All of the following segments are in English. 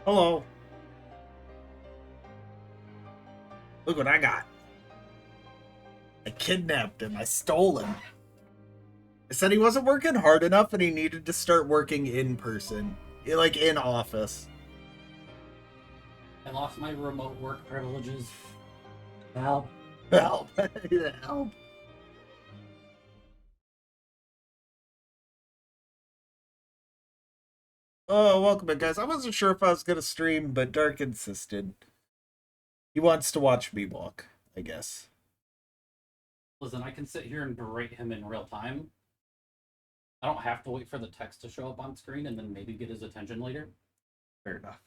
Hello. Look what I got. I kidnapped him. I stole him. I said he wasn't working hard enough and he needed to start working in person. Like in office. I lost my remote work privileges. Help. Help. Help. Oh, welcome in, guys. I wasn't sure if I was going to stream, but Dark insisted. He wants to watch me walk, I guess. Listen, I can sit here and berate him in real time. I don't have to wait for the text to show up on screen and then maybe get his attention later. Fair enough.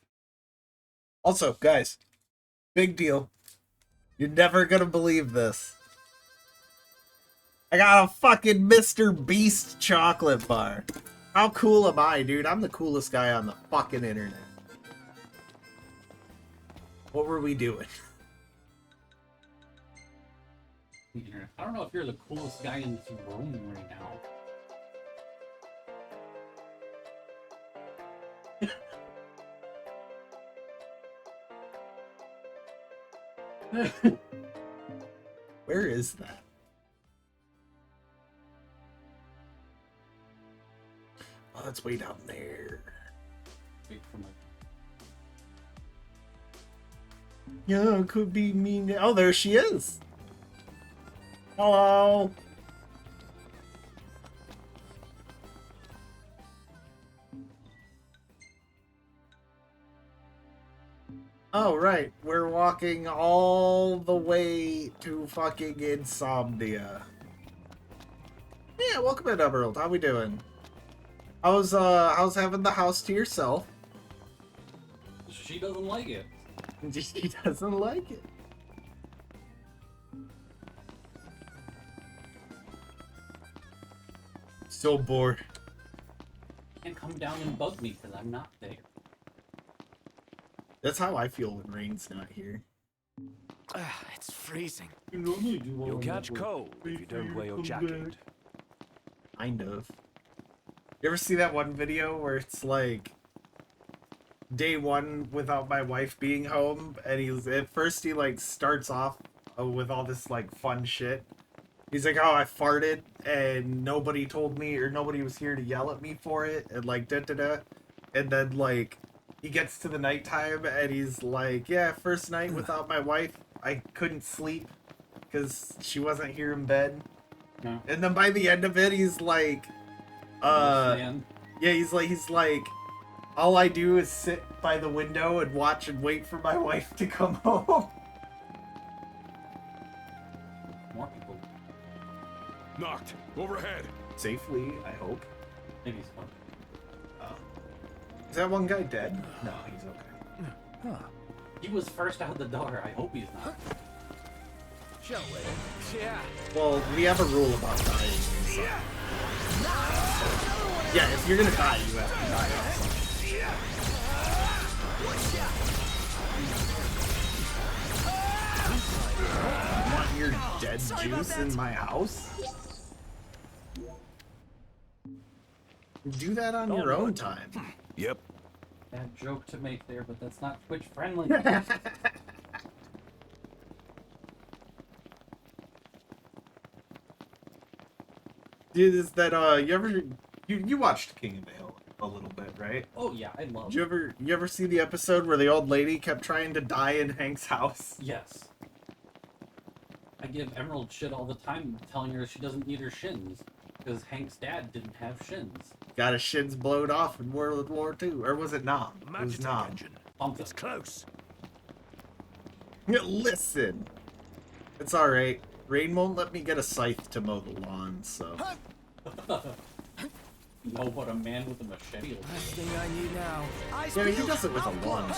Also, guys, big deal. You're never going to believe this. I got a fucking Mr. Beast chocolate bar. How cool am I, dude? I'm the coolest guy on the fucking internet. What were we doing? I don't know if you're the coolest guy in this room right now. Where is that? Oh, that's way down there. Wait for my... Yeah, it could be me now. Oh, there she is. Hello. Oh, right. We're walking all the way to fucking Insomnia. Yeah, welcome in, Emerald. How we doing? How's having the house to yourself? She doesn't like it. She doesn't like it. So bored. Can't come down and bug me because I'm not there. That's how I feel when Rain's not here. It's freezing. You'll You'll catch cold if you don't wear your jacket. Kind of. You ever see that one video where it's like day one without my wife being home, and he's at first he like starts off with all this like fun shit. He's like, "Oh, I farted, and nobody told me, or nobody was here to yell at me for it," and like da da da, and then like he gets to the nighttime, and he's like, "Yeah, first night without my wife, I couldn't sleep because she wasn't here in bed," No. and then by the end of it, he's like, Man. yeah, he's like, all I do is sit by the window and watch and wait for my wife to come home. More people. Knocked. Overhead. Safely, I hope. Maybe it's fun. Oh. Is that one guy dead? No, he's okay. He was first out the door. I hope he's not. Shall we? Yeah. Well, we have a rule about dying inside. Yeah, if you're gonna die, you have to die outside. You want your dead juice in my house? Do that on your own time. Yep. Bad joke to make there, but that's not Twitch friendly. Dude, is that you watched King of the Hill a little bit, right? Oh yeah, I love Did you ever see the episode where the old lady kept trying to die in Hank's house? Yes. I give Emerald shit all the time, telling her she doesn't need her shins. Because Hank's dad didn't have shins. Got his shins blowed off in World War II. Or was it Nam? It was Magitech Nam. engine. Something. It's close. Listen. It's alright. Rain won't let me get a scythe to mow the lawn, so... You know what a man with a machete will do. Last thing I need now. Yeah, he does it with a lawnmower.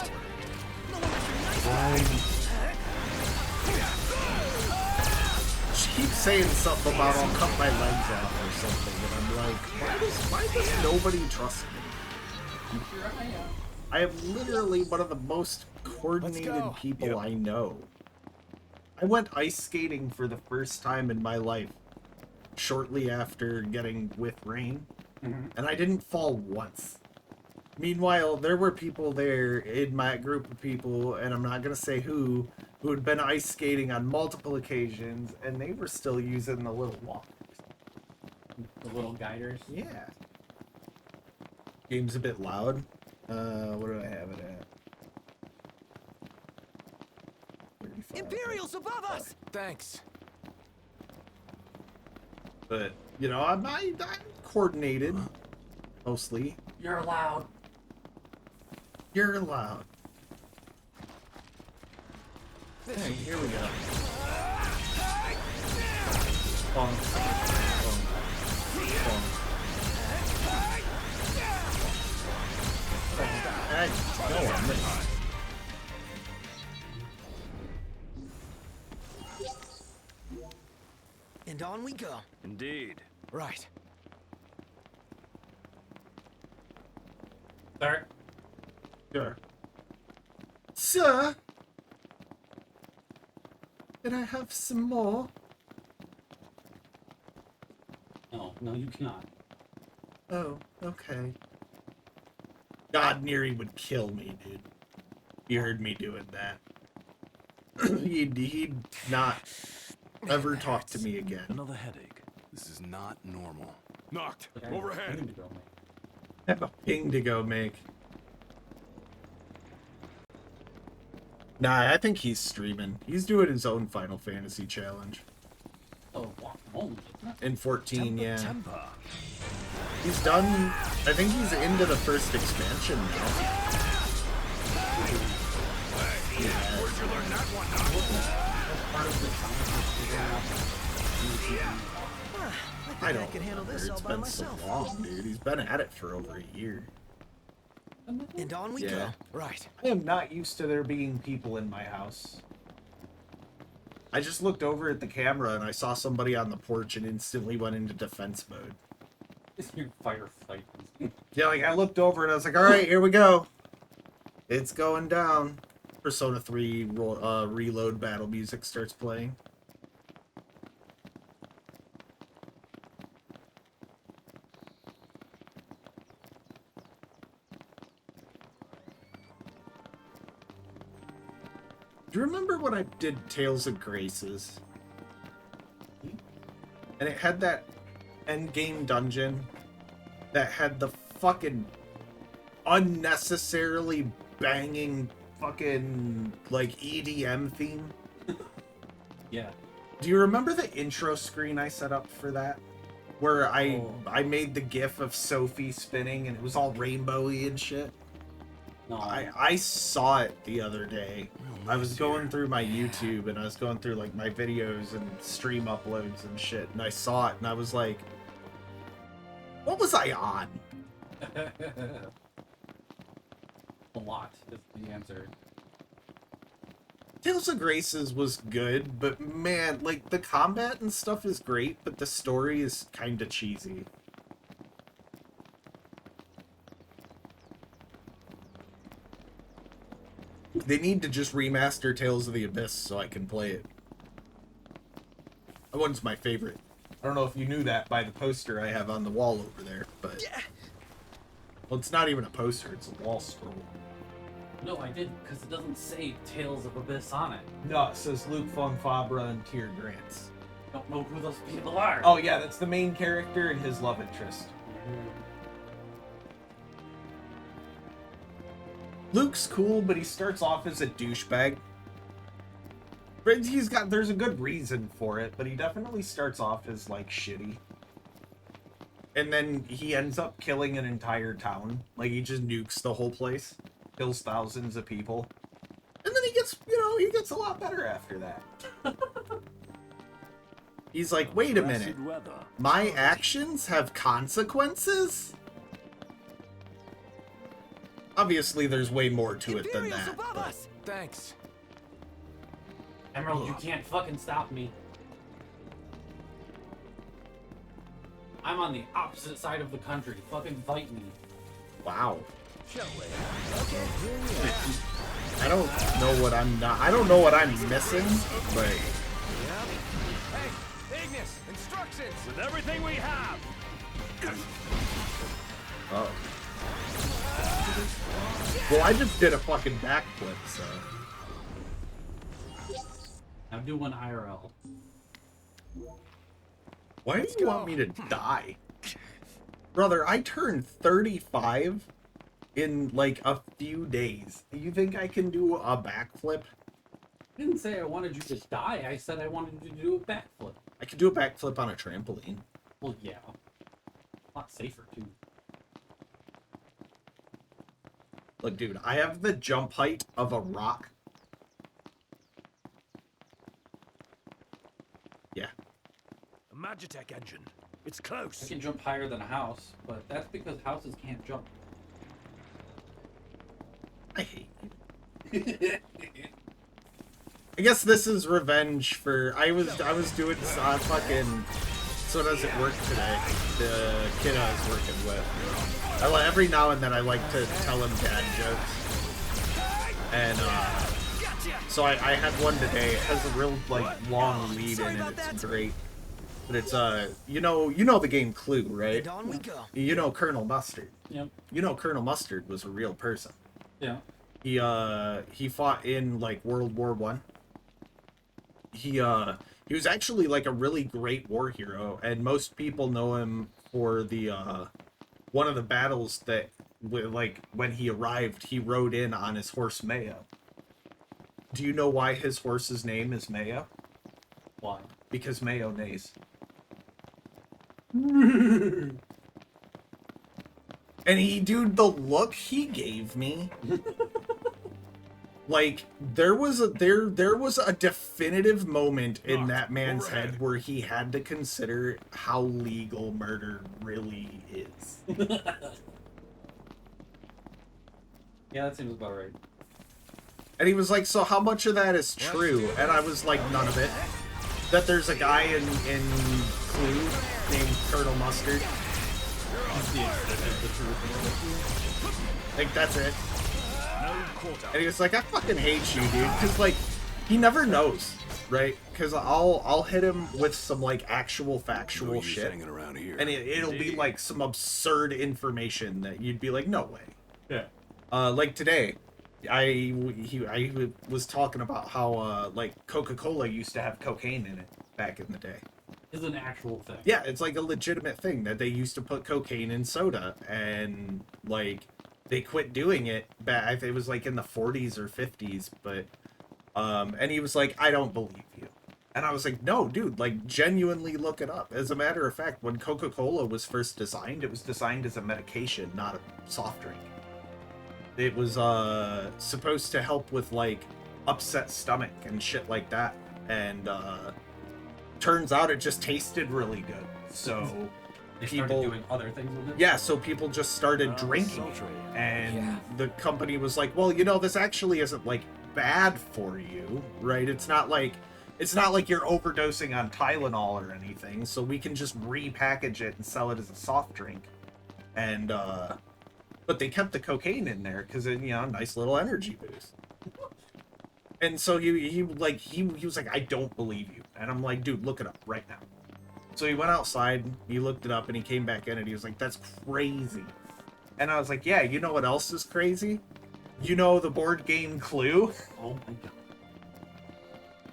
She keeps saying something about I'll cut my legs off or something, and I'm like, why does nobody trust me? Here I am. I am literally one of the most coordinated go. people Yep. I know. I went ice skating for the first time in my life shortly after getting with Rain, Mhm. and I didn't fall once. Meanwhile, there were people there in my group of people, and I'm not gonna say who had been ice skating on multiple occasions, and they were still using the little walkers. The little guiders. Yeah. Game's a bit loud. What do I have it at? 35. Imperials above us! Thanks. But you know, I'm coordinated mostly. You're allowed. You're allowed. Hey, here we go. Bonk. Bonk. Bonk. Hey, no, I'm not. And on we go. Indeed. Right. Start. Sure. Sir? Can I have some more? No, you cannot. Oh, okay. God, Neri would kill me, dude. He heard me doing that. he'd not ever talk to me again. Another headache. This is not normal. Knocked. Like, I need Overhead. to go, man. I have a ping to go make. Nah, I think he's streaming. He's doing his own Final Fantasy challenge. Oh, guacamole, isn't it? In 14, yeah. Temper. He's done... I think he's into the first expansion now. Where'd you learn that one, Knock? Part of the challenge is figuring out. I don't can handle remember. this all It's by been myself. so long, dude. He's been at it for over a year. And on we Yeah. go. Right. I am not used to there being people in my house. I just looked over at the camera and I saw somebody on the porch and instantly went into defense mode. It's your firefight. Yeah, like I looked over and I was like, all right, here we go. It's going down. Persona 3 reload battle music starts playing. Do you remember when I did Tales of Graces? And it had that endgame dungeon that had the fucking unnecessarily banging fucking like EDM theme? Yeah. Do you remember the intro screen I set up for that? Where I made the gif of Sophie spinning and it was all rainbowy and shit? No. I saw it the other day. I was going through my YouTube and I was going through like my videos and stream uploads and shit, and I saw it and I was like, what was I on? A lot is the answer. Tales of Graces was good, but man, like the combat and stuff is great, but the story is kind of cheesy. They need to just remaster Tales of the Abyss so I can play it. That one's my favorite. I don't know if you knew that by the poster I have on the wall over there, but... Well, it's not even a poster, it's a wall scroll. No, I did, because it doesn't say Tales of Abyss on it. No, it says Luke Fong Fabra and Tyr Grants. Don't know who those people are. Oh yeah, that's the main character and his love interest. Luke's cool, but he starts off as a douchebag. There's a good reason for it, but he definitely starts off as like shitty. And then he ends up killing an entire town. Like he just nukes the whole place. Kills thousands of people. And then he gets a lot better after that. He's like, wait a minute. Acid weather. My actions have consequences? Obviously, there's way more to it than Imperials that. above but- us! Thanks. Emerald, you can't fucking stop me. I'm on the opposite side of the country. Fucking fight me. Wow. Shall we? Okay, here we are. I don't know what I'm not. I don't know what I'm missing, but Hey, Ignis, instructions! With everything we have! oh, Well, I just did a fucking backflip, so. I'm doing IRL. Why do Let's you go. want me to die? Brother, I turned 35 in like a few days. You think I can do a backflip? I didn't say I wanted you to die. I said I wanted you to do a backflip. I could do a backflip on a trampoline. Well, yeah. A lot safer, too. Look, dude, I have the jump height of a rock. Yeah. A Magitech engine. It's I close. can jump higher than a house, but that's because houses can't jump. I hate you. I guess this is revenge for I was doing fucking So Does It Work today. The kid I was working with. Every now and then I like to tell him dad jokes. And so I had one today. It has a real like long lead in it. It's great. But it's you know the game Clue, right? And on we go. You know Colonel Mustard. Yep. You know Colonel Mustard was a real person. Yeah. He fought in like World War One. He was actually like a really great war hero, and most people know him for the one of the battles that like when he arrived, he rode in on his horse Mayo. Do you know why his horse's name is Mayo? Why? Because Mayo neighs. And dude, the look he gave me. Like there was a definitive moment in that man's head where he had to consider how legal murder really is. Yeah, that seems about right. And he was like, "So how much of that is true?" And I was like, "None of it." That there's a guy in Clue named Colonel Mustard. Like that's it. And he was like, "I fucking hate you, dude," because like he never knows, right? Because I'll hit him with some like actual No factual use shit, hanging around here. and it'll be like some absurd information that you'd be like, "No way." Yeah. Like today, I was talking about how like Coca-Cola used to have cocaine in it back in the day. Is an actual thing. Yeah, it's like a legitimate thing that they used to put cocaine in soda, and like they quit doing it back. It was like in the 40s or 50s, but and he was like, "I don't believe you," and I was like, "No, dude, like genuinely look it up." As a matter of fact, when Coca-Cola was first designed, it was designed as a medication, not a soft drink. It was supposed to help with like upset stomach and shit like that, and turns out it just tasted really good. So They people started doing other things with it. yeah, so people just started drinking it. sultry. And Yeah. the company was like, "Well, you know, this actually isn't like bad for you, right? It's not like you're overdosing on Tylenol or anything, so we can just repackage it and sell it as a soft drink." And but they kept the cocaine in there because you know, nice little energy boost. And so he was like, "I don't believe you," and I'm like, "Dude, look it up right now." So he went outside, he looked it up, and he came back in, and he was like, "That's crazy." And I was like, "Yeah, you know what else is crazy? You know the board game Clue?" Oh my god.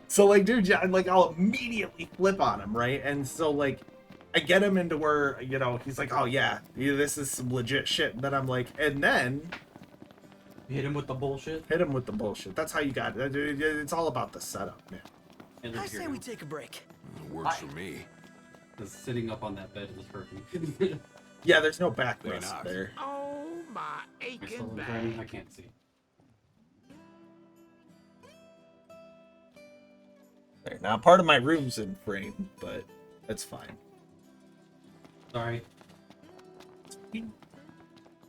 So like, dude, yeah, like I'll immediately flip on him, right? And so like, I get him into where, you know, he's like, "Oh yeah, this is some legit shit." And then I'm like, and then You hit him with the bullshit. hit him with the bullshit. That's how you got it. It's all about the setup, man. And I then say here, we take a break. It works for me. because sitting up on that bed is hurting. Yeah, there's no They backrest knock. there. Oh, my You're aching still in back. frame? I can't see. There, now part of my room's in frame, but that's fine. Sorry. I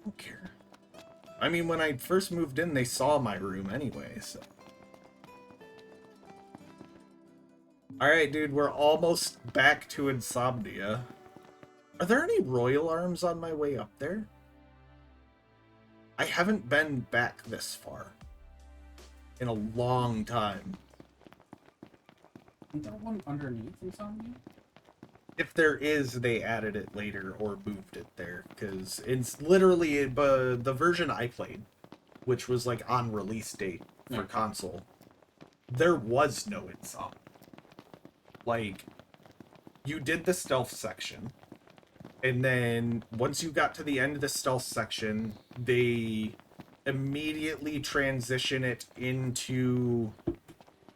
don't care. I mean, when I first moved in, they saw my room anyway, so. Alright, dude, we're almost back to Insomnia. Are there any Royal Arms on my way up there? I haven't been back this far in a long time. Isn't there one underneath Insomnia? If there is, they added it later or moved it there, because it's literally the version I played, which was like on release date for console. There was no insomnia. Like, you did the stealth section, and then once you got to the end of the stealth section, they immediately transition it into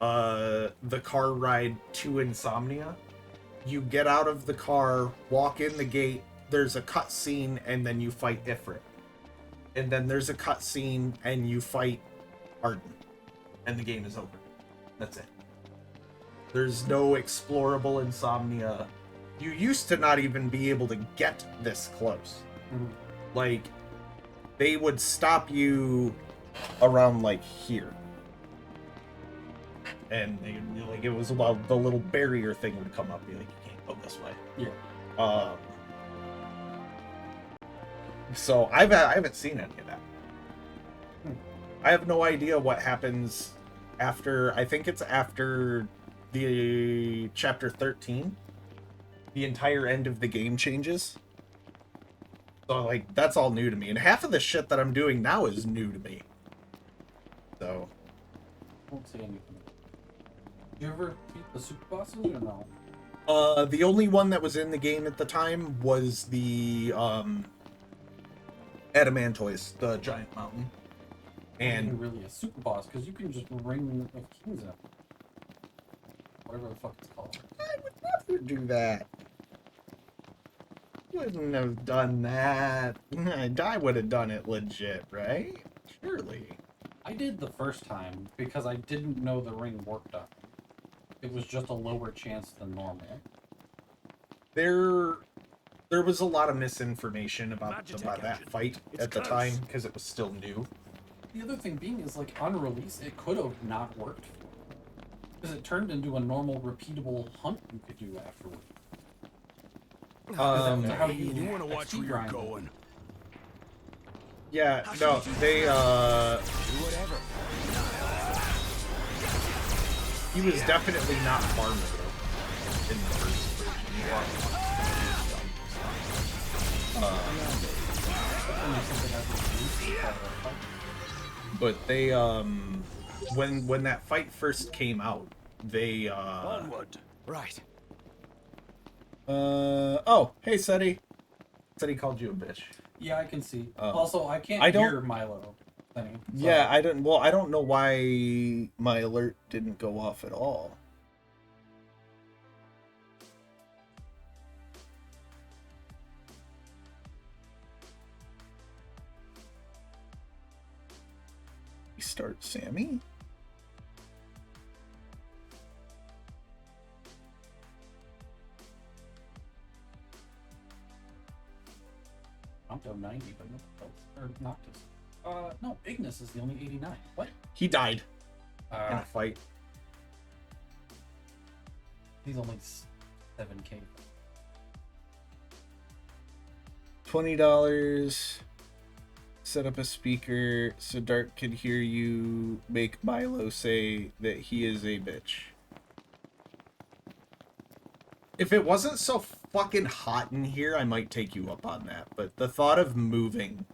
the car ride to Insomnia. You get out of the car, walk in the gate, there's a cutscene, and then you fight Ifrit. And then there's a cutscene, and you fight Arden. And the game is over. That's it. There's no explorable Insomnia. You used to not even be able to get this close. Like, they would stop you around, like, here. And like, it was about the little barrier thing would come up, be like, you can't go this way. Yeah. So I haven't seen any of that. I have no idea what happens after. I think it's after the chapter 13. The entire end of the game changes. So like, that's all new to me, and half of the shit that I'm doing now is new to me. So I won't say anything. Did you ever beat the super bosses or no? The only one that was in the game at the time was the Adamantoise, the giant mountain. And really a super boss, because you can just ring of kings up. Whatever the fuck it's called. I would never do that. Wouldn't have done that. I would have done it legit, right? Surely. I did the first time because I didn't know the ring worked on. It was just a lower chance than normal. There was a lot of misinformation about Magitech that engine. fight It's at the close. time because it was still new. The other thing being is, like, on release, it could have not worked. Because it turned into a normal, repeatable hunt you could do afterward. How You you want to watch where XP you're grind. going. Yeah, no, they Do whatever. he was definitely not farmable in the first version. Definitely something I could use to fight. But they when that fight first came out, they Onward. Right. oh, hey Seti. Seti called you a bitch. Yeah, I can see. Oh. Also, I can't I don't- hear Milo thing. So Yeah, I don't know why my alert didn't go off at all. Start Sammy? I'm down 90, but no, or Noctis. No, Ignis is the only 89. What? He died in a Uh, fight. he's only 7K. $20. Set up a speaker so Dark could hear you make Milo say that he is a bitch. If it wasn't so fucking hot in here, I might take you up on that. But the thought of moving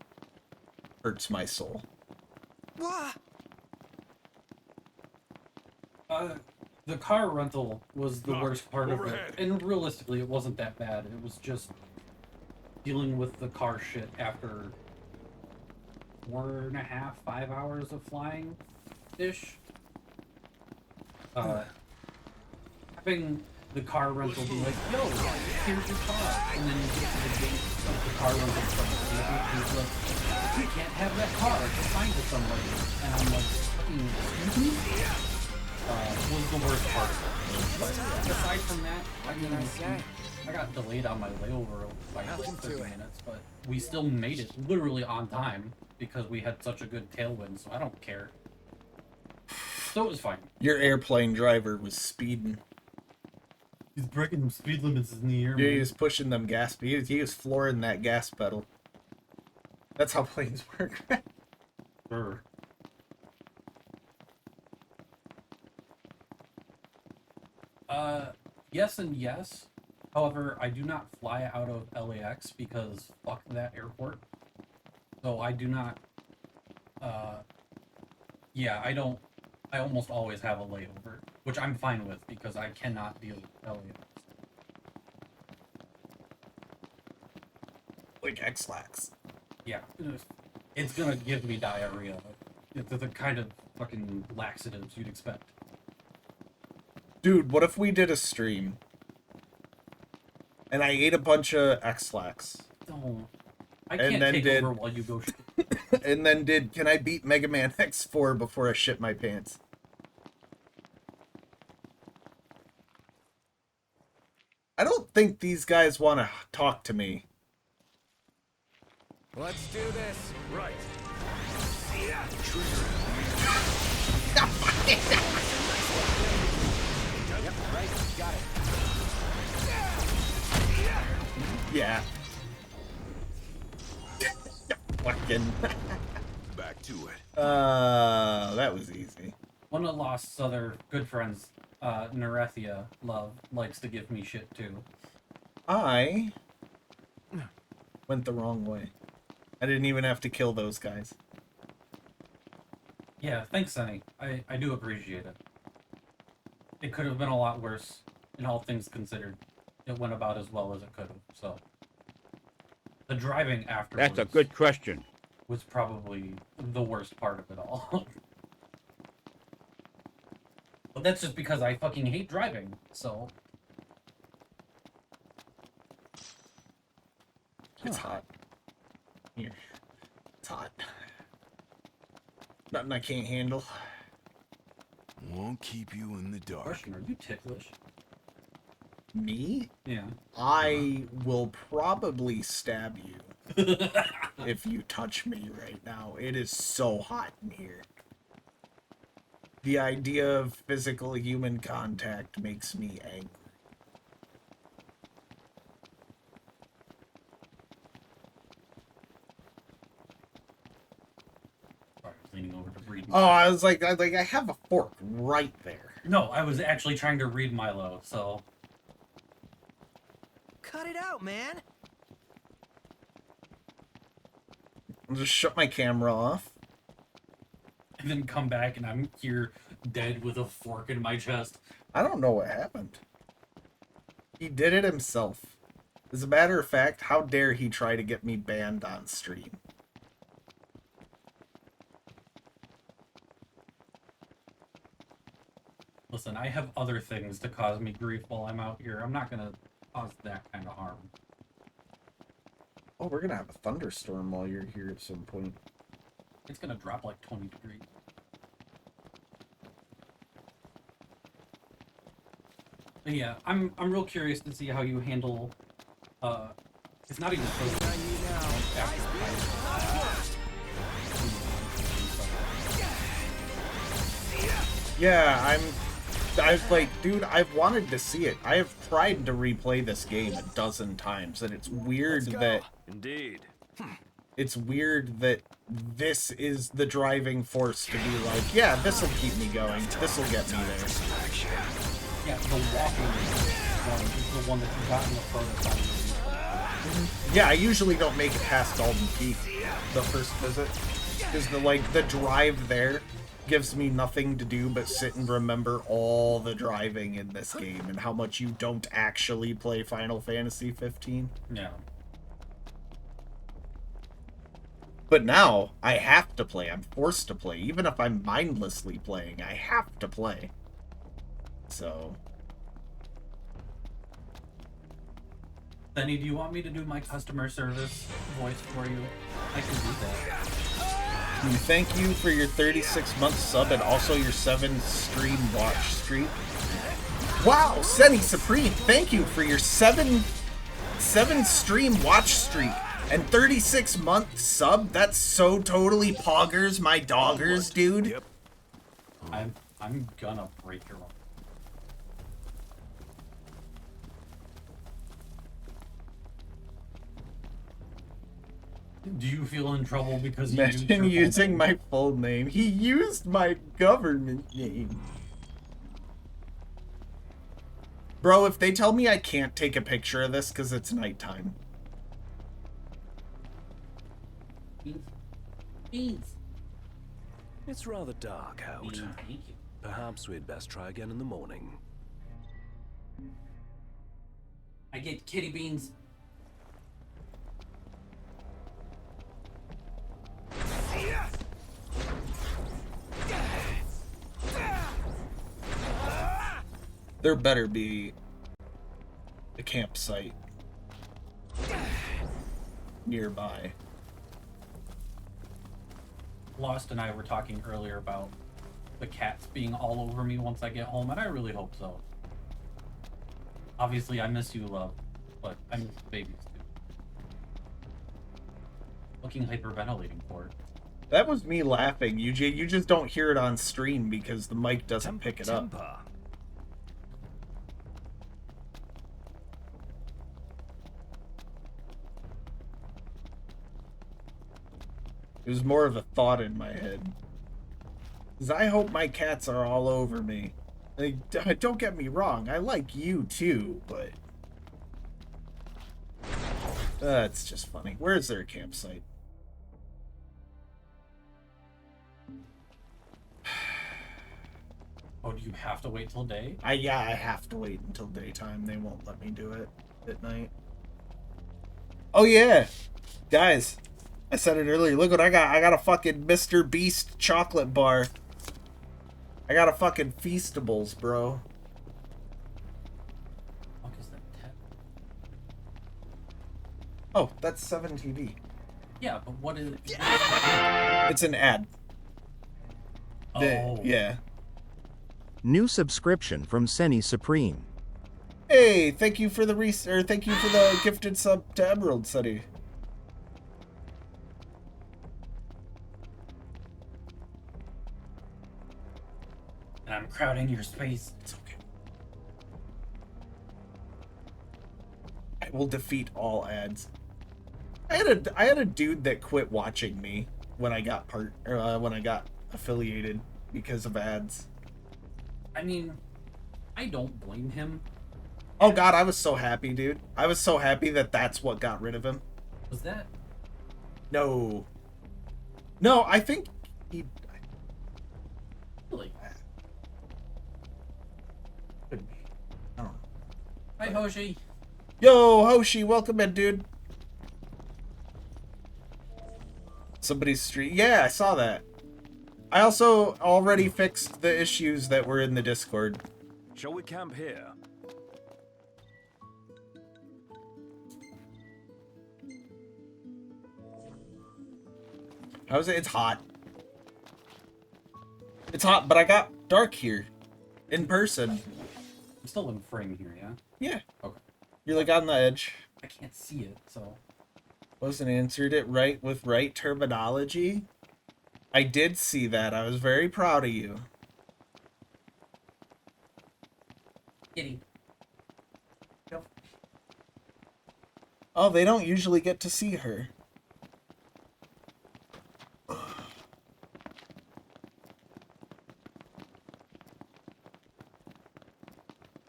hurts my soul. The car rental was the Knock. worst part of Overhead. it. And realistically, it wasn't that bad. It was just dealing with the car shit after 4.5, 5 hours of flying ish. Having the car rental be like, yo, here's your car. And then you get to the gate of the car rental company and he's like, you can't have that car, assign to somebody. And I'm like, fucking excuse me? Was the worst part of it. But aside from that, I mean, I got delayed on my layover by like 30 minutes, but we still made it literally on time because we had such a good tailwind, so I don't care. So it was fine. Your airplane driver was speeding. He's breaking them speed limits in the air. Yeah, he was pushing them gas. He was flooring that gas pedal. That's how planes work. Sure. Yes and yes. However, I do not fly out of LAX because fuck that airport. So I do not. Yeah, I don't. I almost always have a layover, which I'm fine with because I cannot deal with LAX. Like X-Lax. Yeah, it's gonna give me diarrhea. It's the kind of fucking laxatives you'd expect. Dude, what if we did a stream and I ate a bunch of X-Lax Don't. I And can't then take did- over while you go. and then can I beat Mega Man X4 before I shit my pants? I don't think these guys want to talk to me. Let's do this. Right. Yep, right. Got it. Yeah. Fucking. Back to it. That was easy. One of Lost's other good friends, Nerethia Love, likes to give me shit too. I went the wrong way. I didn't even have to kill those guys. Yeah, thanks, Sunny. I do appreciate it. It could have been a lot worse, in all things considered. It went about as well as it could have, so. The driving afterwards That's a good question. was probably the worst part of it all. But that's just because I fucking hate driving, so. It's hot. Here. It's hot. Nothing I can't handle. Won't keep you in the dark. Question, are you ticklish? Me? Yeah. I will probably stab you if you touch me right now. It is so hot in here. The idea of physical human contact makes me angry. Sorry, I was leaning over to read. Oh, I was like, I have a fork right there. No, I was actually trying to read Milo, so. Cut it out, man. I'll just shut my camera off. And then come back and I'm here dead with a fork in my chest. I don't know what happened. He did it himself. As a matter of fact, how dare he try to get me banned on stream? Listen, I have other things to cause me grief while I'm out here. I'm not gonna cause that kind of harm. Oh, we're gonna have a thunderstorm while you're here at some point. It's gonna drop like 20 degrees. But yeah, I'm real curious to see how you handle it's not even supposed to On you now. after fight. Yeah, I've like, dude, I've wanted to see it. I have tried to replay this game a dozen times, and it's weird that Indeed. it's weird that this is the driving force to be like, yeah, this will keep me going. This will get me there. Yeah, the walking one is the one that you got in the furthest out of Yeah, I usually don't make it past Dalton Peak the first visit, because the drive there gives me nothing to do but sit and remember all the driving in this game and how much you don't actually play Final Fantasy 15. Yeah. But now I have to play. I'm forced to play, even if I'm mindlessly playing. I have to play. So Benny, do you want me to do my customer service voice for you? I can do that. we thank you for your 36-month sub and also your 7 stream watch streak. Wow, Senny Supreme, thank you for your 7 stream watch streak and 36-month sub. That's so totally poggers my doggers, dude. Yep. I'm gonna break your arm. Do you feel in trouble because you used your Imagine full using name? my full name. He used my government name. Bro, if they tell me I can't take a picture of this because it's nighttime. Beans. Beans. It's rather dark out. Beans. Thank you. Perhaps we'd best try again in the morning. I get kitty beans. There better be a campsite nearby. Lost and I were talking earlier about the cats being all over me once I get home, and I really hope so. Obviously, I miss you, love, but I miss the babies too. Looking hyperventilating for it. That was me laughing, UJ. You just don't hear it on stream because the mic doesn't pick it up. Temper. It was more of a thought in my head. 'Cause I hope my cats are all over me. Like, don't get me wrong, I like you too, but... That's just funny. Where is there a campsite? Oh, do you have to wait till day? Yeah, I have to wait until daytime. They won't let me do it at night. Oh yeah! Guys, I said it earlier. Look what I got. I got a fucking Mr. Beast chocolate bar. I got a fucking Feastables, bro. What is that? Oh, that's 7TV. Yeah, but what is it? It's an ad. Oh. Yeah. New subscription from Seni Supreme. Hey, thank you for the thank you for the gifted sub to Emerald City. And I'm crowding your space. It's okay. I will defeat all ads. I had a dude that quit watching me when I got when I got affiliated because of ads. I mean, I don't blame him. Oh god, I was so happy, dude. I was so happy that that's what got rid of him. Was that? No. No, I think he... Really? Could be. I don't know. Hi, Hoshi. Yo, Hoshi, welcome in, dude. Somebody's stream. Yeah, I saw that. I also already fixed the issues that were in the Discord. Shall we camp here? How's it? It's hot. It's hot, but I got dark here. In person. I'm still in frame here, yeah? Yeah. Okay. You're like on the edge. I can't see it, so... Wasn't answered it right with right terminology. I did see that. I was very proud of you. Kitty. Oh, they don't usually get to see her.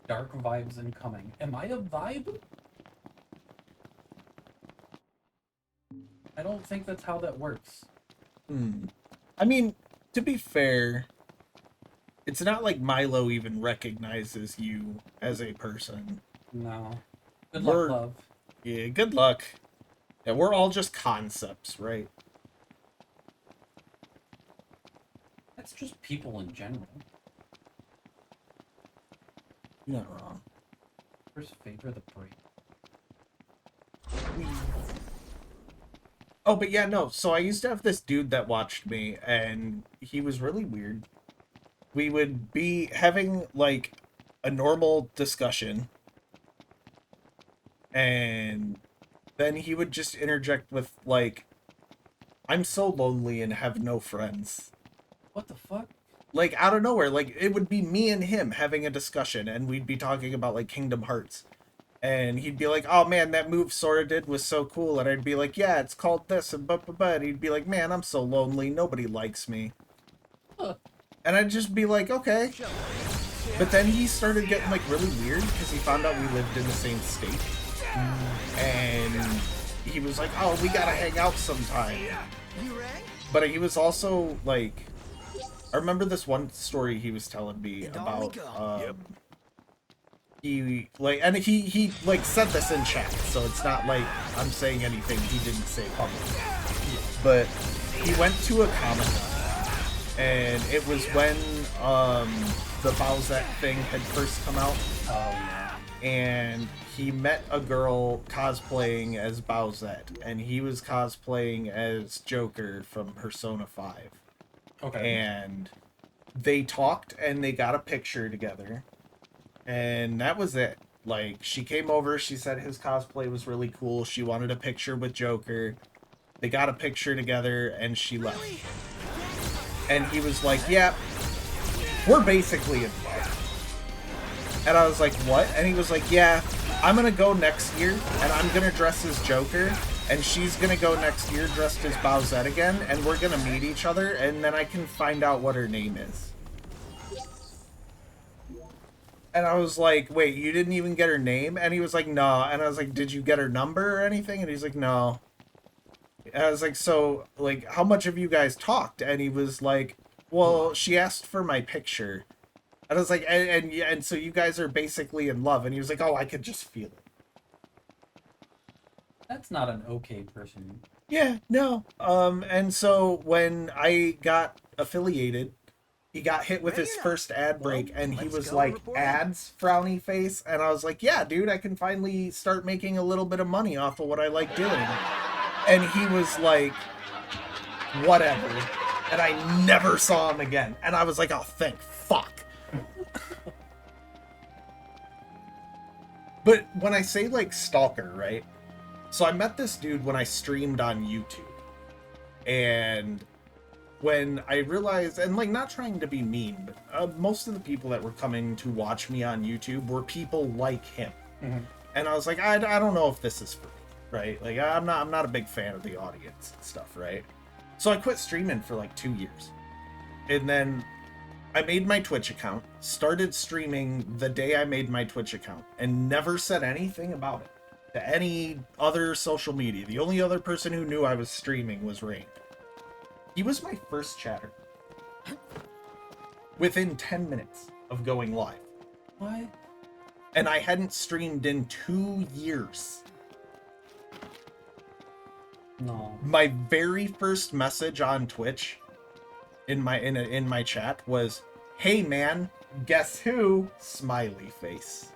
Dark vibes incoming. Am I a vibe? I don't think that's how that works. I mean, to be fair, it's not like Milo even recognizes you as a person. No. Good luck, love. Yeah, good luck. Yeah, we're all just concepts, right? That's just people in general. You're not wrong. First favor the brave. Oh, but yeah, no. So I used to have this dude that watched me, and he was really weird. We would be having, like, a normal discussion, and then he would just interject with, like, I'm so lonely and have no friends. What the fuck? Like, out of nowhere. Like, it would be me and him having a discussion, and we'd be talking about, like, Kingdom Hearts. And he'd be like, oh man, that move Sora did was so cool. And I'd be like, yeah, it's called this, and but. He'd be like, man, I'm so lonely. Nobody likes me. Huh. And I'd just be like, okay. But then he started getting like really weird because he found out we lived in the same state. And he was like, oh, we gotta hang out sometime. But he was also like, I remember this one story he was telling me about, he like, and he like said this in chat, so it's not like I'm saying anything he didn't say publicly. But he went to a Comic-Con, and it was when the Bowsette thing had first come out. And he met a girl cosplaying as Bowsette, and he was cosplaying as Joker from Persona 5. Okay. And they talked, and they got a picture together, and that was it. Like, she came over, she said his cosplay was really cool, she wanted a picture with Joker, they got a picture together, and she left. And he was like, yeah, we're basically in love. And I was like, what? And he was like, yeah, I'm gonna go next year, and I'm gonna dress as Joker, and she's gonna go next year dressed as Bowsette again, and we're gonna meet each other, and then I can find out what her name is. And I was like, wait, you didn't even get her name? And he was like, no. And I was like, did you get her number or anything? And he's like, no. And I was like, so, like, how much have you guys talked? And he was like, well, she asked for my picture. And I was like, and so you guys are basically in love. And he was like, oh, I could just feel it. That's not an okay person. Yeah, no. And so when I got affiliated, he got hit with his first ad break, and he was like, ads, frowny face. And I was like, yeah, dude, I can finally start making a little bit of money off of what I like doing. And he was like, whatever. And I never saw him again. And I was like, oh, thank fuck. But when I say, like, stalker, right? So I met this dude when I streamed on YouTube. And when I realized, and, like, not trying to be mean, but most of the people that were coming to watch me on YouTube were people like him. Mm-hmm. And I was like, I don't know if this is for me, right? Like, I'm not a big fan of the audience and stuff, right? So I quit streaming for, like, 2 years. And then I made my Twitch account, started streaming the day I made my Twitch account, and never said anything about it to any other social media. The only other person who knew I was streaming was Rain. He was my first chatter. Within 10 minutes of going live. What? And I hadn't streamed in 2 years. No. My very first message on Twitch in my chat was, "Hey man, guess who?" Smiley face.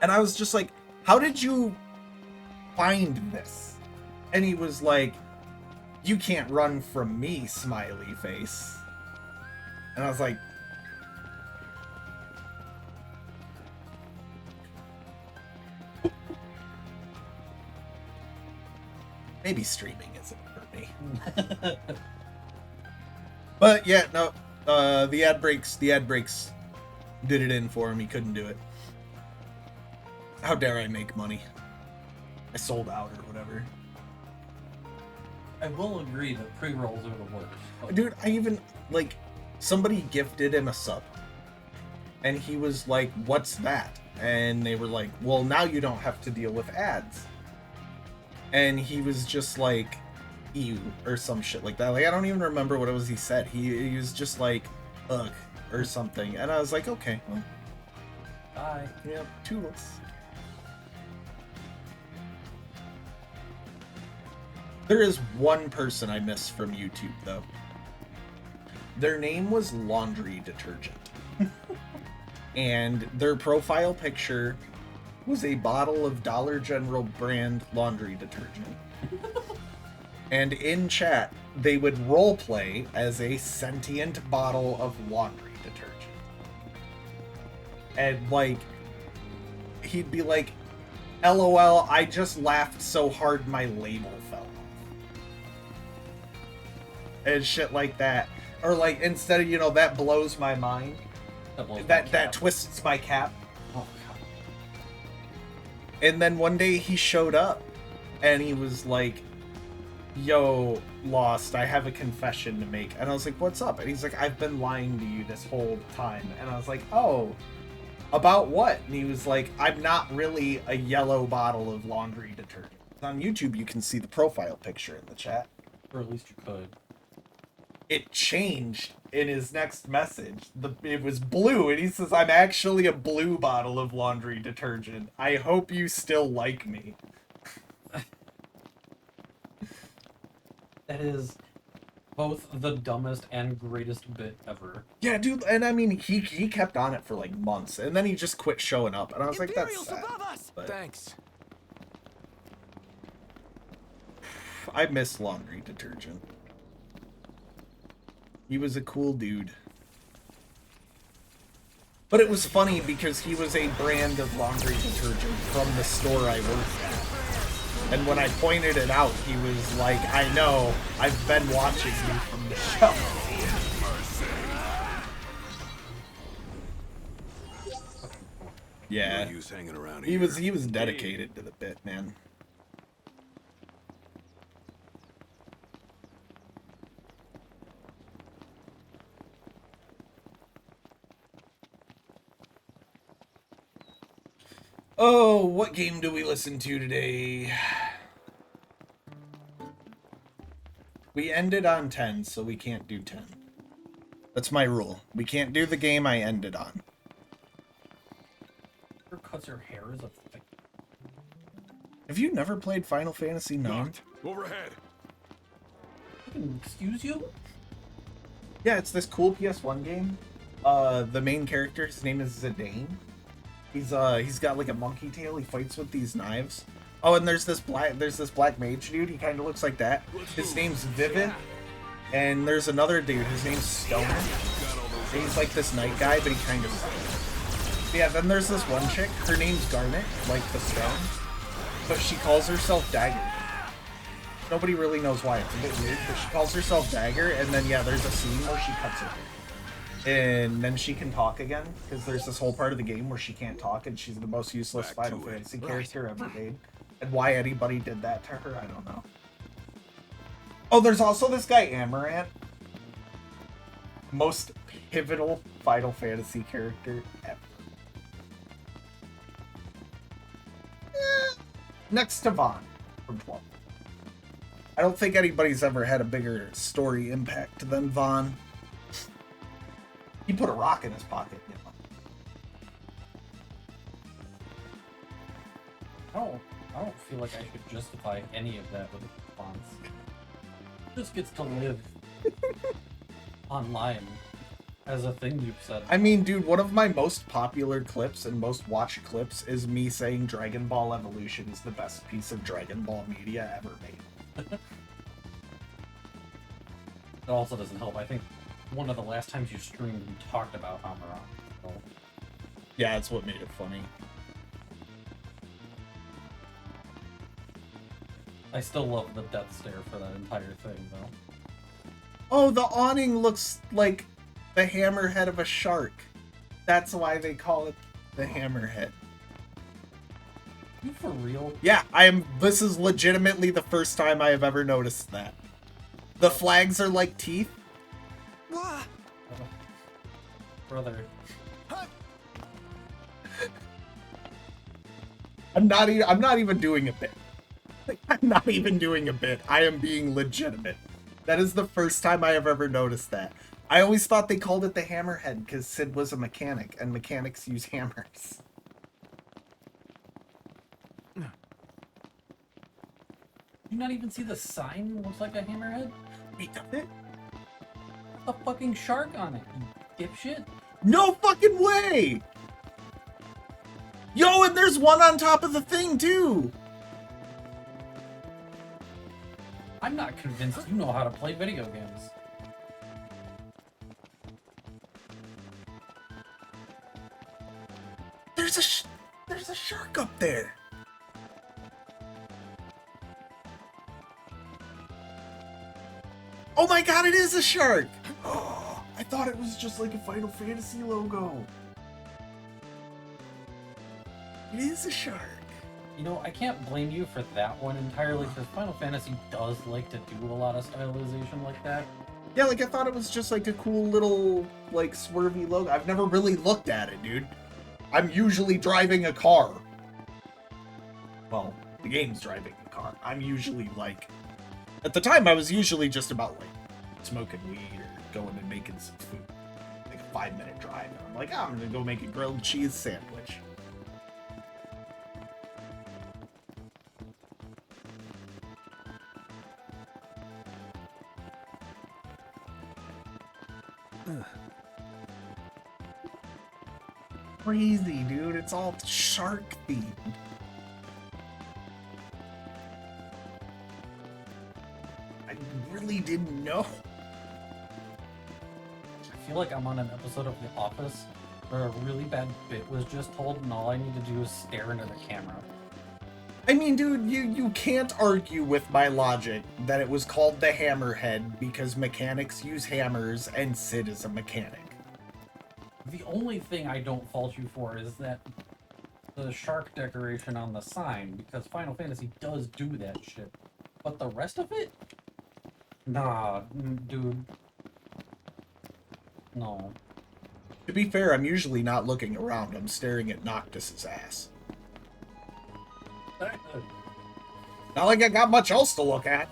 And I was just like, "How did you find this?" And he was like, "You can't run from me, smiley face." And I was like, maybe streaming isn't for me. But yeah, no, the ad breaks did it in for him. He couldn't do it. How dare I make money? I sold out or whatever. I will agree that pre-rolls are the worst. But Dude, I even, like, somebody gifted him a sub. And he was like, "What's that?" And they were like, "Well, now you don't have to deal with ads." And he was just like, "Ew," or some shit like that. Like, I don't even remember what it was he said. He was just like, "Ugh," or something. And I was like, okay, well, bye. yeah, toodles. There is one person I miss from YouTube, though. Their name was Laundry Detergent. And their profile picture was a bottle of Dollar General brand laundry detergent. And in chat, they would roleplay as a sentient bottle of laundry detergent. And, like, he'd be like, "LOL, I just laughed so hard my label fell off." And shit like that. Or, like, instead of, you know, "That blows my mind," that twists my cap. Oh, God. And then one day he showed up and he was like, yo, Lost, I have a confession to make. And I was like, what's up? And he's like, I've been lying to you this whole time. And I was like, oh, about what? And he was like, I'm not really a yellow bottle of laundry detergent. On YouTube, you can see the profile picture in the chat. Or at least you could. It changed in his next message. It was blue, and he says, I'm actually a blue bottle of laundry detergent. I hope you still like me. That is both the dumbest and greatest bit ever. Yeah, dude, and I mean, he kept on it for like months, and then he just quit showing up, and I was like, that's Imperials sad. above us! But Thanks. I miss laundry detergent. He was a cool dude. But it was funny because he was a brand of laundry detergent from the store I worked at. And when I pointed it out, he was like, I know, I've been watching you from the show. Yeah. No use hanging around He here. was dedicated to the bit, man. Oh, what game do we listen to today? We ended on 10, so we can't do 10. That's my rule. We can't do the game I ended on. Her cuts her hair is a thing. Have you never played Final Fantasy IX? Knocked. Overhead. Excuse you? Yeah, it's this cool PS1 game. The main character, his name is Zidane. He's got like a monkey tail. He fights with these knives. Oh, and there's this black mage dude. He kind of looks like that. His name's Vivid. And there's another dude. His name's Stoner. He's like this night guy, but he kind of sucks. Yeah, then there's this one chick. Her name's Garnet, like the stone. But she calls herself Dagger. Nobody really knows why. It's a bit weird, but she calls herself Dagger, and then, yeah, there's a scene where she cuts her hair. And then she can talk again, because there's this whole part of the game where she can't talk, and she's the most useless Back to Final it. Fantasy character ever made. And why anybody did that to her, I don't know. Oh, there's also this guy, Amaranth. Most pivotal Final Fantasy character ever. Next to Vaughn from 12. I don't think anybody's ever had a bigger story impact than Vaughn. He put a rock in his pocket, you know. I don't feel like I should justify any of that with a response. Just gets to live online as a thing you've said. I mean, dude, one of my most popular clips and most watched clips is me saying Dragon Ball Evolution is the best piece of Dragon Ball media ever made. It also doesn't help. I think one of the last times you streamed, we talked about Hamura. So. Yeah, that's what made it funny. I still love the death stare for that entire thing, though. Oh, the awning looks like the hammerhead of a shark. That's why they call it the hammerhead. You for real? Yeah, this is legitimately the first time I have ever noticed that. The flags are like teeth. Brother. I'm not even doing a bit. I'm not even doing a bit. I am being legitimate. That is the first time I have ever noticed that. I always thought they called it the hammerhead because Sid was a mechanic and mechanics use hammers. You not even see the sign looks like a hammerhead? Wait, does it? A fucking shark on it, you dipshit. No fucking way! Yo, and there's one on top of the thing too! I'm not convinced you know how to play video games. There's a shark up there. Oh my god, it is a shark! Oh, I thought it was just like a Final Fantasy logo. It is a shark. You know, I can't blame you for that one entirely, because Final Fantasy does like to do a lot of stylization like that. Yeah, like I thought it was just like a cool little like swervy logo. I've never really looked at it, dude. I'm usually driving a car. Well, the game's driving a car. I'm usually like, at the time I was usually just about like smoking weed or going and making some food. Like a 5-minute drive. And I'm like, oh, I'm gonna go make a grilled cheese sandwich. Crazy, dude. It's all shark themed. I really didn't know. I feel like I'm on an episode of The Office where a really bad bit was just told, and all I need to do is stare into the camera. I mean, dude, you can't argue with my logic that it was called the Hammerhead because mechanics use hammers and Sid is a mechanic. The only thing I don't fault you for is that the shark decoration on the sign, because Final Fantasy does do that shit. But the rest of it? Nah, dude. No. To be fair, I'm usually not looking around. I'm staring at Noctis's ass. Not like I got much else to look at.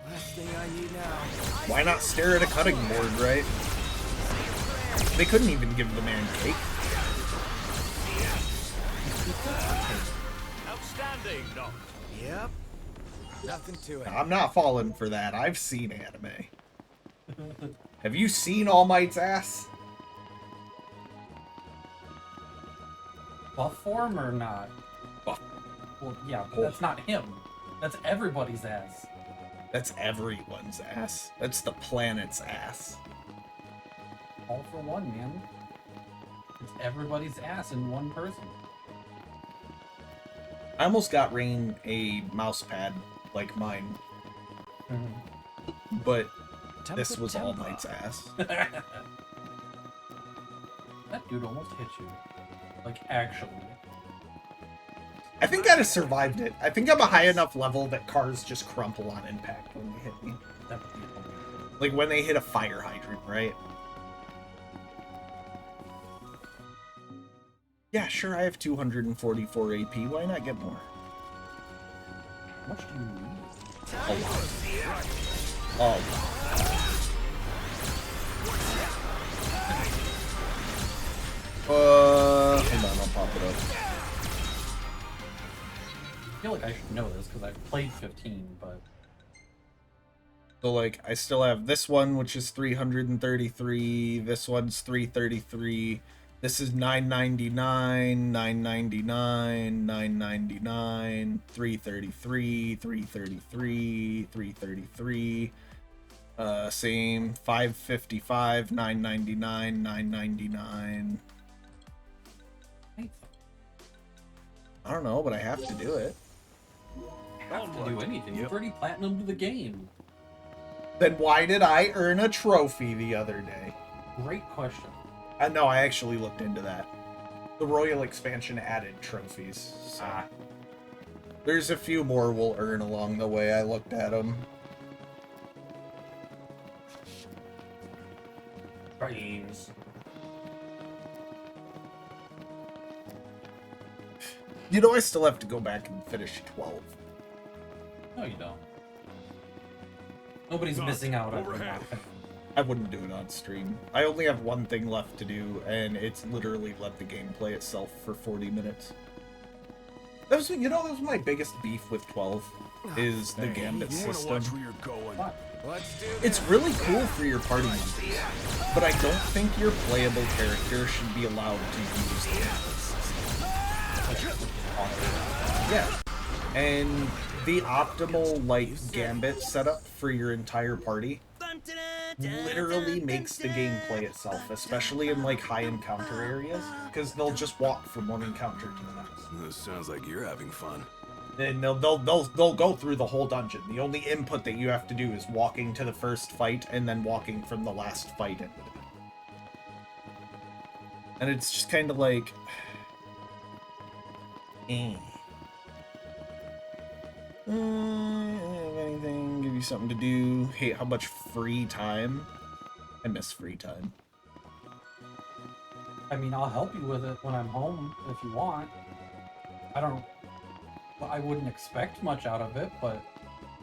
Last thing I need now. Why not stare at a cutting board, right? They couldn't even give the man cake. Outstanding, Doc. Yep. Nothing to it. I'm not falling for that. I've seen anime. Have you seen All Might's ass? Buff form or not? Buff. Well, yeah, but that's not him. That's everybody's ass. That's everyone's ass. That's the planet's ass. All for one, man. It's everybody's ass in one person. I almost got Rain a mouse pad like mine, but this was All Might's ass. That dude almost hit you. Like, actually. I think I'd have survived it. I think I'm a high enough level that cars just crumple on impact when they hit me. That would be hilarious. Like when they hit a fire hydrant, right? Yeah, sure, I have 244 AP. Why not get more? How much do you need? A lot. Oh. Hold on, I'll pop it up. I feel like I should know this because I've played 15, but... So, like, I still have this one, which is 333. This one's 333. This is 999, 999, 999, 333, 333, 333. Same, 555, 999, 999. I don't know, but I have to do it. Have to do anything. You've already platinumed the game. Then why did I earn a trophy the other day? Great question. No, I actually looked into that. The Royal expansion added trophies. So. There's a few more we'll earn along the way. I looked at them. Brains. You know, I still have to go back and finish 12. No, you don't. Nobody's missing out on nothing. I wouldn't do it on stream. I only have one thing left to do, and it's literally let the game play itself for 40 minutes. That was, you know, that was my biggest beef with 12, is the Gambit You wanna system. watch where you're going? Let's do It's really cool for your party members, but I don't think your playable character should be allowed to use the Gambit system. Yeah, and the optimal, like, Gambit setup for your entire party literally makes the game play itself, especially in, like, high encounter areas, because they'll just walk from one encounter to the next. This sounds like you're having fun. And they'll go through the whole dungeon. The only input that you have to do is walking to the first fight and then walking from the last fight into it. And it's just kind of like... Anything, give you something to do. Hate how much free time. I miss free time. I mean, I'll help you with it when I'm home if you want. I wouldn't expect much out of it, but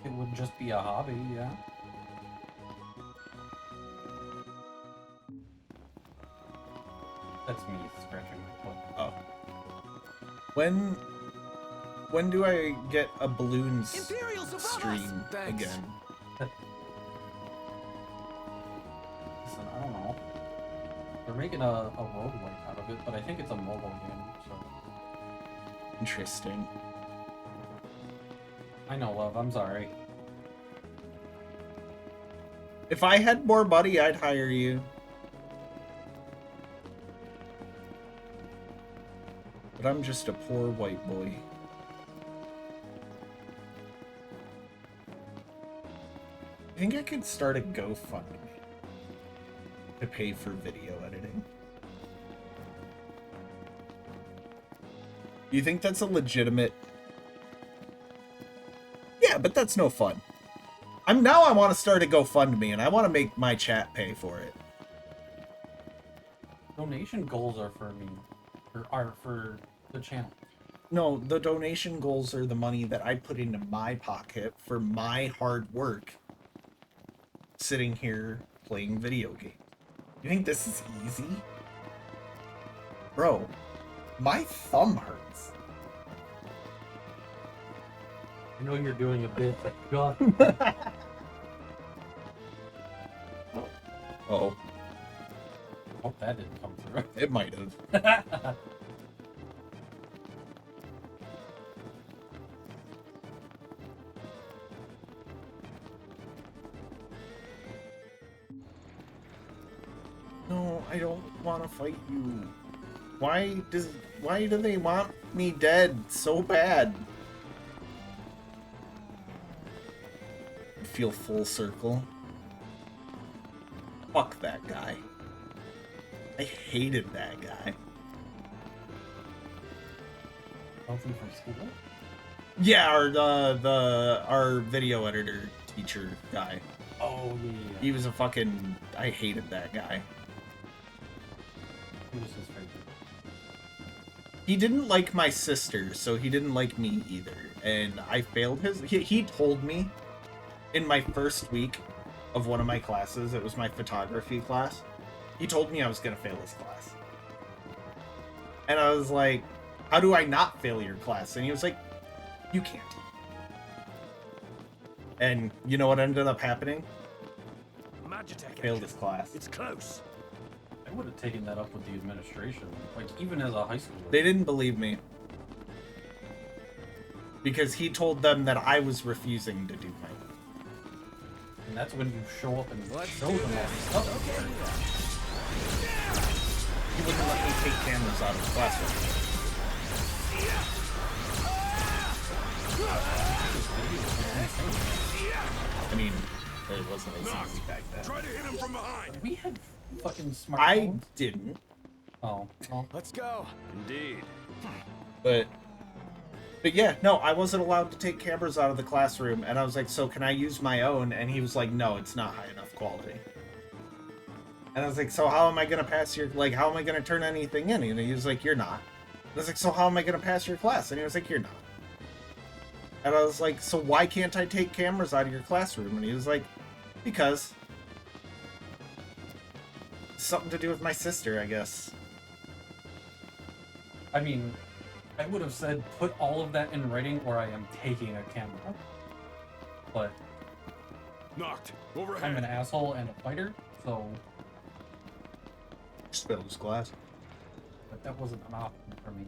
it would just be a hobby, yeah. That's me scratching my foot. Oh. When do I get a balloons Imperials above us. stream Thanks. again? Listen, I don't know. They're making a roguelike out of it, but I think it's a mobile game, so... Interesting. I know, love, I'm sorry. If I had more money, I'd hire you. But I'm just a poor white boy. I think I could start a GoFundMe to pay for video editing. You think that's a legitimate... Yeah, but that's no fun. I want to start a GoFundMe, and I want to make my chat pay for it. Donation goals are for me. Are for the channel. No, the donation goals are the money that I put into my pocket for my hard work sitting here playing video games. You think this is easy? Bro, my thumb hurts. I know you're doing a bit, but God. Oh, Hope that didn't come through. it might have. No, I don't want to fight you. Why do they want me dead so bad? I feel full circle. Fuck that guy. I hated that guy. Something from school? Yeah, our video editor teacher guy. Oh, yeah. He was a fucking... I hated that guy. He was his favorite. He didn't like my sister, so he didn't like me either. And I failed his... He told me in my first week of one of my classes, it was my photography class, he told me I was going to fail his class. And I was like, how do I not fail your class? And he was like, you can't. And you know what ended up happening? Magitech. Failed his class. It's close. I would have taken that up with the administration, like even as a high schooler. They didn't believe me. Because he told them that I was refusing to do my work. And that's when you show up and Let's show do them all this. this stuff. He wouldn't let me take cameras out of the classroom. I mean, it wasn't as easy back then. Try to hit him from behind. We had fucking I smartphones. didn't, Oh, well, Let's go. Indeed. but yeah, no, I wasn't allowed to take cameras out of the classroom, and I was like, so can I use my own? And he was like, no, it's not high enough quality. And I was like, so how am I gonna pass your, like, how am I gonna turn anything in? And he was like, you're not. I was like, so how am I gonna pass your class? And he was like, you're not. And I was like, so why can't I take cameras out of your classroom? And he was like, because. Something to do with my sister, I guess. I mean, I would have said put all of that in writing or I am taking a camera. But Knocked. I'm an Overhead. asshole and a fighter, so Spilled his glass. but that wasn't an option for me.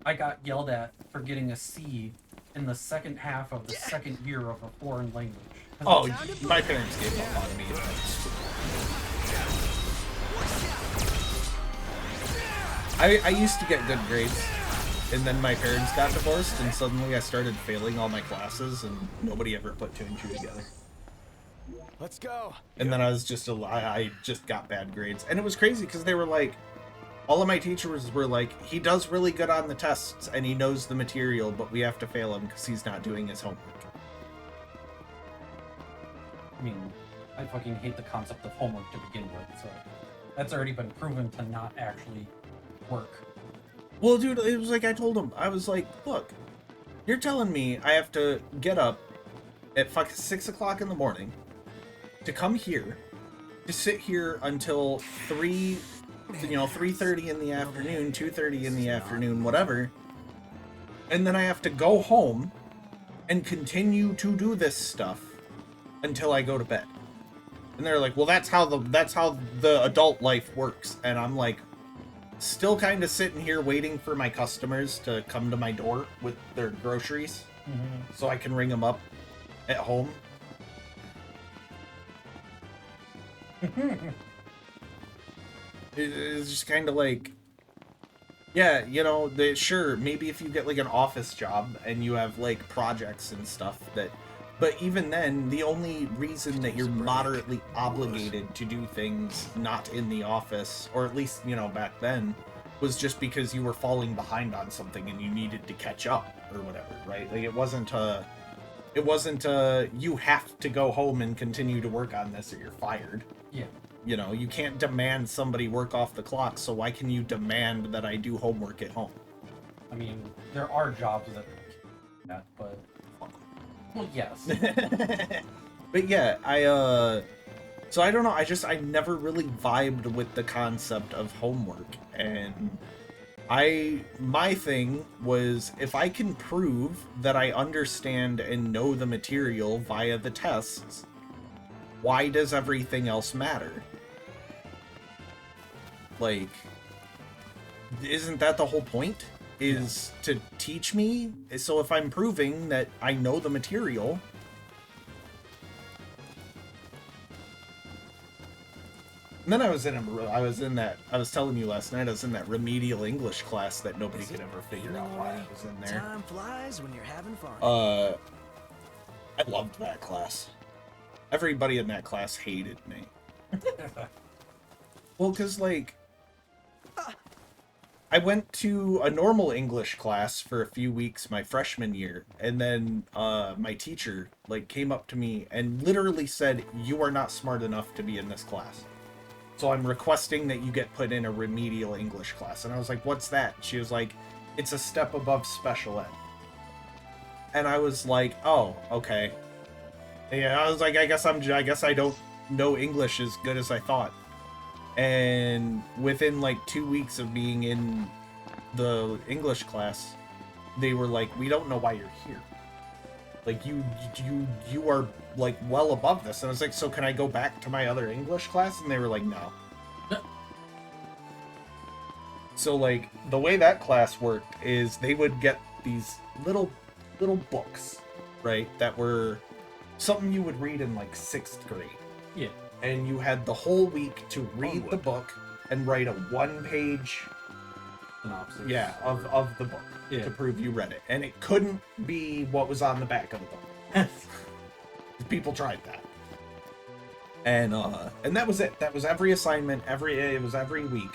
I got yelled at for getting a C in the second half of the second year of a foreign language. Oh, my parents gave up on me. I used to get good grades, and then my parents got divorced, and suddenly I started failing all my classes, and nobody ever put two and two together. Let's go. And then I was just I just got bad grades, and it was crazy because they were like, All of my teachers were like, he does really good on the tests and he knows the material, but we have to fail him because he's not doing his homework. I mean, I fucking hate the concept of homework to begin with, so that's already been proven to not actually work. Well, dude, it was like I told him, I was like, look, you're telling me I have to get up at fucking 6 o'clock in the morning to come here, to sit here until 3:30 in the afternoon, 2:30 in the afternoon, whatever, and then I have to go home and continue to do this stuff until I go to bed. And they're like, well, that's how the adult life works. And I'm like, still kind of sitting here waiting for my customers to come to my door with their groceries, so I can ring them up at home. It's just kind of like, yeah, you know, sure, maybe if you get like an office job and you have like projects and stuff that, but even then, the only reason that you're moderately obligated to do things not in the office, or at least, you know, back then, was just because you were falling behind on something and you needed to catch up or whatever, right? Like it wasn't you have to go home and continue to work on this or you're fired. Yeah. You know, you can't demand somebody work off the clock, so why can you demand that I do homework at home? I mean, there are jobs that that, but well, yes. But yeah, so I don't know, I never really vibed with the concept of homework, and my thing was, if I can prove that I understand and know the material via the tests, why does everything else matter? Like, isn't that the whole point? Is to teach me? So if I'm proving that I know the material... And then I was telling you last night, I was in that remedial English class that nobody could ever figure out why I was in there. Time flies when you're having fun. I loved that class. Everybody in that class hated me. Well, because, like, I went to a normal English class for a few weeks my freshman year, and then my teacher, like, came up to me and literally said, "You are not smart enough to be in this class. So I'm requesting that you get put in a remedial English class." And I was like, "What's that?" She was like, "It's a step above special ed." And I was like, "Oh, okay." Yeah, I was like, I guess I don't know English as good as I thought. And within like 2 weeks of being in the English class, they were like, "We don't know why you're here. Like, you are like well above this." And I was like, "So can I go back to my other English class?" And they were like, "No." So like the way that class worked is they would get these little books, right, that were something you would read in like 6th grade. Yeah. And you had the whole week to read the book and write a 1-page Synopsis. of the book to prove you read it. And it couldn't be what was on the back of the book. People tried that. And that was it. That was every assignment, it was every week.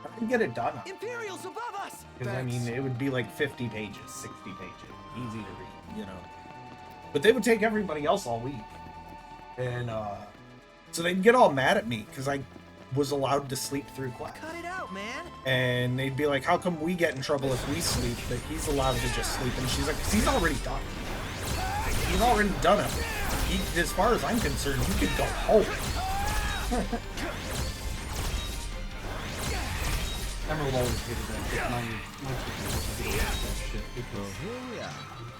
I could get it done. Imperials above us! Because, I mean, it would be like 50 pages, 60 pages. Easy to read, you know. But they would take everybody else all week. And, so they'd get all mad at me because I was allowed to sleep through class. Cut it out, man! And they'd be like, "How come we get in trouble if we sleep, but he's allowed to just sleep?" And she's like, "'Cause he's already done. He's already done it. As far as I'm concerned, you can go home." Emerald always hated that shit. My teacher hated that shit because Here we are.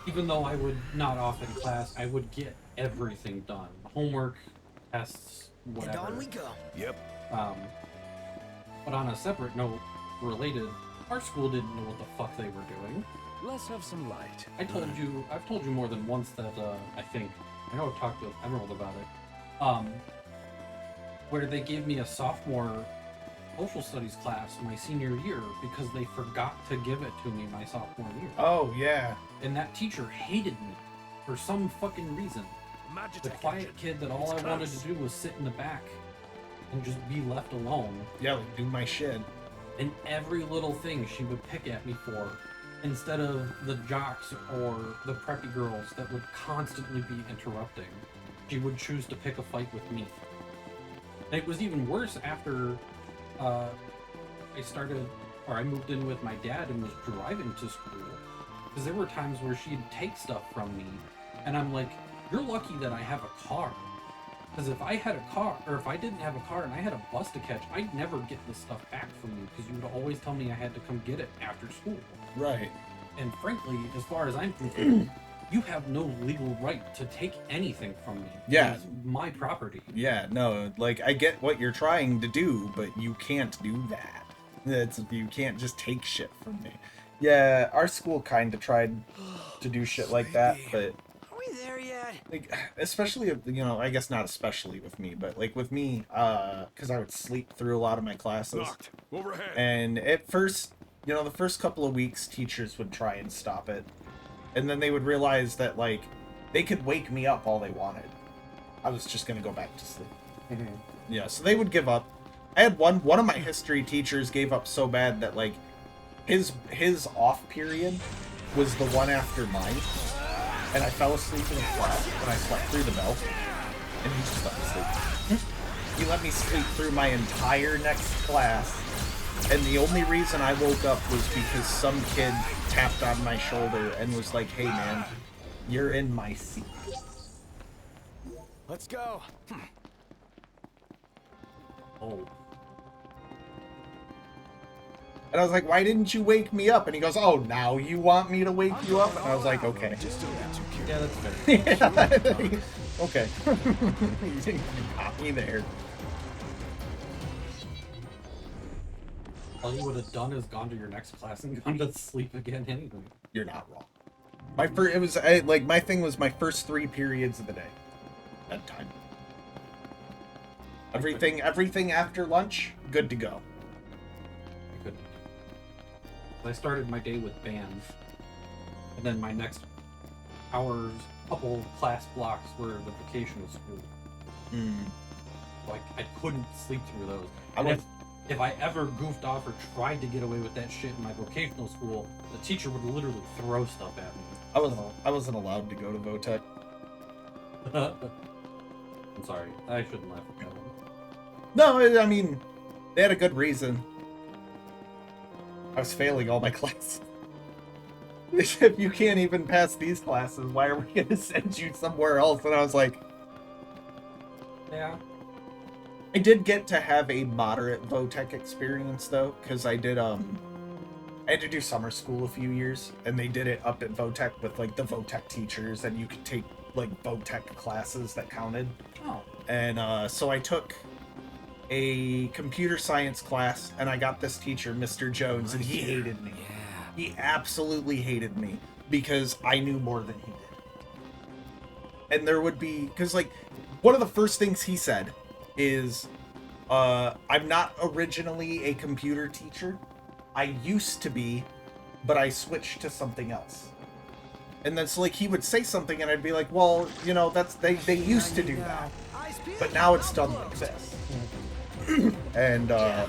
even though I would not off in class, I would get everything done. Homework, tests, whatever. And on we go. Yep. But on a separate note, related, our school didn't know what the fuck they were doing. Let's have some light. I've told you more than once that, I know I've talked to Emerald about it, where they gave me a sophomore social studies class my senior year because they forgot to give it to me my sophomore year. Oh, yeah. And that teacher hated me for some fucking reason. The quiet kid that all I wanted to do was sit in the back and just be left alone. Yeah, like, do my shit. And every little thing she would pick at me for, instead of the jocks or the preppy girls that would constantly be interrupting, she would choose to pick a fight with me. And it was even worse after I moved in with my dad and was driving to school. Because there were times where she'd take stuff from me, and I'm like, you're lucky that I have a car. Because if I had a car, or if I didn't have a car and I had a bus to catch, I'd never get this stuff back from you, because you would always tell me I had to come get it after school. Right. And frankly, as far as I'm concerned, you have no legal right to take anything from me. Yeah. It's my property. Yeah, no, like, I get what you're trying to do, but you can't do that. You can't just take shit from me. Yeah, our school kind of tried to do shit like that, but... Are we there yet? Like, especially, I guess not especially with me, but, like, with me, because I would sleep through a lot of my classes. Knocked. Overhead. And at first, the first couple of weeks, teachers would try and stop it. And then they would realize that, like, they could wake me up all they wanted. I was just going to go back to sleep. Mm-hmm. Yeah, so they would give up. I had one of my history teachers gave up so bad that, like, his off period was the one after mine. And I fell asleep in class when I slept through the bell. And he just let me sleep. He let me sleep through my entire next class. And the only reason I woke up was because some kid tapped on my shoulder and was like, hey man, you're in my seat. Let's go. Oh. And I was like, why didn't you wake me up? And he goes, oh, now you want me to wake you up? And I was like, okay. Just don't get too cute. Yeah, that's fair. Yeah. Okay. You got me there. All you would have done is gone to your next class and gone to sleep again anyway. You're not wrong. My thing was my first 3 periods of the day. That time. Everything after lunch, good to go. I couldn't. I started my day with band, and then my next couple class blocks were the vocational school. Like, I couldn't sleep through those. And if I ever goofed off or tried to get away with that shit in my vocational school, the teacher would literally throw stuff at me. I wasn't allowed to go to Votech. I'm sorry, I shouldn't laugh at that one. No, I mean, they had a good reason. I was failing all my classes. If you can't even pass these classes, why are we going to send you somewhere else? And I was like... Yeah. I did get to have a moderate Votech experience, though, because I had to do summer school a few years, and they did it up at Votech with, like, the Votech teachers, and you could take, like, Votech classes that counted. Oh. And so I took a computer science class, and I got this teacher, Mr. Jones, and he hated me. He absolutely hated me because I knew more than he did. And there would be, because, like, one of the first things he said is, I'm not originally a computer teacher. I used to be, but I switched to something else. And then, so, like, he would say something, and I'd be like, well, that's, they used to do that. But now it's done like this. And, I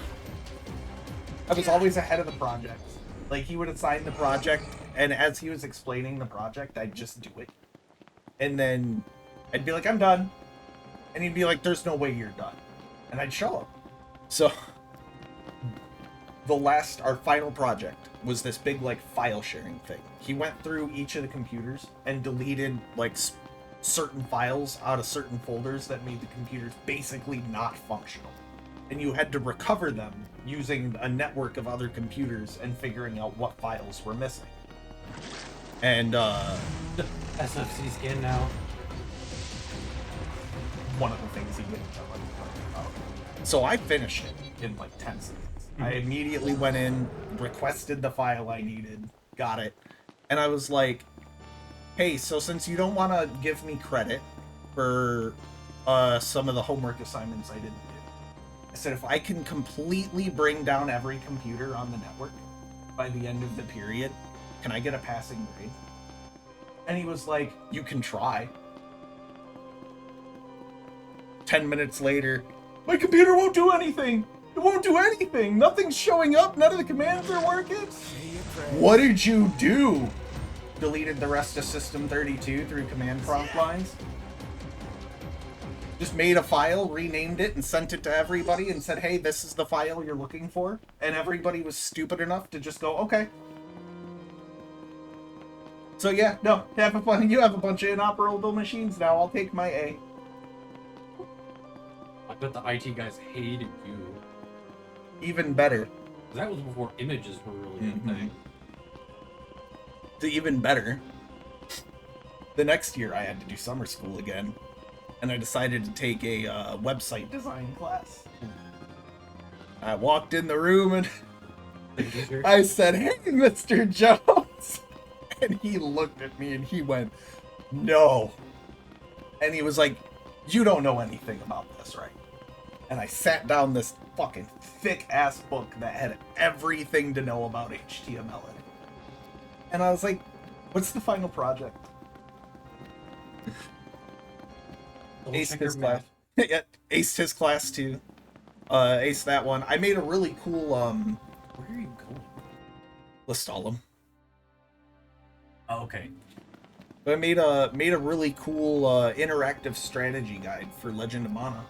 was always ahead of the project. Like, he would assign the project, and as he was explaining the project, I'd just do it. And then I'd be like, I'm done. And he'd be like, there's no way you're done. And I'd show him. So, our final project was this big, like, file sharing thing. He went through each of the computers and deleted, like, certain files out of certain folders that made the computers basically not functional. And you had to recover them using a network of other computers and figuring out what files were missing. And, SFC scan now. one of the things he didn't tell anybody about. So I finished it in, like, 10 seconds. I immediately went in, requested the file I needed, got it. And I was like, hey, so since you don't want to give me credit for some of the homework assignments I didn't do, I said, if I can completely bring down every computer on the network by the end of the period, can I get a passing grade? And he was like, you can try. 10 minutes later, my computer won't do anything. It won't do anything. Nothing's showing up. None of the commands are working. What did you do? Deleted the rest of System 32 through command prompt lines. Just made a file, renamed it, and sent it to everybody and said, hey, this is the file you're looking for. And everybody was stupid enough to just go, okay. So yeah, no, have a fun. You have a bunch of inoperable machines now. I'll take my A. I bet the IT guys hated you. Even better. That was before images were really a thing. To even better. The next year I had to do summer school again. And I decided to take a website design class. I walked in the room and I said, hey, Mr. Jones. And he looked at me and he went, no. And he was like, you don't know anything about this, right? And I sat down this fucking thick-ass book that had everything to know about HTML in it. And I was like, what's the final project? Aced his class. Yeah, aced his class too. Aced that one. I made a really cool, Where are you going? list all them. Oh, okay. But I made a really cool interactive strategy guide for Legend of Mana.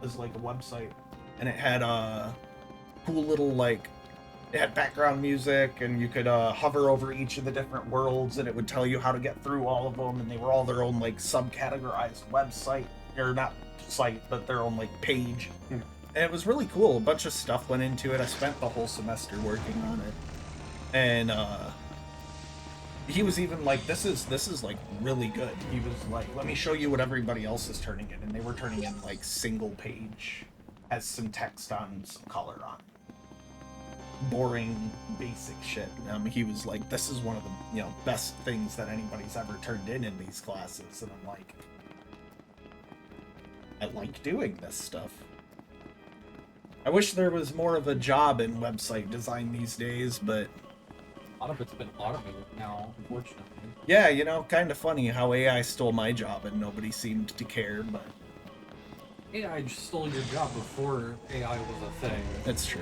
It was like a website, and it had cool little like it had background music, and you could hover over each of the different worlds, and it would tell you how to get through all of them, and they were all their own like subcategorized website, or not site, but their own like page. And it was really cool. A bunch of stuff went into it. I spent the whole semester working on it, and he was even like, this is like really good. He was like, let me show you what everybody else is turning in. And they were turning in like single page, has some text on, some color on. Boring, basic shit. He was like, this is one of the best things that anybody's ever turned in these classes. And I'm like, I like doing this stuff. I wish there was more of a job in website design these days, but A lot of it's been automated now, unfortunately. yeah, kind of funny how AI stole my job and nobody seemed to care, but AI just stole your job before AI was a thing. that's true.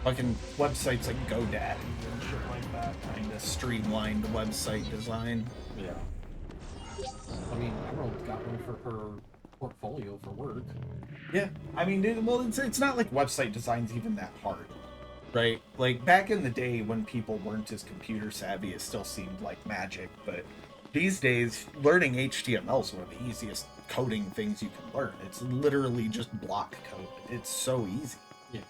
Fucking websites like GoDaddy and shit like that kind of streamlined website design. Yeah. I mean, Emerald got one for her portfolio for work. Yeah, I mean, it's not like website design's even that hard, right? Like, back in the day when people weren't as computer savvy, it still seemed like magic, but these days, learning HTML is one of the easiest coding things you can learn. It's literally just block code. It's so easy. Yeah.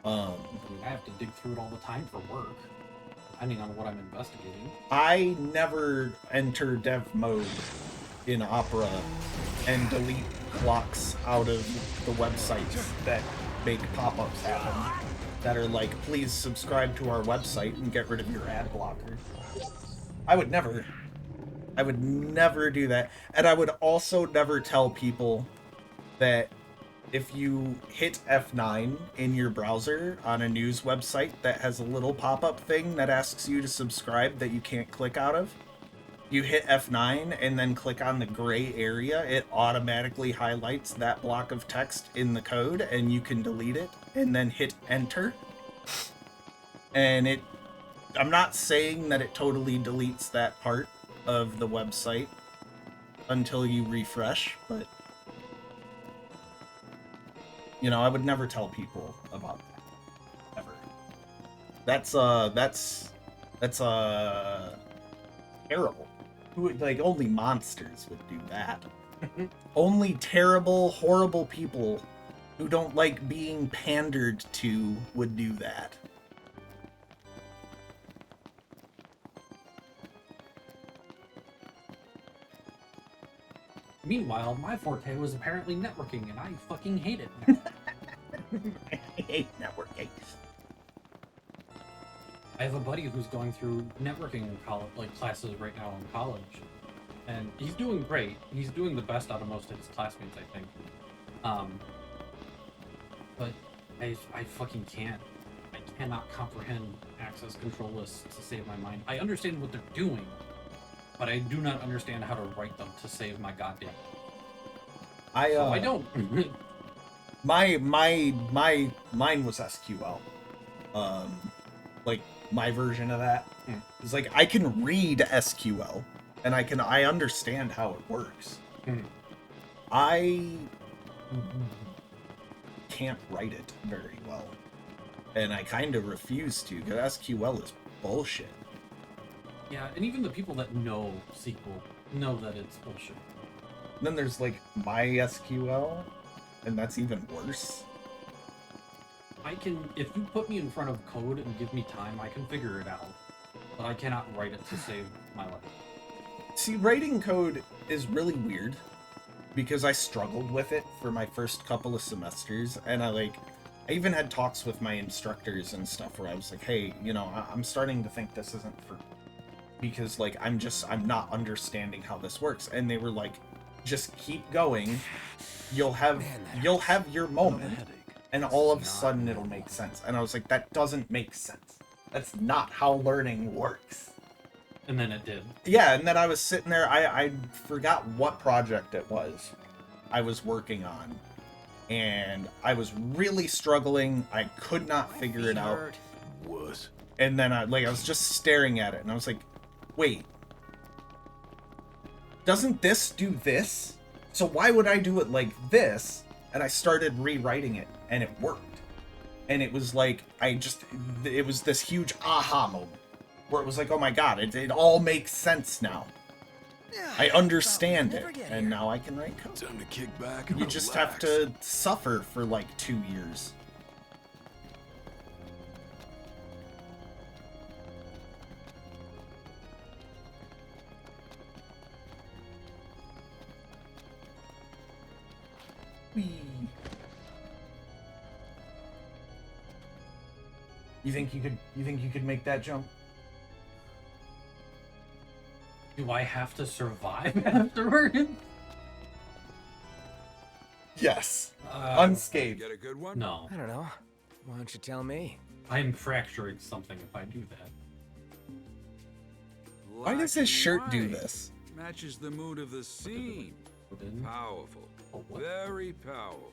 I mean, I have to dig through it all the time for work, depending on what I'm investigating. I never enter dev mode in Opera and delete blocks out of the websites that make pop-ups happen that are like, please subscribe to our website and get rid of your ad blocker. I would never do that. And I would also never tell people that if you hit F9 in your browser on a news website that has a little pop-up thing that asks you to subscribe that you can't click out of, you hit F9 and then click on the gray area, it automatically highlights that block of text in the code and you can delete it and then hit enter. And I'm not saying that it totally deletes that part of the website until you refresh, but I would never tell people about that ever. That's terrible. Only monsters would do that. Only terrible, horrible people who don't like being pandered to would do that. Meanwhile, my forte was apparently networking, and I fucking hate it now. I hate networking. I have a buddy who's going through networking classes right now in college, and he's doing great. He's doing the best out of most of his classmates, I think. But I fucking can't. I cannot comprehend access control lists to save my mind. I understand what they're doing, but I do not understand how to write them to save my goddamn. I don't. Mine was SQL. Like my version of that is like I can read SQL and I understand how it works. I can't write it very well, and I kind of refuse to, because SQL is bullshit. Yeah, and even the people that know SQL know that it's bullshit. And then there's like MySQL, and that's even worse. If you put me in front of code and give me time, I can figure it out. But I cannot write it to save my life. See, writing code is really weird, because I struggled with it for my first couple of semesters, and I even had talks with my instructors and stuff where I was like, hey, I'm starting to think this isn't for, because like I'm not understanding how this works. And they were like, just keep going, you'll have your moment, and all of a sudden it'll make sense. And I was like, that doesn't make sense. That's not how learning works. And then it did. Yeah, and then I was sitting there, I forgot what project it was I was working on, and I was really struggling. I could not figure it out. Wuss. And then I was just staring at it, and I was like, wait, doesn't this do this? So why would I do it like this? And I started rewriting it, and it worked. And it was like, it was this huge aha moment, where it was like, oh my god, it all makes sense now. I understand it, and now I can write code. Time to kick back and You just have to suffer for like 2 years. Whee. You think you could make that jump? Do I have to survive afterward? Yes. Unscathed. Get a good one? No. I don't know. Why don't you tell me? I'm fracturing something if I do that. Why does his shirt do this? Matches the mood of the scene. Powerful. Very powerful.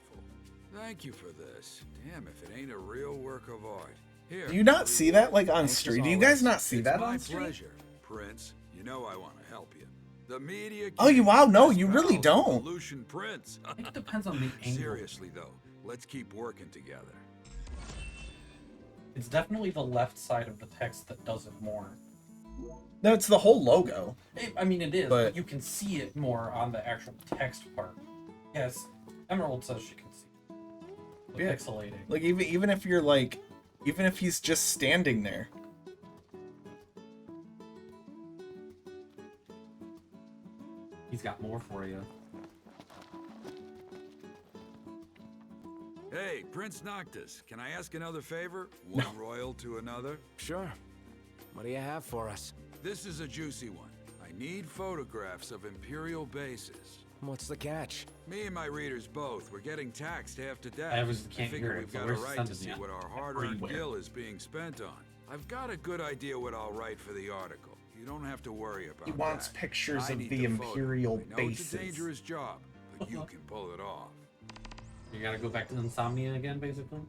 Thank you for this. Damn, if it ain't a real work of art. Here, Do you not see that like on Thanks as stream? Do you guys always. not see it's that my on stream? pleasure, Prince. You know I want to help you. The media. Oh, you wow, no, Best you really pals, don't. Illusion Prince. I think it depends on the angle. Seriously though, let's keep working together. It's definitely the left side of the text that does it more. No, it's the whole logo. I mean, it is, But- but you can see it more on the actual text part. Yes, Emerald says she can see the Yeah. pixelating. Like even if you're like, even if he's just standing there. He's got more for you. Hey, Prince Noctis, can I ask another favor? One royal to another? Sure. What do you have for us? This is a juicy one. I need photographs of Imperial bases. What's the catch? Me and my readers both. We're getting taxed half to death. I obviously can't figure hear it, we've so got a where's right to sending see ya? what our hard-earned Everywhere. gil is being spent on. I've got a good idea what I'll write for the article. You don't have to worry about He wants that. pictures I of need the photo. Imperial I know it's bases. a dangerous job, but you can pull it off. You gotta go back to insomnia again, basically.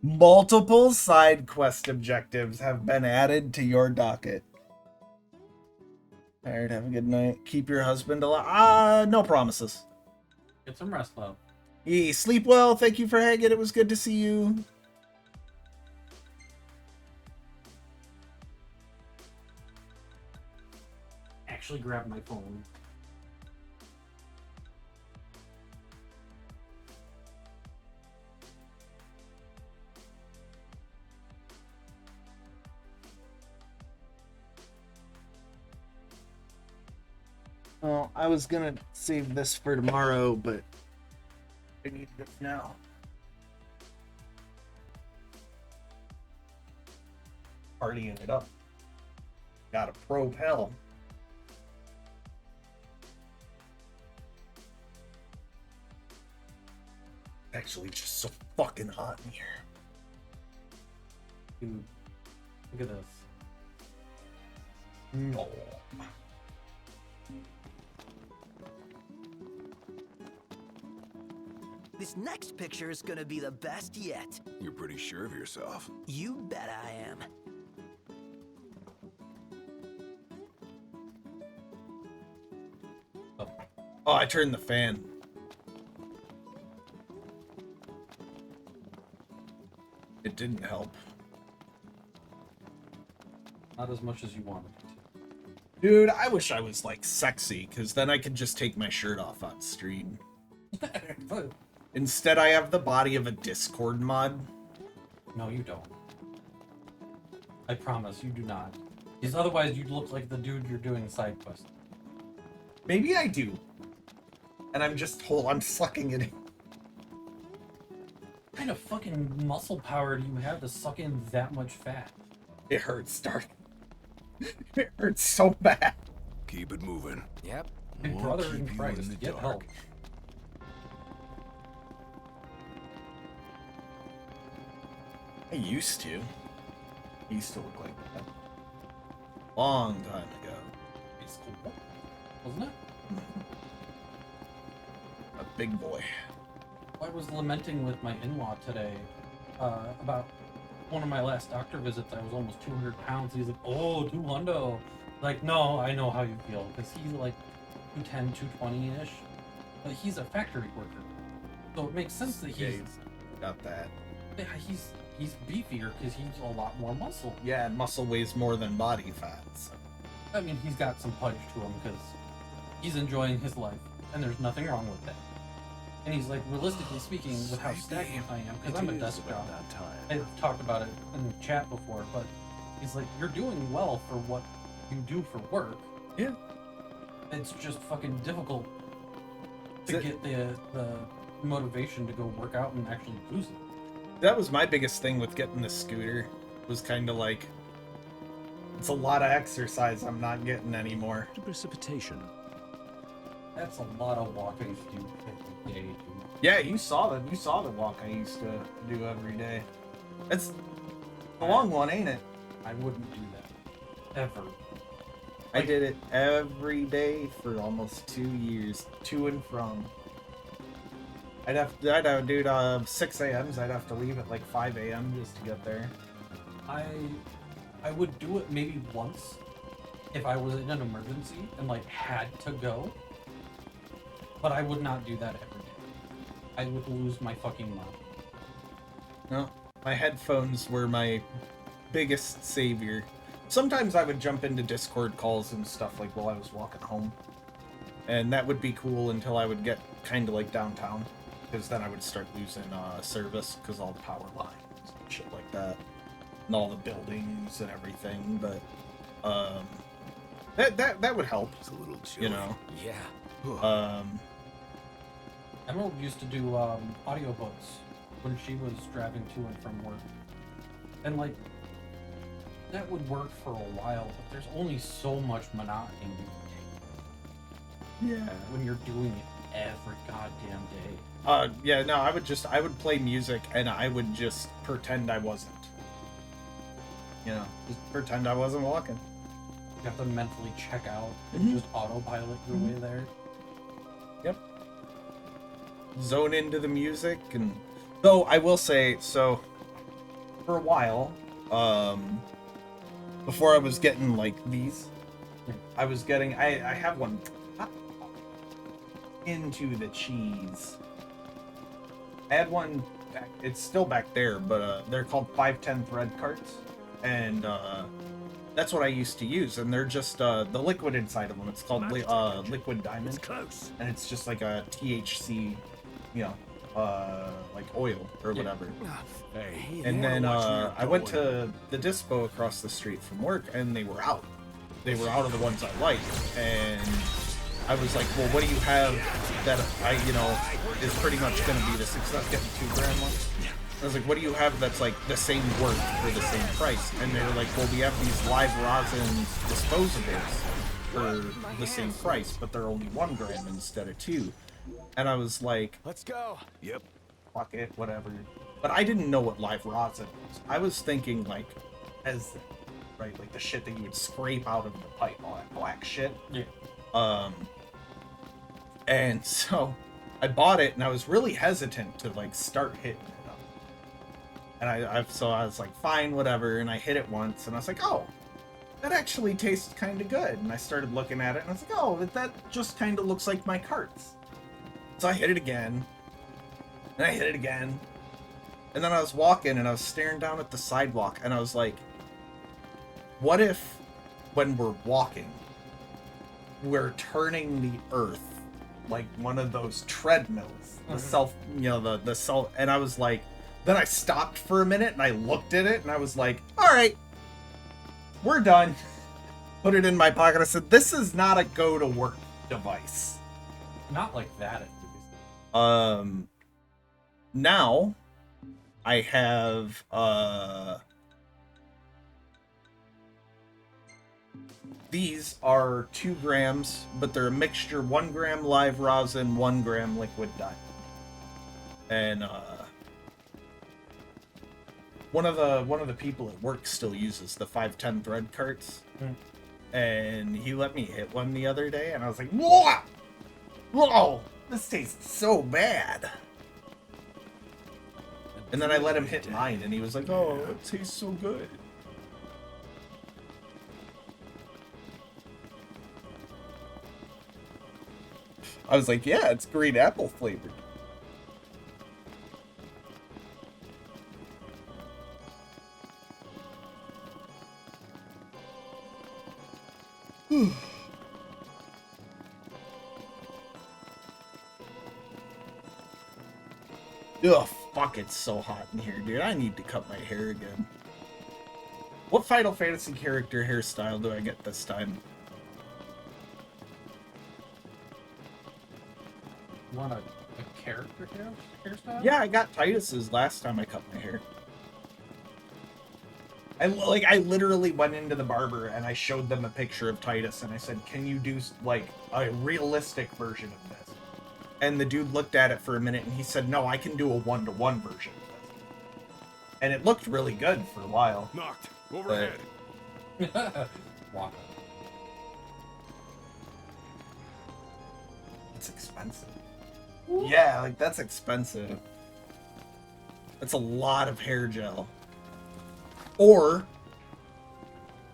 Multiple side quest objectives have been added to your docket. Alright, have a good night. Keep your husband alive. No promises. Get some rest, love. Sleep well. Thank you for hanging. It was good to see you. Actually grab my phone. Well, I was gonna save this for tomorrow, but I need this now. Partying it up. Gotta propel. Actually, just so fucking hot in here. Dude, look at this. No. This next picture is gonna be the best yet. You're pretty sure of yourself. You bet I am. Oh, I turned the fan. It didn't help. Not as much as you wanted it Dude, I wish I was like sexy, because then I could just take my shirt off on stream. to. Instead, I have the body of a Discord mod. No, you don't. I promise, you do not. Because otherwise you'd look like the dude you're doing side quest. Maybe I do. And I'm just I'm sucking it in. What kind of fucking muscle power do you have to suck in that much fat? It hurts, Stark. It hurts so bad. Keep it moving. Yep. Big Won't brother keep in you Christ, in the get dark. help. I used to. I used to look like that. Long time ago. It's cool. Wasn't it? A big boy. I was lamenting with my in-law today about one of my last doctor visits. I was almost 200 pounds. He's like, oh, 200. Like, no, I know how you feel. Because he's like 210, 220-ish. But he's a factory worker. So it makes sense that Yeah, he's got that. yeah, he's beefier because he's a lot more muscle. Yeah, and muscle weighs more than body fat. So. I mean, he's got some punch to him because he's enjoying his life. And there's nothing wrong with that. And he's like, realistically speaking, with how stagnant I am, because I'm a desk job. I've talked about it in the chat before, but he's like, you're doing well for what you do for work. Yeah. It's just fucking difficult to get the motivation to go work out and actually lose it. That was my biggest thing with getting the scooter. Was kind of like, it's a lot of exercise I'm not getting anymore. Precipitation. That's a lot of walking to do every day, dude. Yeah, you saw the walk I used to do every day. It's a long one, ain't it? I wouldn't do that. Ever. I did it every day for almost 2 years, to and from. I'd have do 6 a.m.s. I'd have to leave at like 5 a.m. just to get there. I would do it maybe once if I was in an emergency and like had to go. But I would not do that every day. I would lose my fucking mind. No, my headphones were my biggest savior. Sometimes I would jump into Discord calls and stuff like while I was walking home. And that would be cool until I would get kind of like downtown. Because then I would start losing service because all the power lines and shit like that. And all the buildings and everything. But that would help, It's a little chilly. you know. Yeah. Emerald used to do audiobooks when she was driving to and from work. And like, that would work for a while, but there's only so much monotony when you're doing it every goddamn day. Yeah, no, I would play music and I would just pretend I wasn't. You know, just pretend I wasn't walking. You have to mentally check out and just autopilot your way there. Yep. Zone into the music, and though I will say, so for a while, before I was getting like these, I was getting I have one into the cheese. I had one back, it's still back there, but they're called 510 thread carts, and that's what I used to use, and they're just the liquid inside of them. It's called liquid diamond, Close. and it's just like a THC, you know, like oil or whatever. Hey. And then watch where you're I went going. to the dispo across the street from work, and they were out. They were out of the ones I liked, and I was like, well, what do you have that I, you know, is pretty much going to be the success? Getting $2,000 one. I was like, what do you have that's like the same worth for the same price? And they were like, well, we have these live rosin disposables for the same price, but they're only 1 gram instead of 2. And I was like, Let's go. Yep. fuck it, whatever. But I didn't know what live rosin was. I was thinking like, as right, like the shit that you would scrape out of the pipe, all that black shit. Yeah. And so I bought it and I was really hesitant to like start hitting it up. And I was like, fine, whatever. And I hit it once and I was like, oh, that actually tastes kind of good. And I started looking at it and I was like, oh, that just kind of looks like my carts. So I hit it again. And I hit it again. And then I was walking and I was staring down at the sidewalk and I was like, what if when we're walking, we're turning the earth like one of those treadmills, the self, the self, and I was like, then I stopped for a minute and I looked at it and I was like, all right, we're done. Put it in my pocket. I said, this is not a go to work device. Not like that, at least. Now I have, these are 2 grams, but they're a mixture, 1 gram live rosin, 1 gram liquid dye. And, one of the people at work still uses the 510 thread carts. And he let me hit one the other day, and I was like, whoa! Whoa! This tastes so bad. And then I let him hit mine, and he was like, oh, it tastes so good. I was like, yeah, it's green apple flavored. Ugh, fuck, it's so hot in here, dude. I need to cut my hair again. What Final Fantasy character hairstyle do I get this time? You want a character hairstyle? Yeah, I got Titus's last time I cut my hair. I literally went into the barber and I showed them a picture of Titus and I said, can you do like a realistic version of this? And the dude looked at it for a minute and he said, no, I can do a 1-to-1 version of this. And it looked really good for a while. Knocked. Overhead. Waka. It's expensive. Yeah, like that's expensive. That's a lot of hair gel. Or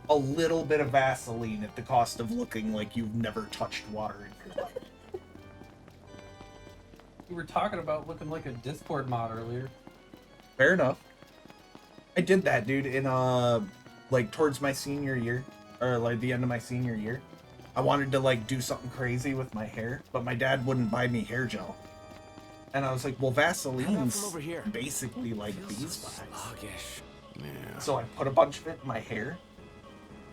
a little bit of Vaseline at the cost of looking like you've never touched water in your life. You were talking about looking like a Discord mod earlier. Fair enough. I did that, dude, in like towards my senior year, or like the end of my senior year. I wanted to like do something crazy with my hair, but my dad wouldn't buy me hair gel. And I was like, well, Vaseline's over here. basically like beeswax. Sluggish. Yeah. So I put a bunch of it in my hair.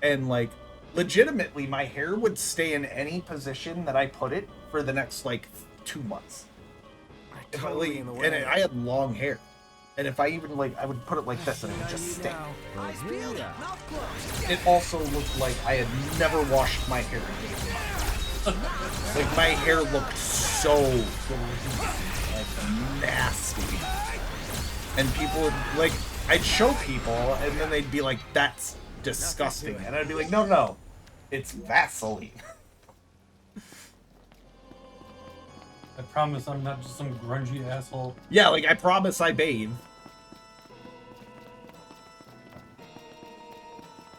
And like, legitimately, my hair would stay in any position that I put it for the next like 2 months. If I, like, and I had long hair. And if I even like, I would put it like this and it would just stay. It also looked like I had never washed my hair again. Like my hair looked so like nasty. And people would like, I'd show people and then they'd be like, that's disgusting. And I'd be like, no, it's Vaseline. I promise I'm not just some grungy asshole. Yeah, like I promise I bathe.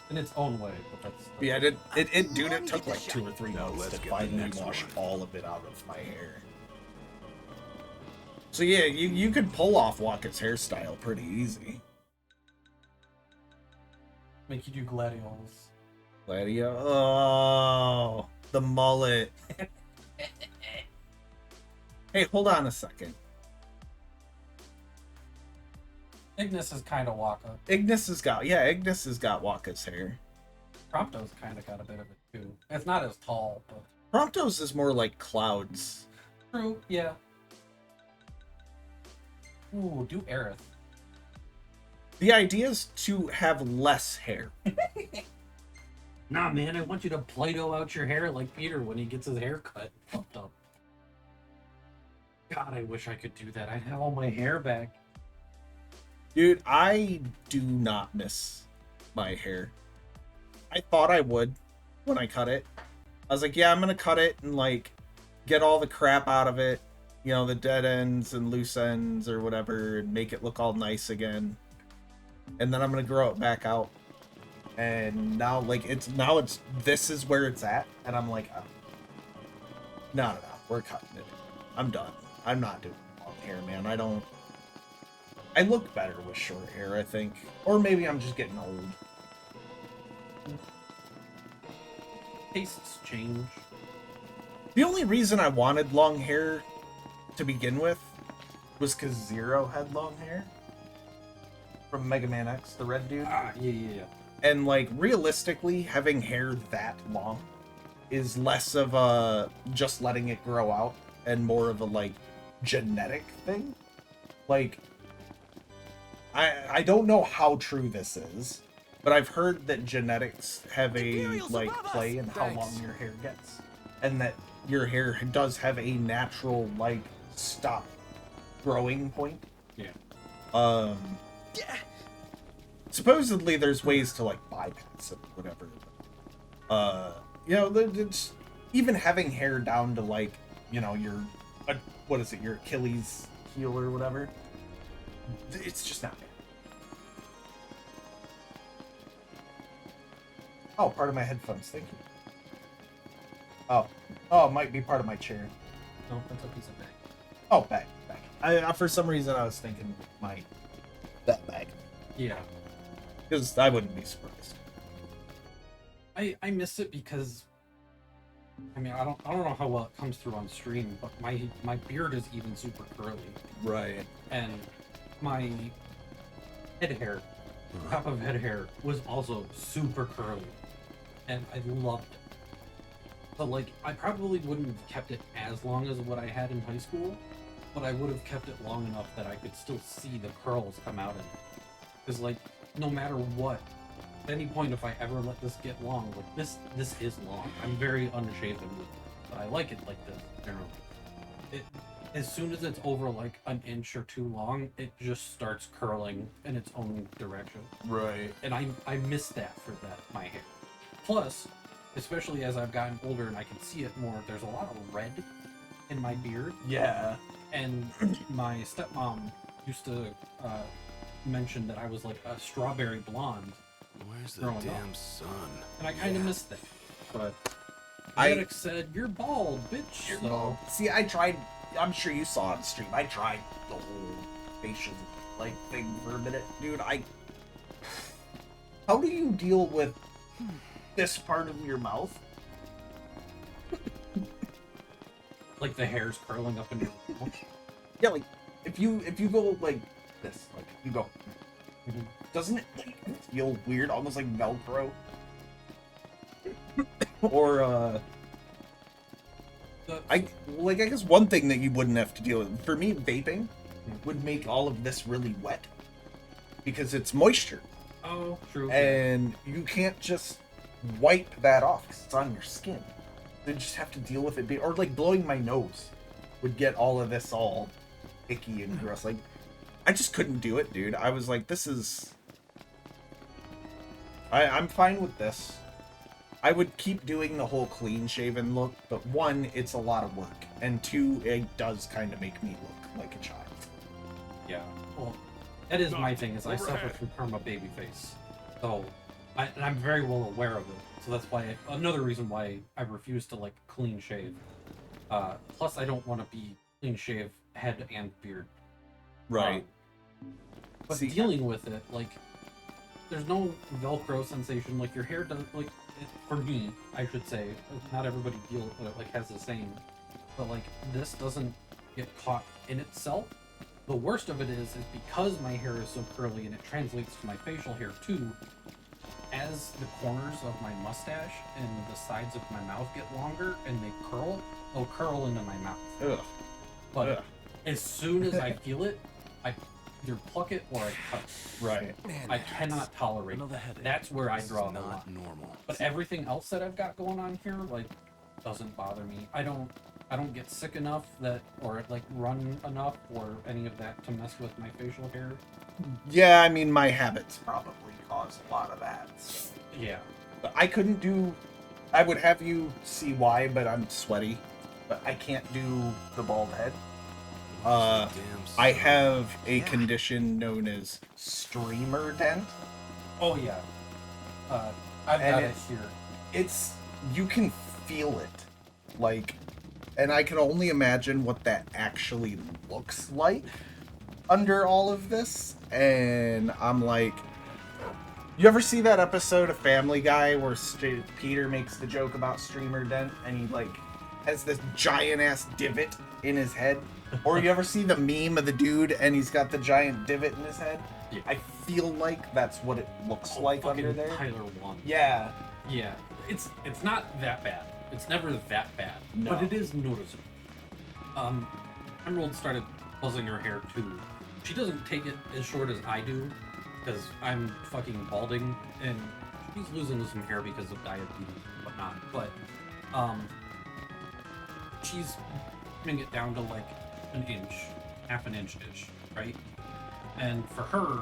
In its own way, but that's... Yeah, dude, it took like 2 or 3 months to finally wash all of it out of my hair. So yeah, you could pull off Waka's hairstyle pretty easy. Make you do gladiolus. Gladio, oh, the mullet. Hey, hold on a second. Ignis is kind of Waka. Ignis has got Waka's hair. Prompto's kind of got a bit of it too. It's not as tall, but... Prompto's is more like clouds. True, yeah. Ooh, do Aerith. The idea is to have less hair. Nah, man, I want you to Play-Doh out your hair like Peter when he gets his hair cut. Fucked up. God, I wish I could do that. I'd have all my hair back. Dude, I do not miss my hair. I thought I would when I cut it. I was like, yeah, I'm gonna cut it and like get all the crap out of it you know, the dead ends and loose ends or whatever and make it look all nice again. And then I'm gonna grow it back out. And now, like, it's this is where it's at. And I'm like, oh, no, we're cutting it. I'm done. I'm not doing long hair, man. I look better with short hair, I think. Or maybe I'm just getting old. Tastes change. The only reason I wanted long hair to begin with was because Zero had long hair. From Mega Man X, the red dude. Yeah. And, like, realistically, having hair that long is less of a just letting it grow out and more of a, like, genetic thing. Like, I don't know how true this is, but I've heard that genetics have a, like, play in how long your hair gets. And that your hair does have a natural, like, stop growing point. Yeah. Supposedly there's ways to, like, bypass it or whatever. You know, it's, even having hair down to, like, you know, your, what is it, your Achilles heel or whatever, it's just not bad. Oh, part of my headphones, thank you. Oh, it might be part of my chair. No, that's a piece of bag. Oh, back. I for some reason I was thinking that bag. Yeah. Because I wouldn't be surprised. I miss it because, I mean, I don't know how well it comes through on stream, but my beard is even super curly, Right. and my head hair, top of head hair, was also super curly, and I loved it. But like, I probably wouldn't have kept it as long as what I had in high school, but I would have kept it long enough that I could still see the curls come out in it. Because like, no matter what, at any point if I ever let this get long, like this is long. I'm very unshaven with it, but I like it like this, generally. As soon as it's over like an inch or two long, it just starts curling in its own direction. Right. And I miss that for my hair. Plus, especially as I've gotten older and I can see it more, there's a lot of red in my beard. Yeah. And my stepmom used to mention that I was like a strawberry blonde. Where's the growing damn up. sun? And I kind of missed that. But I- Eric said, "You're bald, bitch." So See, I tried. I'm sure you saw on stream. I tried the whole facial like thing for a minute, dude. How do you deal with this part of your mouth? like the hair's curling up in your mouth. Yeah, like if you go like this, like you go, doesn't it like, feel weird, almost like Velcro? Or I guess one thing that you wouldn't have to deal with, for me, vaping would make all of this really wet because it's moisture, Oh, true. and you can't just wipe that off because it's on your skin. You just have to deal with it, or like blowing my nose would get all of this all icky and gross. Like, I just couldn't do it, dude. I was like, this is. I'm fine with this. I would keep doing the whole clean shaven look, but one, it's a lot of work, and two, it does kind of make me look like a child. Yeah. Well, that is my thing. Is I suffer from perma baby face, so and I'm very well aware of it. So that's why another reason why I refuse to like clean shave. Plus, I don't want to be clean shave head and beard. But See, dealing with it, like, there's no Velcro sensation. Like your hair doesn't like. For me, I should say, not everybody has the same, but like this doesn't get caught in itself. The worst of it is because my hair is so curly and it translates to my facial hair too. As the corners of my mustache and the sides of my mouth get longer and they curl, they'll curl into my mouth. Ugh. But Ugh. as soon as I feel it, I either pluck it or I cut it. Right. Man, I cannot tolerate another it. headache. That's where I This is draw the not line. normal. But everything else that I've got going on here, like, doesn't bother me. I don't get sick enough that, or like run enough, or any of that to mess with my facial hair. Yeah, I mean, my habits probably cause a lot of that. So. Yeah. But I couldn't do. I would have you see why, but I'm sweaty. But I can't do the bald head. I have a condition known as streamer dent. Oh yeah. I've And got it it's- here. It's, you can feel it. Like, and I can only imagine what that actually looks like under all of this. And I'm like, you ever see that episode of Family Guy where Peter makes the joke about streamer dent and he like has this giant ass divot in his head? Or you ever see the meme of the dude and he's got the giant divot in his head? Yeah. I feel like that's what it looks like Fucking under there. Tyler 1. Yeah. Yeah. It's not that bad. It's never that bad. No. But it is noticeable. Emerald started buzzing her hair too. She doesn't take it as short as I do, because I'm fucking balding, and she's losing some hair because of diabetes and whatnot. But she's trimming it down to like an inch, half an inch-ish, right? And for her,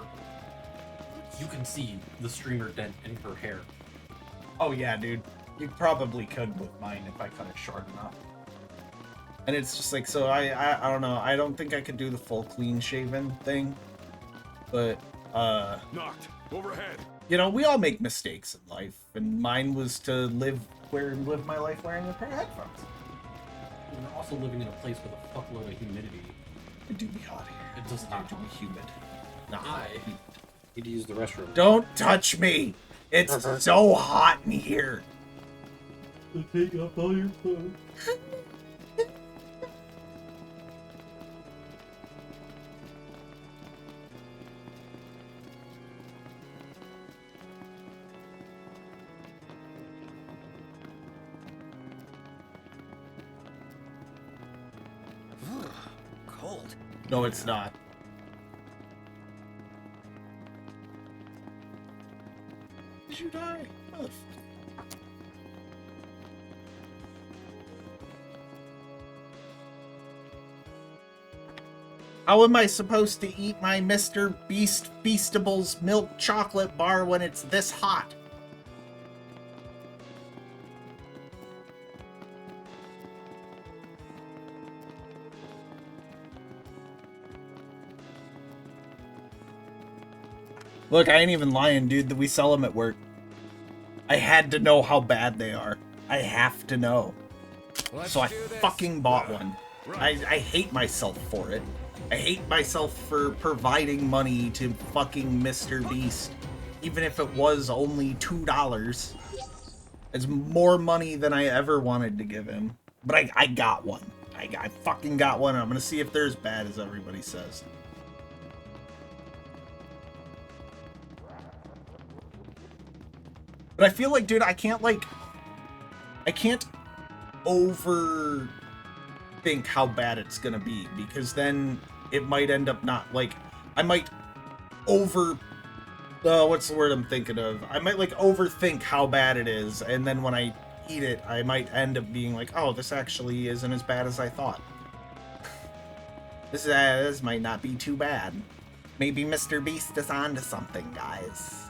you can see the streamer dent in her hair. Oh yeah, dude. You probably could with mine if I cut it short enough. And it's just like, so I don't know. I don't think I could do the full clean shaven thing. But, Knocked. Overhead. you know, we all make mistakes in life. And mine was to live my life wearing a pair of headphones. And we're also living in a place with a fuckload of humidity. It do be hot here. It does not. It do be humid. Not I humid. need to use the restroom. Don't touch me! It's so hot in here. Take off all your clothes. Cold. No, it's not. Did you die? Motherfucker. How am I supposed to eat my Mr. Beast Feastables milk chocolate bar when it's this hot? Look, I ain't even lying, dude, that we sell them at work. I had to know how bad they are. I have to know. So I fucking bought one. I hate myself for it. I hate myself for providing money to fucking Mr. Beast. Even if it was only $2. It's more money than I ever wanted to give him. But I got one. I fucking got one. I'm gonna see if they're as bad as everybody says. But I feel like, dude, I can't overthink how bad it's gonna be, because then it might end up not, like, I might what's the word I'm thinking of? I might, like, overthink how bad it is, and then when I eat it, I might end up being like, oh, this actually isn't as bad as I thought. This might not be too bad. Maybe Mr. Beast is onto something, guys.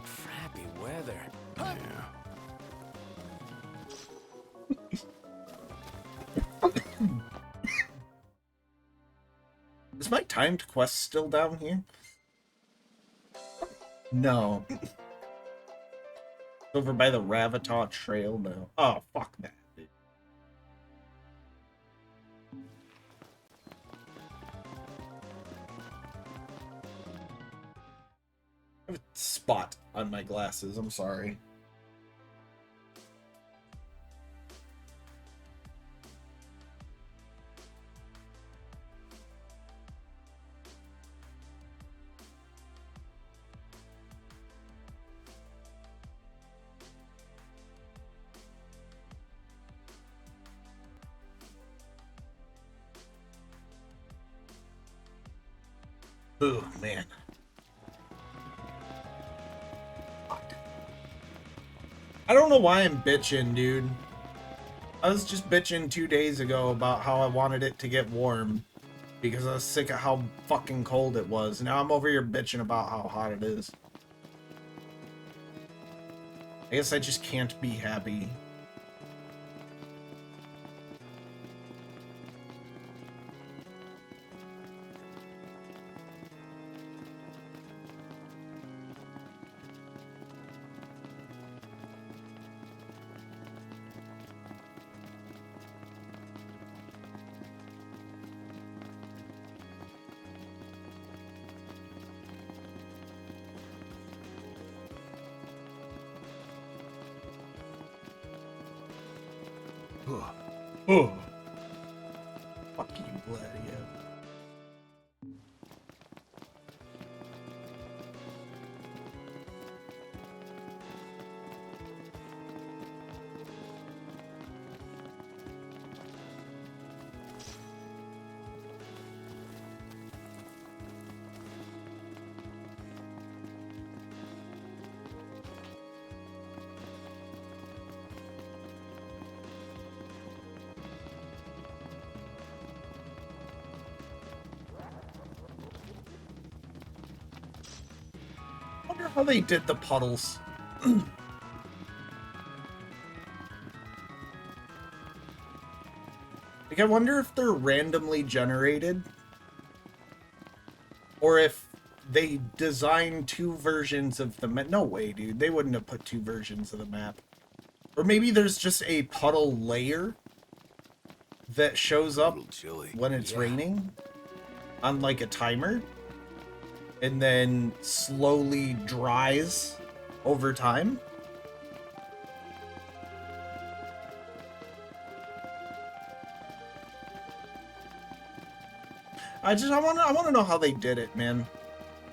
Crappy weather. Yeah. Is my timed quest still down here? No. It's over by the Ravataw Trail now. Oh, fuck that, dude. I have a spot on my glasses, I'm sorry. Oh, man. I don't know why I'm bitching, dude. I was just bitching 2 days ago about how I wanted it to get warm because I was sick of how fucking cold it was. Now I'm over here bitching about how hot it is. I guess I just can't be happy. Oh. Fuck you, Gladio. I wonder how they did the puddles. Like, I wonder if they're randomly generated, or if they designed 2 versions of the map. No way, dude. They wouldn't have put 2 versions of the map. Or maybe there's just a puddle layer that shows up when it's raining on like a timer, and then slowly dries over time. I want to know how they did it, man.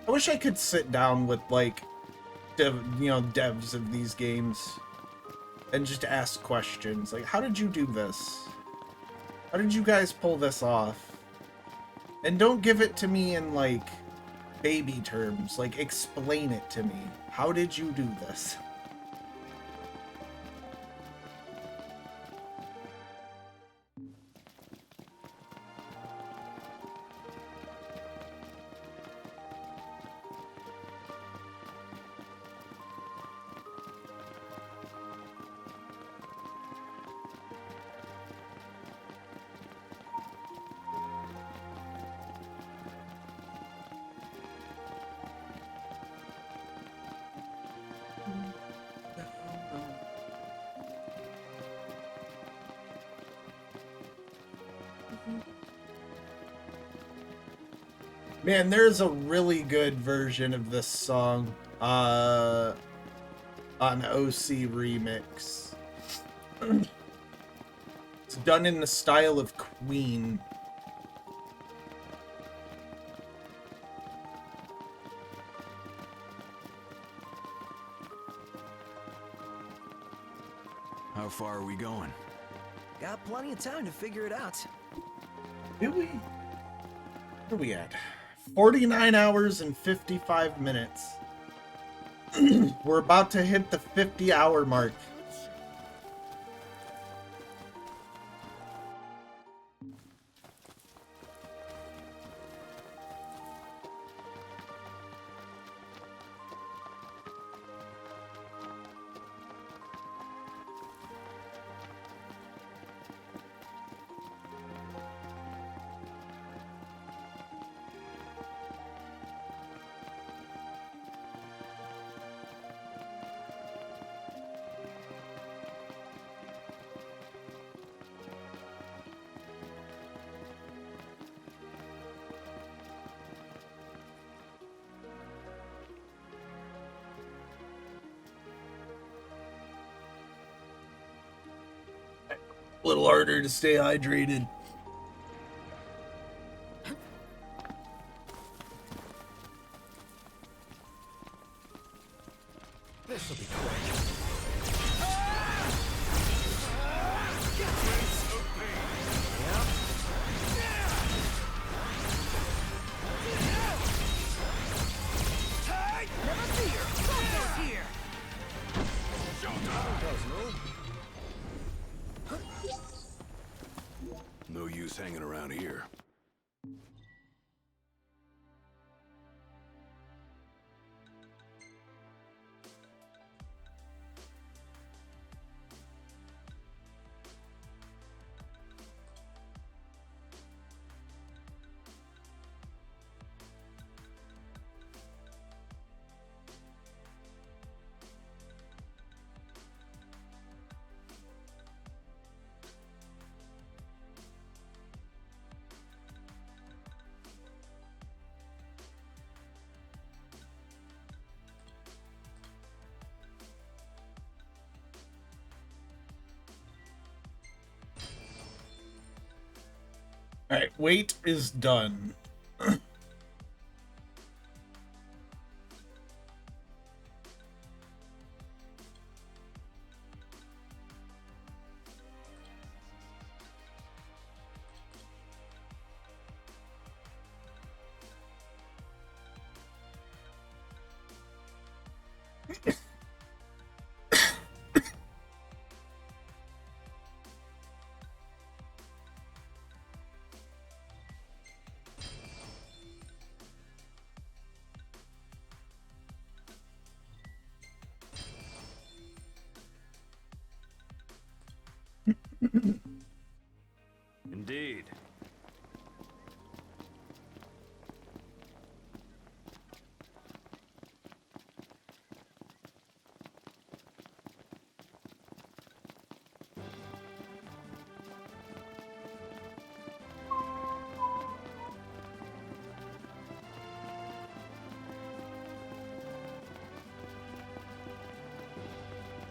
I wish I could sit down with like devs of these games and just ask questions like, how did you do this? How did you guys pull this off? And don't give it to me in like baby terms, like explain it to me. How did you do this? Man, there's a really good version of this song on OC Remix. It's done in the style of Queen. How far are we going? Got plenty of time to figure it out. Do we? Where are we at? 49 hours and 55 minutes. We're about to hit the 50-hour mark. A little harder to stay hydrated. This'll be quick. Never fear. Here. Alright, wait is done. Indeed.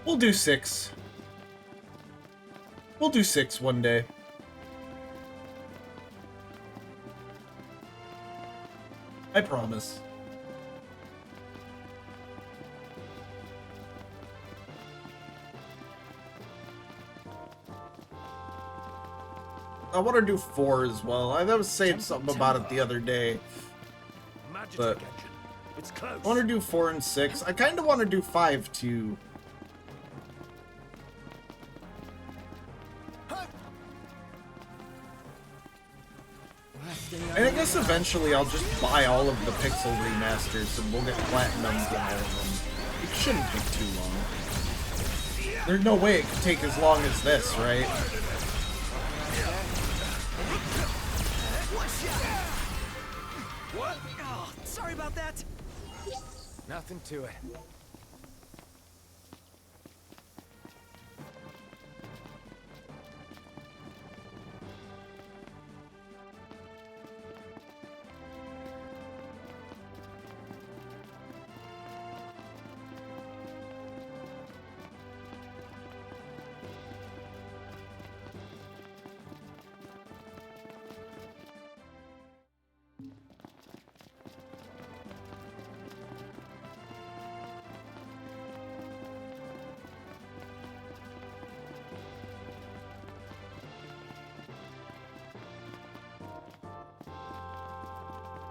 We'll do 6. We'll do 6 one day. I promise. I want to do 4 as well. I was saying something about it the other day. But It's close. I want to do 4 and 6. I kind of want to do 5 too. And I guess eventually I'll just buy all of the Pixel remasters and we'll get platinums on all of them. It shouldn't take too long. There's no way it could take as long as this, right? What? Oh, sorry about that. Nothing to it.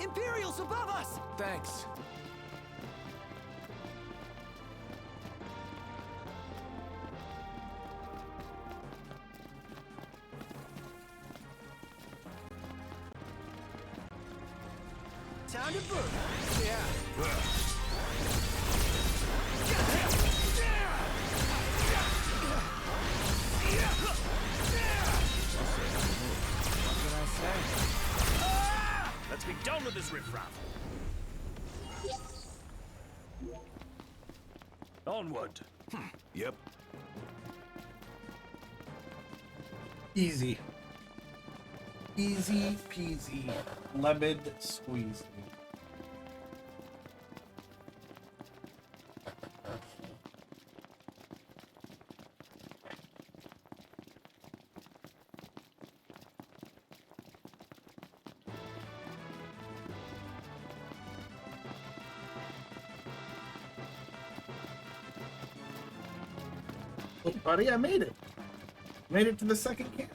Imperials above us! Thanks. Time to move. Yeah. What can I say? Let's be done with this riffraff. Onward. Yep. Easy. Easy peasy. Lemon squeezy. Look, buddy, I made it. Made it to the second camp.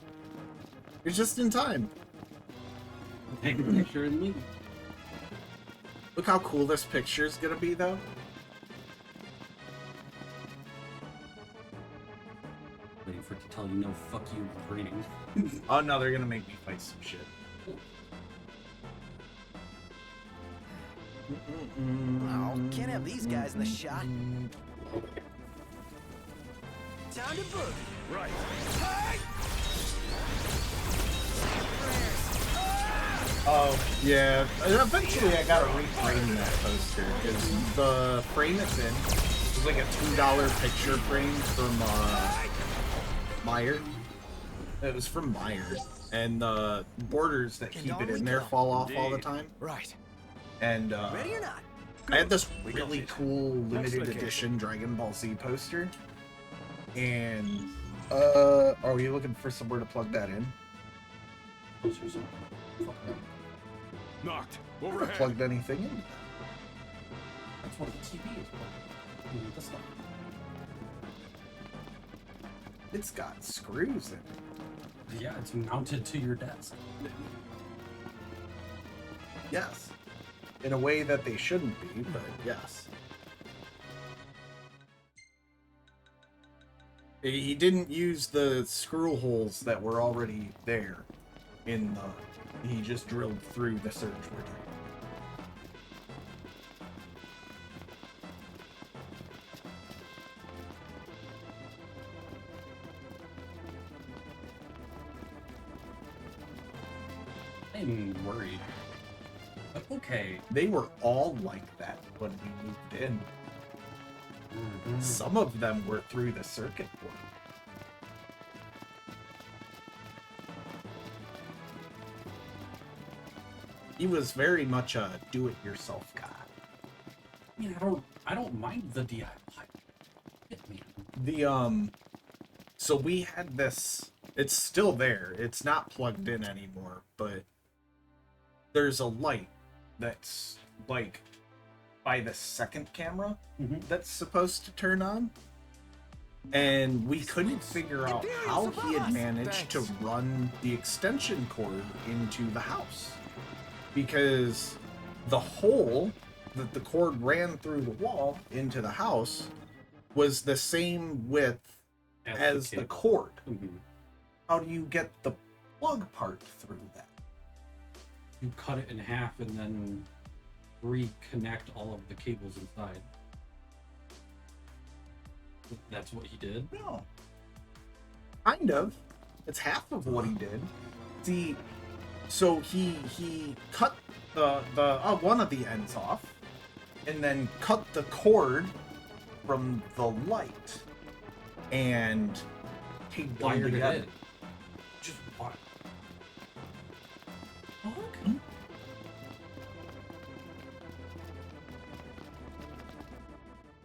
You're just in time. Take a picture and leave. Look how cool this picture is gonna be, though. Waiting for it to tell you no, fuck you, reading. Oh no, they're gonna make me fight some shit. Oh, can't have these guys in the shot. Time to boot. Right. Oh, yeah. Eventually I gotta reframe that poster, because the frame it's in was like a $2 picture frame from, Meyer. It was from Meyer. And the borders that keep it in there fall off all the time. Right. And, Ready or not? I had this really cool limited edition Dragon Ball Z poster. And, are you looking for somewhere to plug that in? Those are so fucking. Knocked. Never Overhead. plugged anything into that. That's what the TV is. This stuff. It's got screws in it. Yeah, it's mounted to your desk. Yes. In a way that they shouldn't be, but yes. He didn't use the screw holes that were already there in the... He just drilled through the surge protector. I'm worried. But okay. They were all like that when we moved in. Some of them were through the circuit board. He was very much a do-it-yourself guy. I mean, I don't mind the DIY. It, man. The so we had this, it's still there, it's not plugged in anymore, but there's a light that's like by the second camera that's supposed to turn on, and we couldn't figure out how he had managed to run the extension cord into the house, because the hole that the cord ran through the wall into the house was the same width as the cord. How do you get the plug part through that? You cut it in half and then reconnect all of the cables inside. That's what he did? No. Kind of. It's half of what he did. See, so he cut the one of the ends off, and then cut the cord from the light, and he Wired it together. in. Just what? Okay.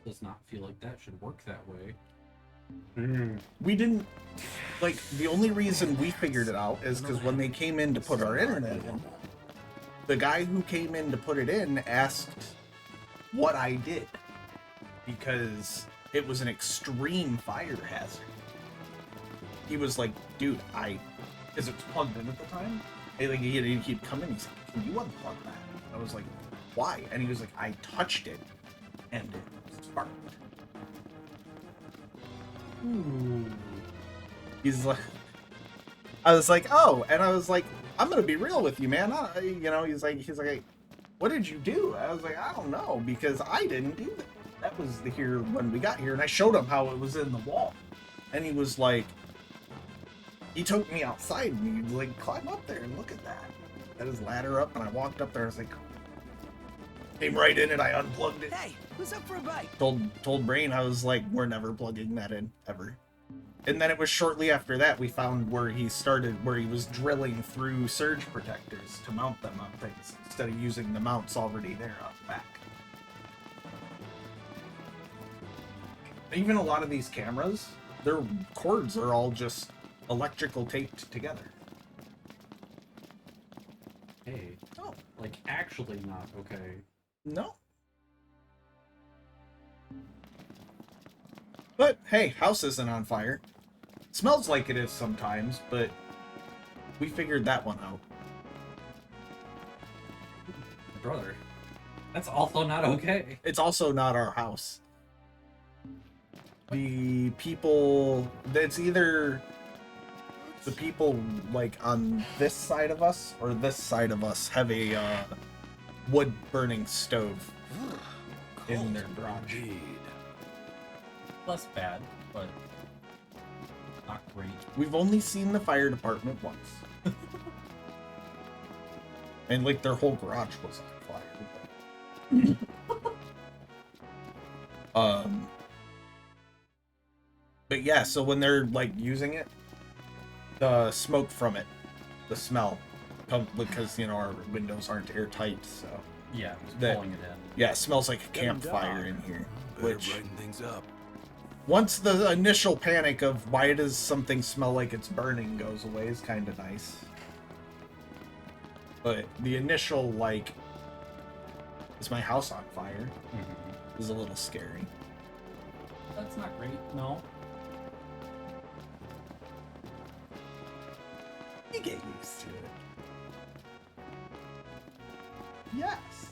Does not feel like that should work that way. We didn't, like, the only reason we figured it out is because when they came in to put our internet in, the guy who came in to put it in asked what I did, because it was an extreme fire hazard. He was like, dude, because it was plugged in at the time, and like, he'd come in, he's like, can you unplug that? I was like, why? And he was like, I touched it, and it sparked. He's like, I was like, oh, and I was like, I'm gonna be real with you, man. He's like, what did you do? I was like, I don't know, because I didn't do that. That was here when we got here, and I showed him how it was in the wall, and he was like, he took me outside, and he was like, climb up there and look at that. Got his ladder up, and I walked up there. I was like, came right in, and I unplugged it. Hey, who's up for a bite? Told Brain, I was like, we're never plugging that in ever. And then it was shortly after that we found where he was drilling through surge protectors to mount them on things instead of using the mounts already there on the back. Even a lot of these cameras, their cords are all just electrical taped together. Hey. Oh. Like, actually not okay. No. But hey, house isn't on fire. Smells like it is sometimes, but we figured that one out. Brother. That's also not okay. It's also not our house. The people, it's either the people like on this side of us or this side of us have a wood burning stove in their garage. Less bad, but not great. We've only seen the fire department once. And like their whole garage was on fire. But yeah, so when they're like using it, the smoke from it, the smell, because our windows aren't airtight, so Yeah, it was That- pulling it in. yeah, it smells like a Get 'em campfire down. in here. Better Which brighten things up. once the initial panic of why does something smell like it's burning goes away is kind of nice. But the initial, like, is my house on fire? Is a little scary. That's not great. No. You get used to it. Yes.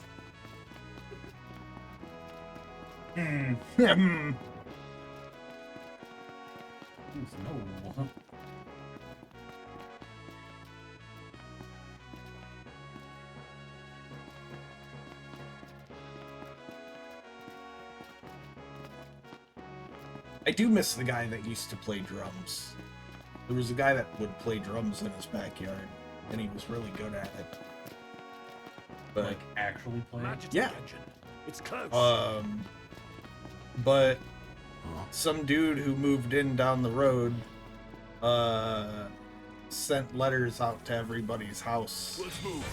No. I do miss the guy that used to play drums. There was a guy that would play drums in his backyard, and he was really good at it. But Like actually play. Majesty Yeah. engine. It's close. but some dude who moved in down the road sent letters out to everybody's house Let's move.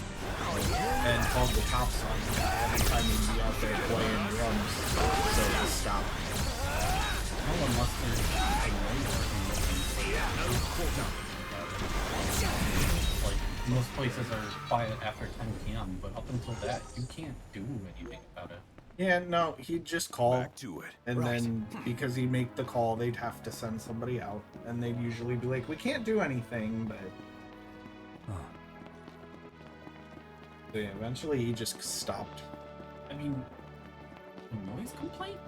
and called the cops on him every time he'd be out there playing drums. So he stopped. No, unless there's like most places are quiet after 10 p.m. But up until that, you can't do anything about it. Yeah, no, he'd just call. Back to it. And Right. then because he'd make the call, they'd have to send somebody out, and they'd usually be like, "We can't do anything," but yeah, eventually he just stopped. I mean, a noise complaint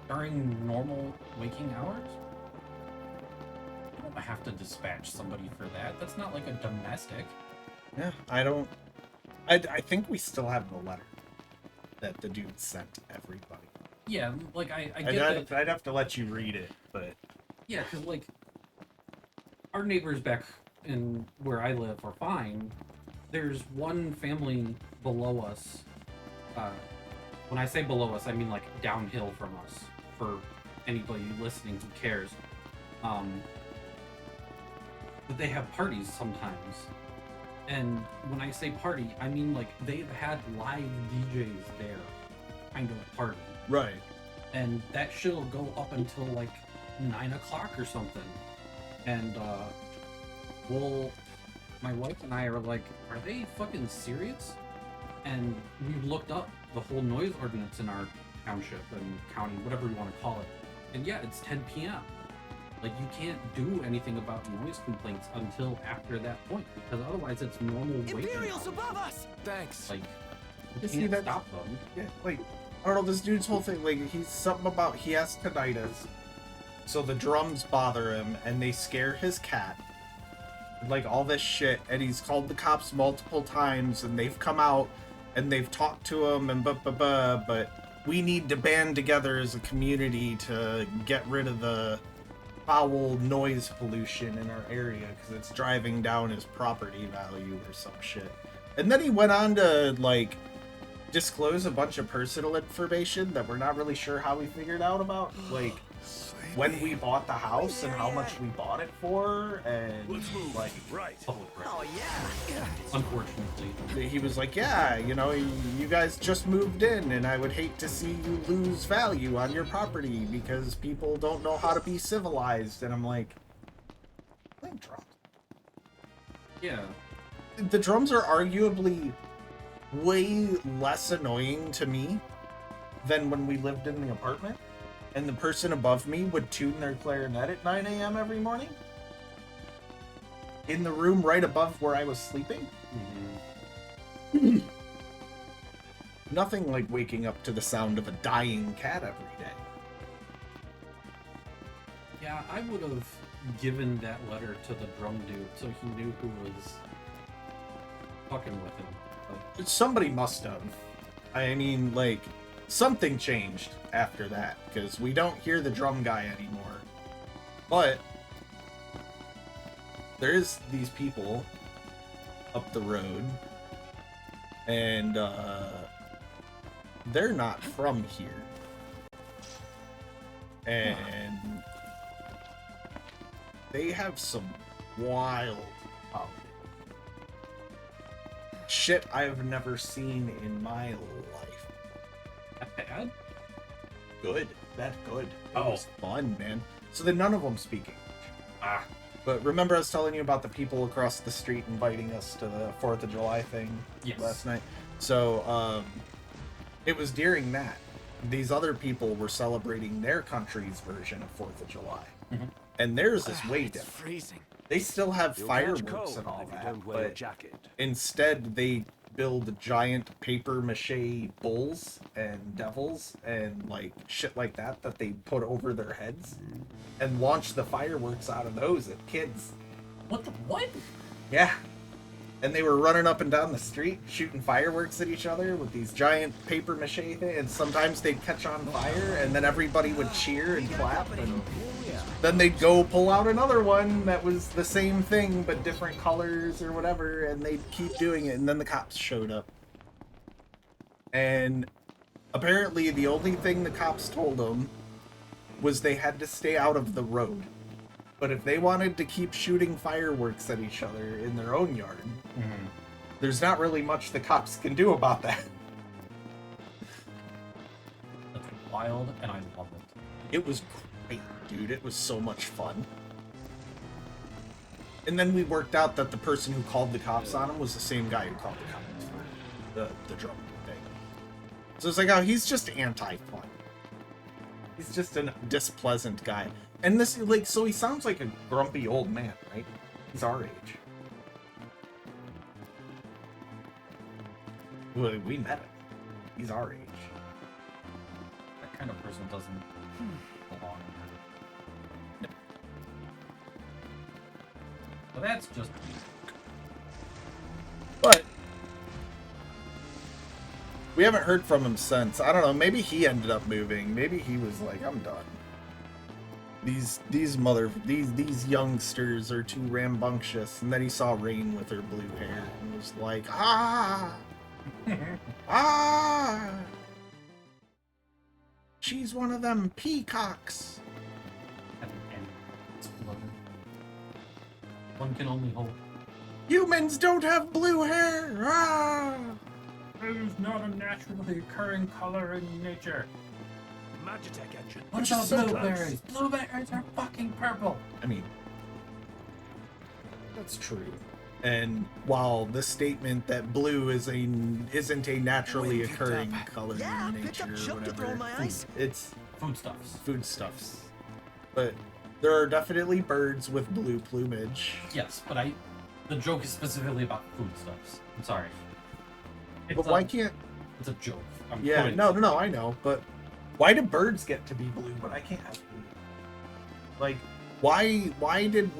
during normal waking hours? You don't have to dispatch somebody for that. That's not like a domestic. Yeah, I don't. I think we still have the letter that the dude sent everybody. Yeah, like I I'd, get that. I'd have to let you read it, but Yeah, because like our neighbors back in where I live are fine. There's one family below us. When I say below us, I mean like downhill from us. For anybody listening who cares, but they have parties sometimes. And when I say party, I mean like they've had live DJs there, kind of party. right. And that shit'll go up until like 9 o'clock or something. And my wife and I are like, are they fucking serious? And we've looked up the whole noise ordinance in our township and county, whatever you want to call it. And yeah, it's 10 p.m. Like you can't do anything about noise complaints until after that point, because otherwise it's normal waking Imperials hours. above us! Thanks. Like You you see can't that- stop them. Yeah, like I don't know, this dude's whole thing, like he's something about he has tinnitus, so the drums bother him and they scare his cat. Like all this shit, and he's called the cops multiple times, and they've come out and they've talked to him and but we need to band together as a community to get rid of the foul noise pollution in our area because it's driving down his property value or some shit. And then he went on to like disclose a bunch of personal information that we're not really sure how we figured out about, like when we bought the house and how much we bought it for, and Let's move. like Right. Public record. Oh, yeah! Unfortunately. he was like, yeah, you know, you guys just moved in and I would hate to see you lose value on your property because people don't know how to be civilized. And I'm like, playing drums. Yeah. The drums are arguably way less annoying to me than when we lived in the apartment and the person above me would tune their clarinet at 9 a.m. every morning in the room right above where I was sleeping. Nothing like waking up to the sound of a dying cat every day. Yeah, I would have given that letter to the drum dude so he knew who was fucking with him. But Somebody must have. I mean, like, something changed after that, because we don't hear the drum guy anymore. But there's these people up the road, and they're not from here. And they have some wild politics. Shit I've never seen in my life. that bad? Good. That good. It Oh. was fun, man. So then none of them speak English. Ah. But remember I was telling you about the people across the street inviting us to the 4th of July thing last night? So, it was during that. These other people were celebrating their country's version of 4th of July. Mm-hmm. And theirs is way It's different. freezing. They still have You'll catch fireworks cold and all if you that, don't wear a but jacket. instead they build giant paper mache bulls and devils and like shit like that that they put over their heads and launch the fireworks out of those at kids. What the what? Yeah. And they were running up and down the street shooting fireworks at each other with these giant paper mache things, and sometimes they'd catch on fire and then everybody would cheer and clap, and then they'd go pull out another one that was the same thing but different colors or whatever, and they'd keep doing it, and then the cops showed up. And apparently the only thing the cops told them was they had to stay out of the road. But if they wanted to keep shooting fireworks at each other in their own yard, there's not really much the cops can do about that. That's wild, and I love it. It was great, dude. It was so much fun. And then we worked out that the person who called the cops on him was the same guy who called the cops for the drum thing. So it's like, oh, he's just anti-fun. He's just a displeasant guy. And this, like, so he sounds like a grumpy old man, right? He's our age. Well, we met him. He's our age. That kind of person doesn't belong here. But that's just But we haven't heard from him since. I don't know. Maybe he ended up moving. Maybe he was like, I'm done. These youngsters are too rambunctious. And then he saw Rain with her blue hair and was like, ah, ah, she's one of them peacocks. and exploded. One can only hope. Humans don't have blue hair. Ah. It is not a naturally occurring color in nature. Magitech engine. What Which about is so blueberries? Blueberries are fucking purple. I mean, that's true. And while the statement that blue isn't a naturally occurring color Yeah, in I picked nature up or junk to throw whatever, in my ice. it's Foodstuffs. foodstuffs. But there are definitely birds with blue plumage. Yes, but the joke is specifically about foodstuffs. I'm sorry. But why can't? It's a joke. I'm Yeah, quoting no, I know. But why do birds get to be blue, but I can't have blue? Like, why did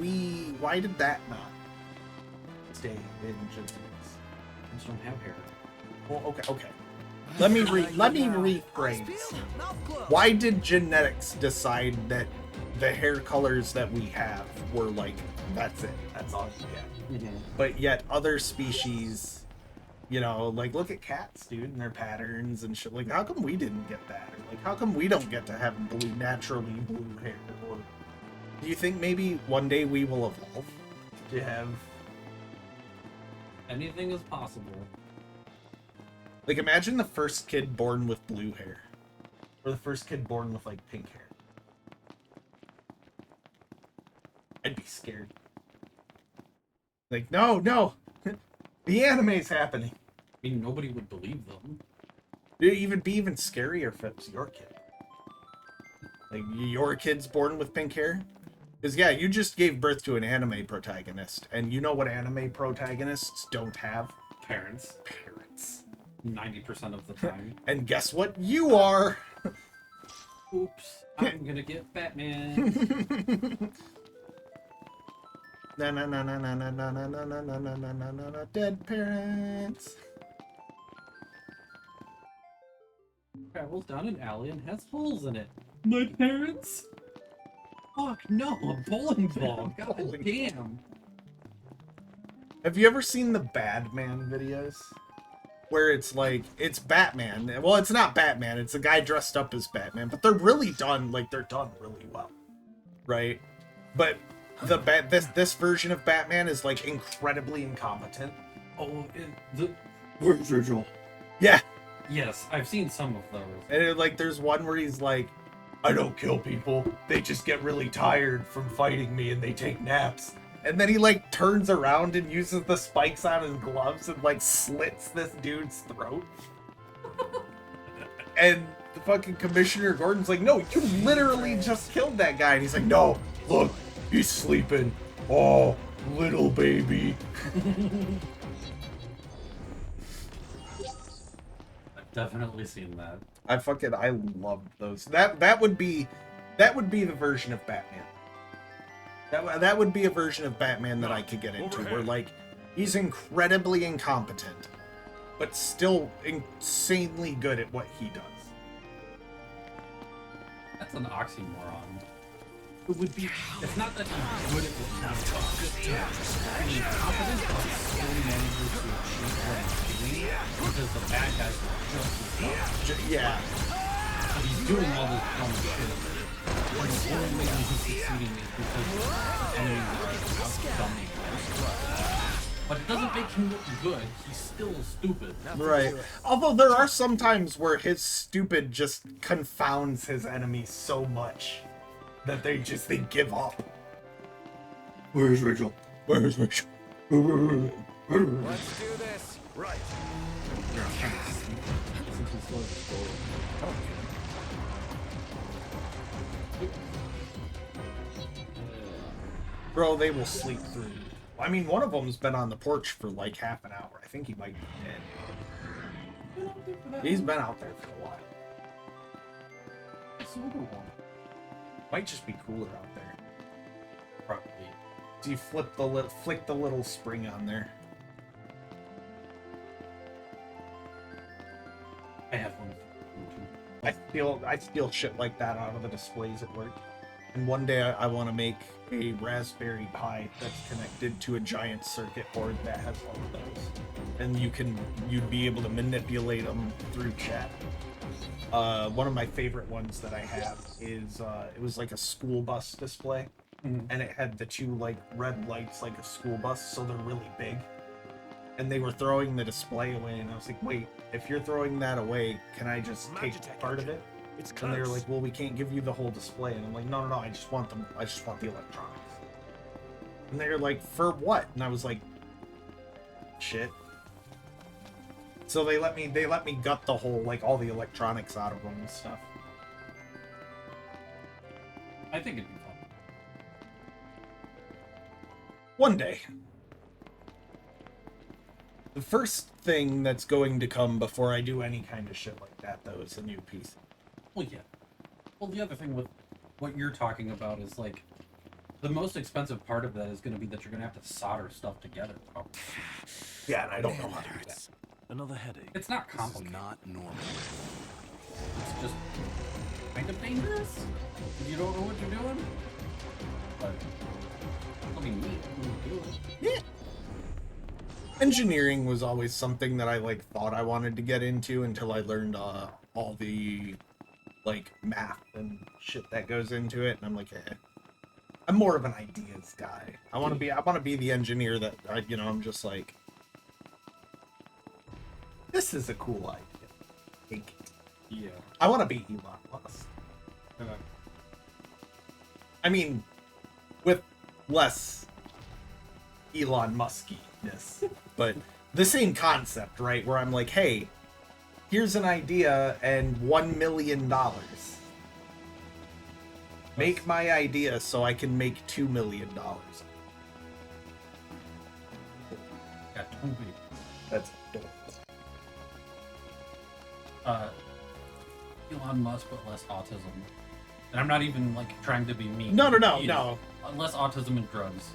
that not stay in genetics? I just don't have hair. Well, okay. Let me rephrase. Mouth closed. Why did genetics decide that the hair colors that we have were like, that's it, that's all you get? But yet other species, you know, like look at cats, dude, and their patterns and shit. Like, how come we didn't get that? Or, like, how come we don't get to have naturally blue hair? Or do you think maybe one day we will evolve to have? Anything is possible. Like, imagine the first kid born with blue hair, or the first kid born with like pink hair. I'd be scared. Like, no, the anime's happening. I mean, nobody would believe them. It'd be even scarier if it was your kid. Like, your kid's born with pink hair? Because, yeah, you just gave birth to an anime protagonist, and you know what anime protagonists don't have? Parents. Parents. 90% of the time. And guess what you are? Oops. I'm gonna get Batman. Na na na na na na na na na na na na na na na na dead parents. Travels down an alley and has holes in it. My parents? Fuck no, a bowling ball. God Bowling damn. Have you ever seen the Badman videos? Where it's like, it's Batman. Well, it's not Batman, it's a guy dressed up as Batman, but they're really done, like, they're done really well. Right? But this version of Batman is, like, incredibly incompetent. Oh, where's Rachel? Yeah. Yes, I've seen some of those. And like, there's one where he's like, I don't kill people. They just get really tired from fighting me and they take naps. And then he like turns around and uses the spikes on his gloves and like slits this dude's throat. And the fucking Commissioner Gordon's like, no, you literally just killed that guy. And he's like, no, look, he's sleeping. Oh, little baby. I've definitely seen that. I loved those. That would be the version of Batman. That would be a version of Batman that I could get into, where like he's incredibly incompetent, but still insanely good at what he does. That's an oxymoron. It would be. It's not that he's good at what he does. He's incompetent, but he still manages to achieve what he's doing because the bad guys are just as dumb. Yeah. So he's doing all this dumb shit. And the only reason he's succeeding is because the enemies are outdumbing. But it doesn't make him look good. He's still stupid. Right. Although there are some times where his stupid just confounds his enemies so much that they give up. Where's Rachel? Where's Rachel? Let's do this. Right. Bro, they will sleep through. I mean, one of them's been on the porch for like half an hour. I think he might be dead. He's been out there for a while. Might just be cooler out there. Probably. So you flick the little spring on there. I have one. I steal shit like that out of the displays at work. And one day I want to make a Raspberry Pi that's connected to a giant circuit board that has all of those. And you'd be able to manipulate them through chat. One of my favorite ones that I have is, it was like a school bus display. Mm-hmm. And it had the two like red lights like a school bus, so they're really big. And they were throwing the display away, and I was like, wait, if you're throwing that away, can I just take part of it? It's And they were close. like, well, we can't give you the whole display. And I'm like, no, I just want the electronics. And they were like, for what? And I was like, shit. So they let me gut the whole, like, all the electronics out of them and stuff. I think it'd be fun. One day. The first thing that's going to come before I do any kind of shit like that, though, is a new PC. Well, yeah. Well, the other thing with what you're talking about is like the most expensive part of that is going to be that you're going to have to solder stuff together. Probably. Yeah, and I don't know how to do that. Another headache. It's not This is complicated. not normal. It's just kind of dangerous if you don't know what you're doing. But it'll be neat when you do it. Yeah. Engineering was always something that I like thought I wanted to get into until I learned all the like math and shit that goes into it, and I'm like, I'm more of an ideas guy. I want to be the engineer that I'm just like, this is a cool idea. Take it. Yeah. I want to be Elon Musk. I mean, with less Elon Muskiness, but the same concept, right? Where I'm like, hey, here's an idea and $1 million. Make my idea so I can make $2 million. Got 2 people. That's dope. Elon Musk with less autism. And I'm not even like trying to be mean. No. He is- No. Less autism and drugs.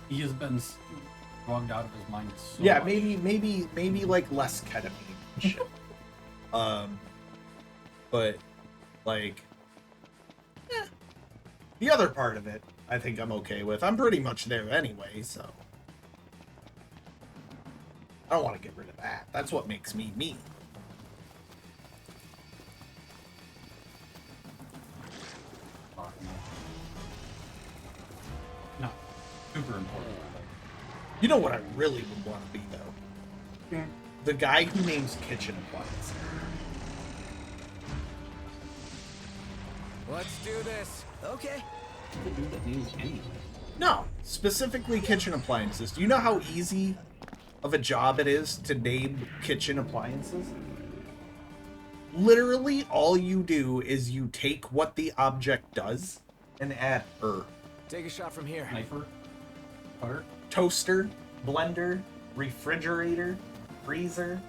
He has been drugged out of his mind so Yeah, much. maybe like less ketamine and shit. But like, the other part of it, I think I'm okay with. I'm pretty much there anyway, so I don't want to get rid of that. That's what makes me me. No. Super important. You know what I really would want to be though? The guy who names kitchen appliances. Let's do this. Okay. The dude that names anything. No, specifically kitchen appliances. Do you know how easy of a job it is to name kitchen appliances? Literally, all you do is you take what the object does and add Take a shot from here. Knifer? Cutter? toaster, blender, refrigerator, freezer.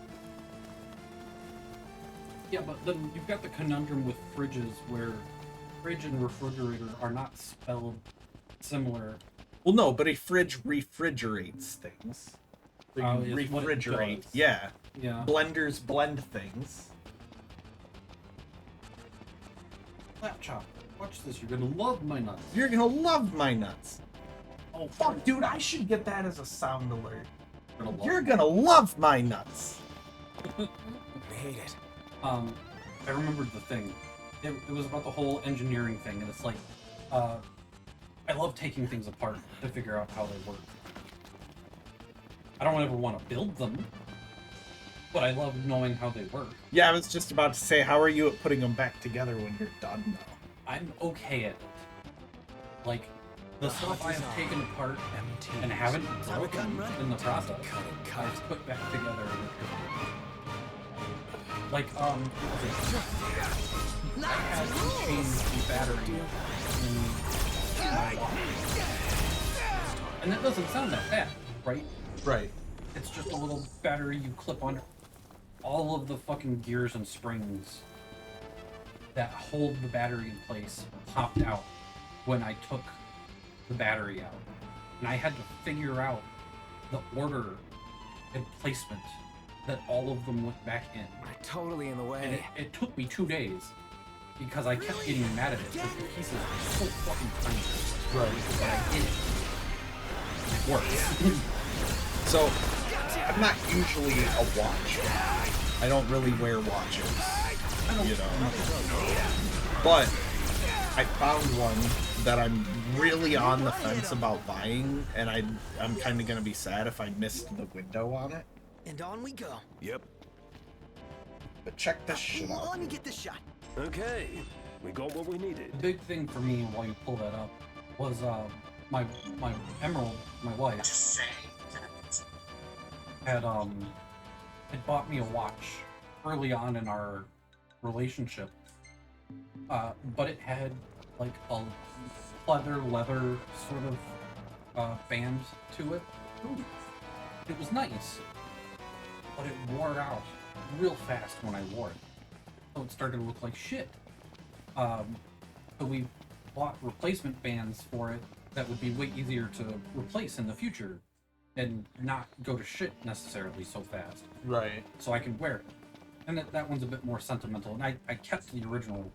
Yeah, but then you've got the conundrum with fridges where fridge and refrigerator are not spelled similar. Well, no, but a fridge refrigerates things. So you Oh, is what it refrigerate. does. Yeah. Yeah. Blenders blend things. Laptop. Watch this. You're gonna love my nuts. You're gonna love my nuts. Oh, Fuck, dude, I should get that as a sound alert. You're gonna love You're gonna love my nuts. I hate it. I remembered the thing. It was about the whole engineering thing, and it's like, I love taking things apart to figure out how they work. I don't ever want to build them, but I love knowing how they work. Yeah, I was just about to say, how are you at putting them back together when you're done, though? I'm okay at it. Like, the stuff I have taken apart and haven't broken in the process, I've put back together. Like, I had to change the battery in my watch. And that doesn't sound that bad, right? Right. It's just a little battery you clip on. All of the fucking gears and springs that hold the battery in place popped out when I took the battery out. And I had to figure out the order and placement that all of them went back in. Totally in the And way. it took me 2 days because I kept getting mad at it because the pieces were so fucking tiny. Right. But I did it. It works. So, I'm not usually a watch guy. I don't really wear watches, you know. But I found one that I'm really on the fence about buying, and I'm kind of gonna be sad if I missed the window on it. And on we go. Yep. But check this shit out. Let me get this shot. Okay. We got what we needed. The big thing for me while you pull that up was my Emerald, my wife, had bought me a watch early on in our relationship, but it had like a leather sort of band to it. It was nice, but it wore out real fast when I wore it, so it started to look like shit. So we bought replacement bands for it that would be way easier to replace in the future and not go to shit necessarily so fast. Right. So I can wear it. And that one's a bit more sentimental. And I kept the original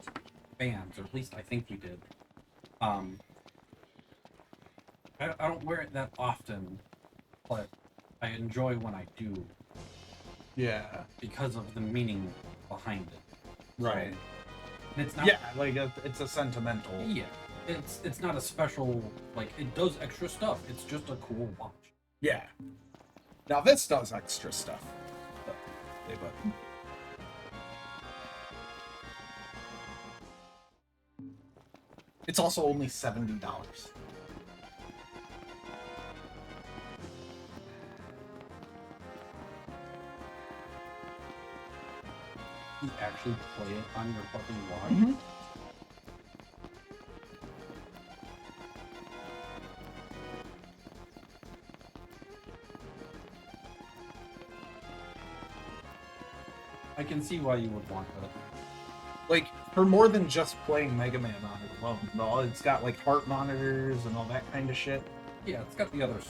bands, or at least I think we did. I don't wear it that often, but I enjoy when I do Yeah. because of the meaning behind it. Right. And it's not, Yeah, like it's a sentimental. yeah, it's not a special, like, it does extra stuff. It's just a cool watch. Yeah. Now this does extra stuff. But it's also only $70. You actually play it on your fucking watch? Mhm. I can see why you would want that. Like, for more than just playing Mega Man on it alone. No, it's got like heart monitors and all that kind of shit. Yeah, it's got the others.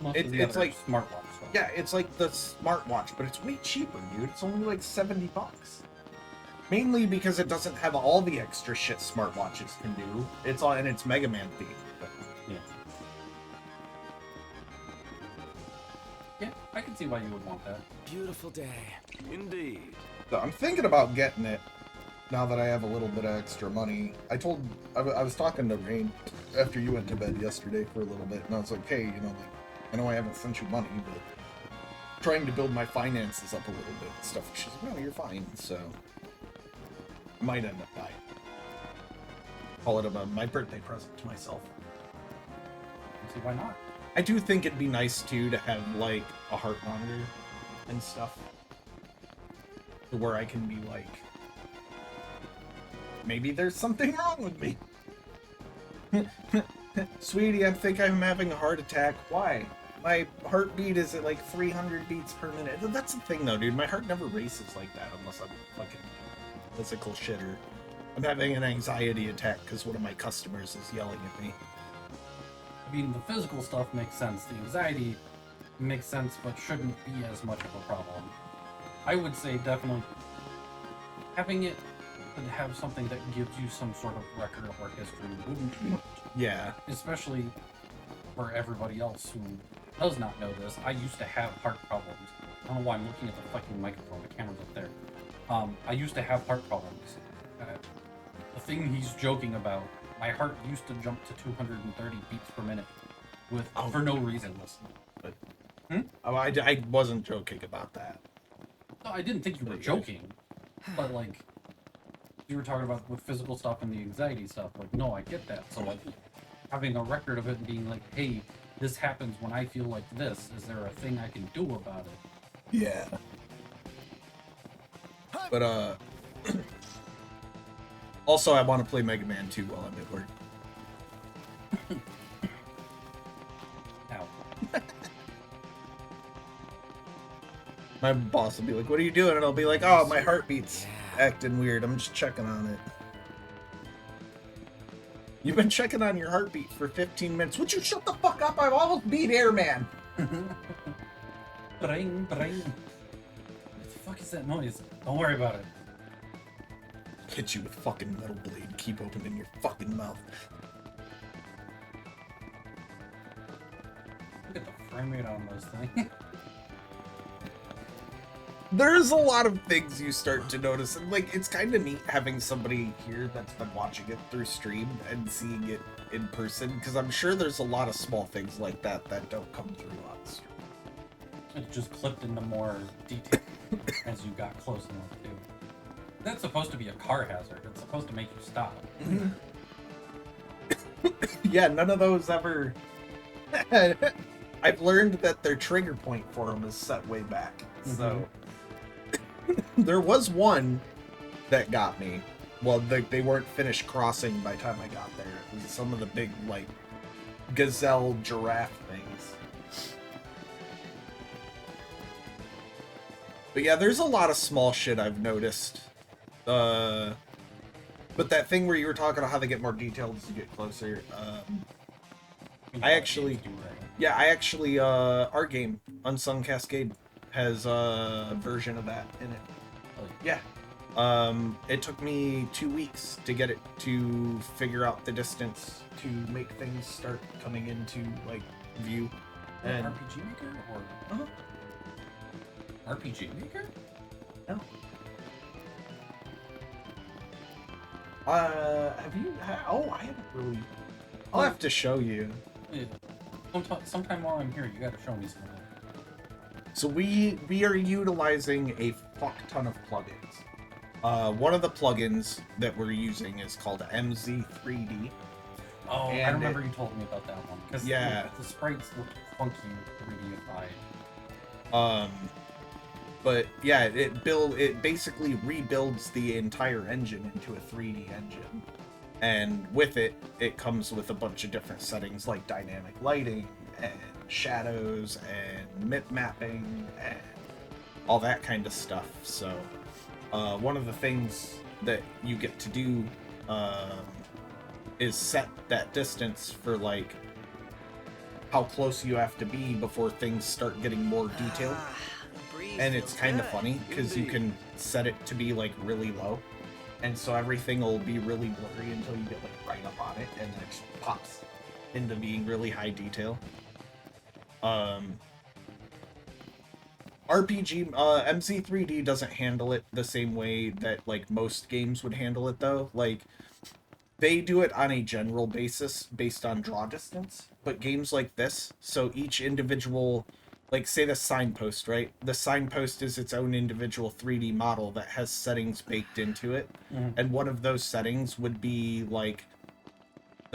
Most It- of the it's other like- smartwatch stuff. Yeah, it's like the smartwatch, but it's way cheaper, dude. It's only like $70. Mainly because it doesn't have all the extra shit smartwatches can do. It's all, and it's Mega Man themed. But Yeah. Yeah, I can see why you would want that. Beautiful day. Indeed. so I'm thinking about getting it now that I have a little bit of extra money. I was talking to Rain after you went to bed yesterday for a little bit, and I was like, hey, you know, like, I know I haven't sent you money, but trying to build my finances up a little bit and stuff. She's like, no, you're fine. So I might end up buying. call it my birthday present to myself. See, why not? I do think it'd be nice too to have like a heart monitor and stuff, to where I can be like, maybe there's something wrong with me. Sweetie, I think I'm having a heart attack. Why? My heartbeat is at like 300 beats per minute. That's the thing though, dude. My heart never races like that unless I'm fucking physical shit or I'm having an anxiety attack because one of my customers is yelling at me. I mean, the physical stuff makes sense. The anxiety makes sense, but shouldn't be as much of a problem. I would say definitely having it and have something that gives you some sort of record of work history wouldn't be, Yeah. especially for everybody else who does not know this. I used to have heart problems. I don't know why I'm looking at the fucking microphone. The camera's up there. I used to have heart problems. The thing he's joking about, my heart used to jump to 230 beats per minute for no reason. But I wasn't joking about that. No, I didn't think you were joking, but like you were talking about with physical stuff and the anxiety stuff. Like, no, I get that. So like having a record of it and being like, hey, this happens when I feel like this. Is there a thing I can do about it? Yeah. But also I want to play Mega Man 2 while I'm at work. Ow. My boss will be like, "What are you doing?" And I'll be like, "Oh, my heartbeat's acting weird. I'm just checking on it." You've been checking on your heartbeat for 15 minutes. Would you shut the fuck up? I've almost beat Airman. Bring. What the fuck is that noise? Don't worry about it. Hit you with fucking metal blade. Keep opening your fucking mouth. Look at the frame rate on those things. There's a lot of things you start to notice, and like it's kind of neat having somebody here that's been watching it through stream and seeing it in person, because I'm sure there's a lot of small things like that that don't come through on stream. It just clipped into more detail as you got close enough to. That's supposed to be a car hazard. It's supposed to make you stop. Yeah, none of those ever. I've learned that their trigger point for them is set way back. So there was one that got me. Well, they weren't finished crossing by the time I got there. It was some of the big, like, gazelle giraffe things. But yeah, there's a lot of small shit I've noticed. But that thing where you were talking about how they get more detailed as you get closer, I actually, our game, Unsung Cascade, has a version of that in it. Yeah. It took me 2 weeks to get it to figure out the distance to make things start coming into, like, view. And RPG Maker or RPG Maker? no. Have you? Oh, I haven't really. I'll have to show you. Yeah. Sometime while I'm here, you gotta show me something. So we are utilizing a fuck ton of plugins. One of the plugins that we're using is called MZ3D. Oh, I And remember you told me about that one. Because Yeah. the sprites look funky 3D-ified. But yeah, it basically rebuilds the entire engine into a 3D engine. And with it, it comes with a bunch of different settings like dynamic lighting and shadows and mip mapping and all that kind of stuff. So one of the things that you get to do is set that distance for like how close you have to be before things start getting more detailed. And it's kind of funny because you can set it to be like really low, and so everything will be really blurry until you get like right up on it, and then it just pops into being really high detail. MZ3D doesn't handle it the same way that like most games would handle it though. Like they do it on a general basis based on draw distance, but games like this, so each individual, like say the signpost, right? The signpost is its own individual 3D model that has settings baked into it. And one of those settings would be like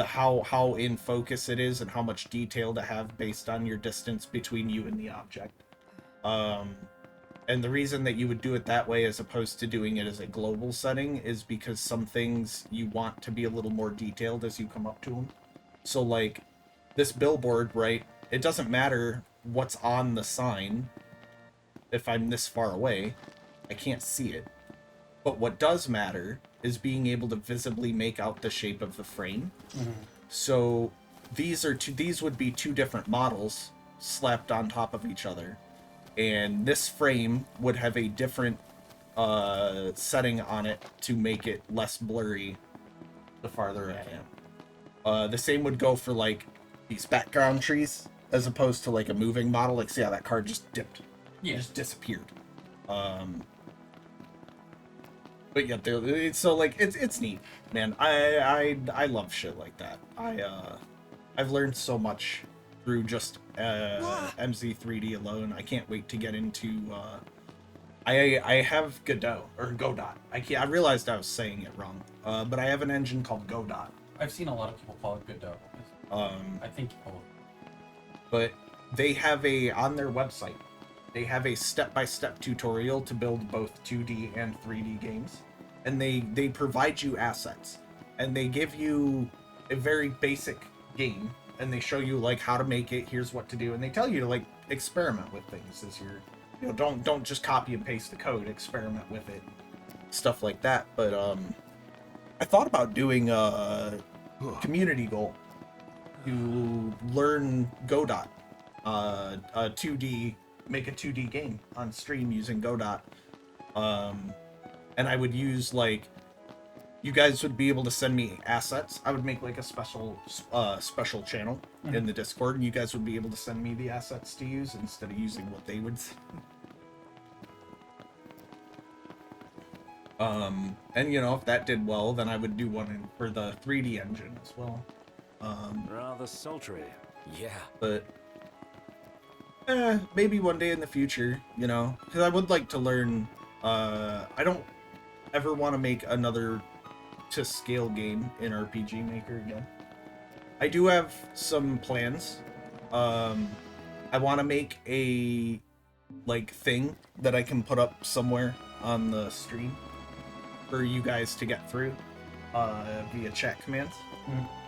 how in focus it is and how much detail to have based on your distance between you and the object. And the reason that you would do it that way as opposed to doing it as a global setting is because some things you want to be a little more detailed as you come up to them. So like this billboard, right? It doesn't matter what's on the sign if I'm this far away. I can't see it. But what does matter is being able to visibly make out the shape of the frame. So these would be two different models slapped on top of each other. And this frame would have a different setting on it to make it less blurry the farther I am. The same would go for like these background trees as opposed to like a moving model. Like see how that card just dipped. Yeah. It just disappeared. But yeah, so like it's neat, man. I love shit like that. I've learned so much through just MZ3D alone. I can't wait to get into I have Godot. I realized I was saying it wrong. But I have an engine called Godot. I've seen a lot of people call it Godot. I think but they have on their website, they have a step-by-step tutorial to build both 2D and 3D games. And they provide you assets. And they give you a very basic game. And they show you like how to make it, here's what to do. And they tell you to like experiment with things as you're, don't just copy and paste the code, experiment with it. Stuff like that. But I thought about doing a community goal to learn Godot. A 2D, make a 2D game on stream using Godot. And I would use like, you guys would be able to send me assets. I would make like a special channel in the Discord, and you guys would be able to send me the assets to use instead of using what they would send. And if that did well, then I would do one for the 3D engine as well. Rather sultry. Yeah. But maybe one day in the future, because I would like to learn. I don't ever want to make another to scale game in RPG Maker again. I do have some plans. I want to make a thing that I can put up somewhere on the stream for you guys to get through via chat commands.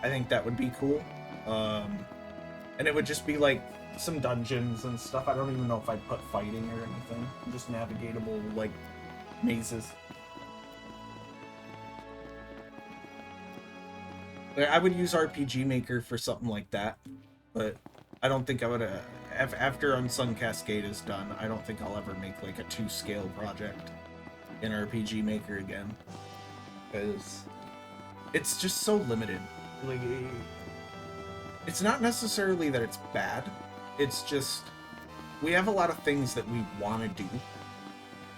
I think that would be cool. And it would just be like some dungeons and stuff. I don't even know if I'd put fighting or anything. Just navigatable like mazes. I would use RPG Maker for something like that, but I don't think I would. After Unsung Cascade is done, I don't think I'll ever make like a 2-scale project in RPG Maker again, because it's just so limited. Like, it's not necessarily that it's bad. It's just we have a lot of things that we want to do,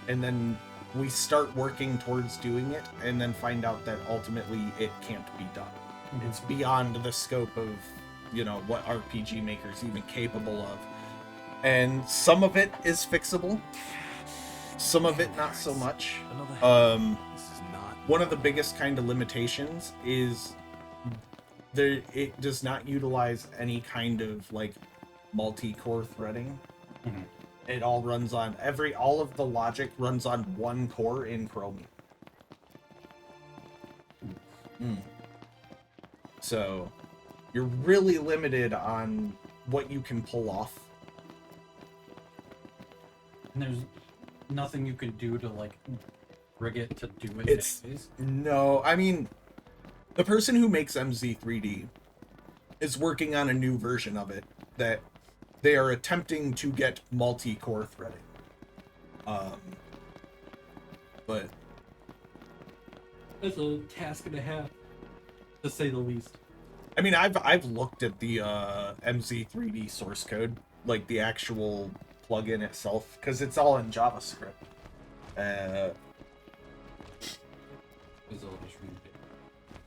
and then we start working towards doing it, and then find out that ultimately it can't be done. It's beyond the scope of, what RPG Maker's even capable of. And some of it is fixable. Some of it not so much. One of the biggest kind of limitations is it does not utilize any kind of like multi-core threading. It all runs on all of the logic runs on one core in Chromium. So you're really limited on what you can pull off. And there's nothing you can do to like rig it to do it. No, I mean, the person who makes MZ3D is working on a new version of it that they are attempting to get multi-core threading. But it's a task and a half, to say the least. I mean, I've looked at the MZ3D source code, like the actual plugin itself, because it's all in JavaScript.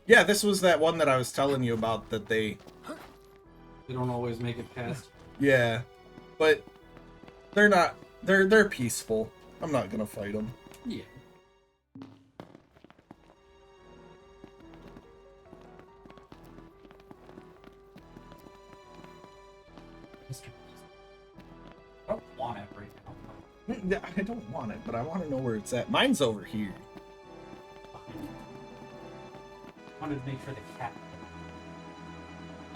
Yeah, this was that one that I was telling you about that they don't always make it past. Yeah, but they're peaceful. I'm not gonna fight them. Yeah. don't want it, but I want to know where it's at. Mine's over here. I wanted to make sure the cat.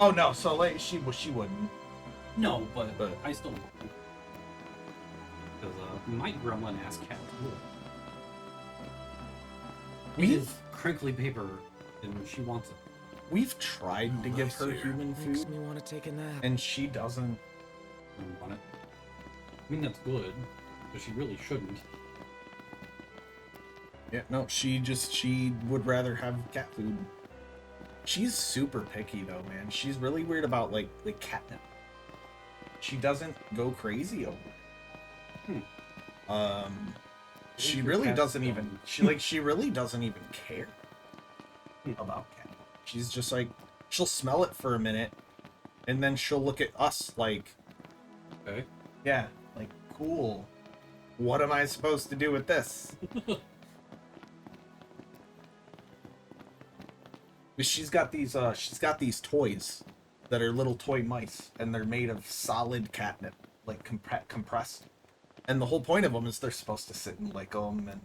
Oh no, so like she wouldn't. No, but But- I still. Because my gremlin ass cat too. It We've is crinkly paper, and she wants it. we've tried to give her human Makes food, me want to take a nap. and she doesn't. I don't want it. I mean, that's good, but she really shouldn't. Yeah, no, she would rather have cat food. She's super picky though, man. She's really weird about like catnip. She doesn't go crazy over it. She your really cat's doesn't dumb. even she really doesn't even care about catnip. She's just like she'll smell it for a minute and then she'll look at us like, Okay. yeah, like cool. What am I supposed to do with this? She's got these toys that are little toy mice, and they're made of solid catnip, like compressed. And the whole point of them is they're supposed to sit and lick them, and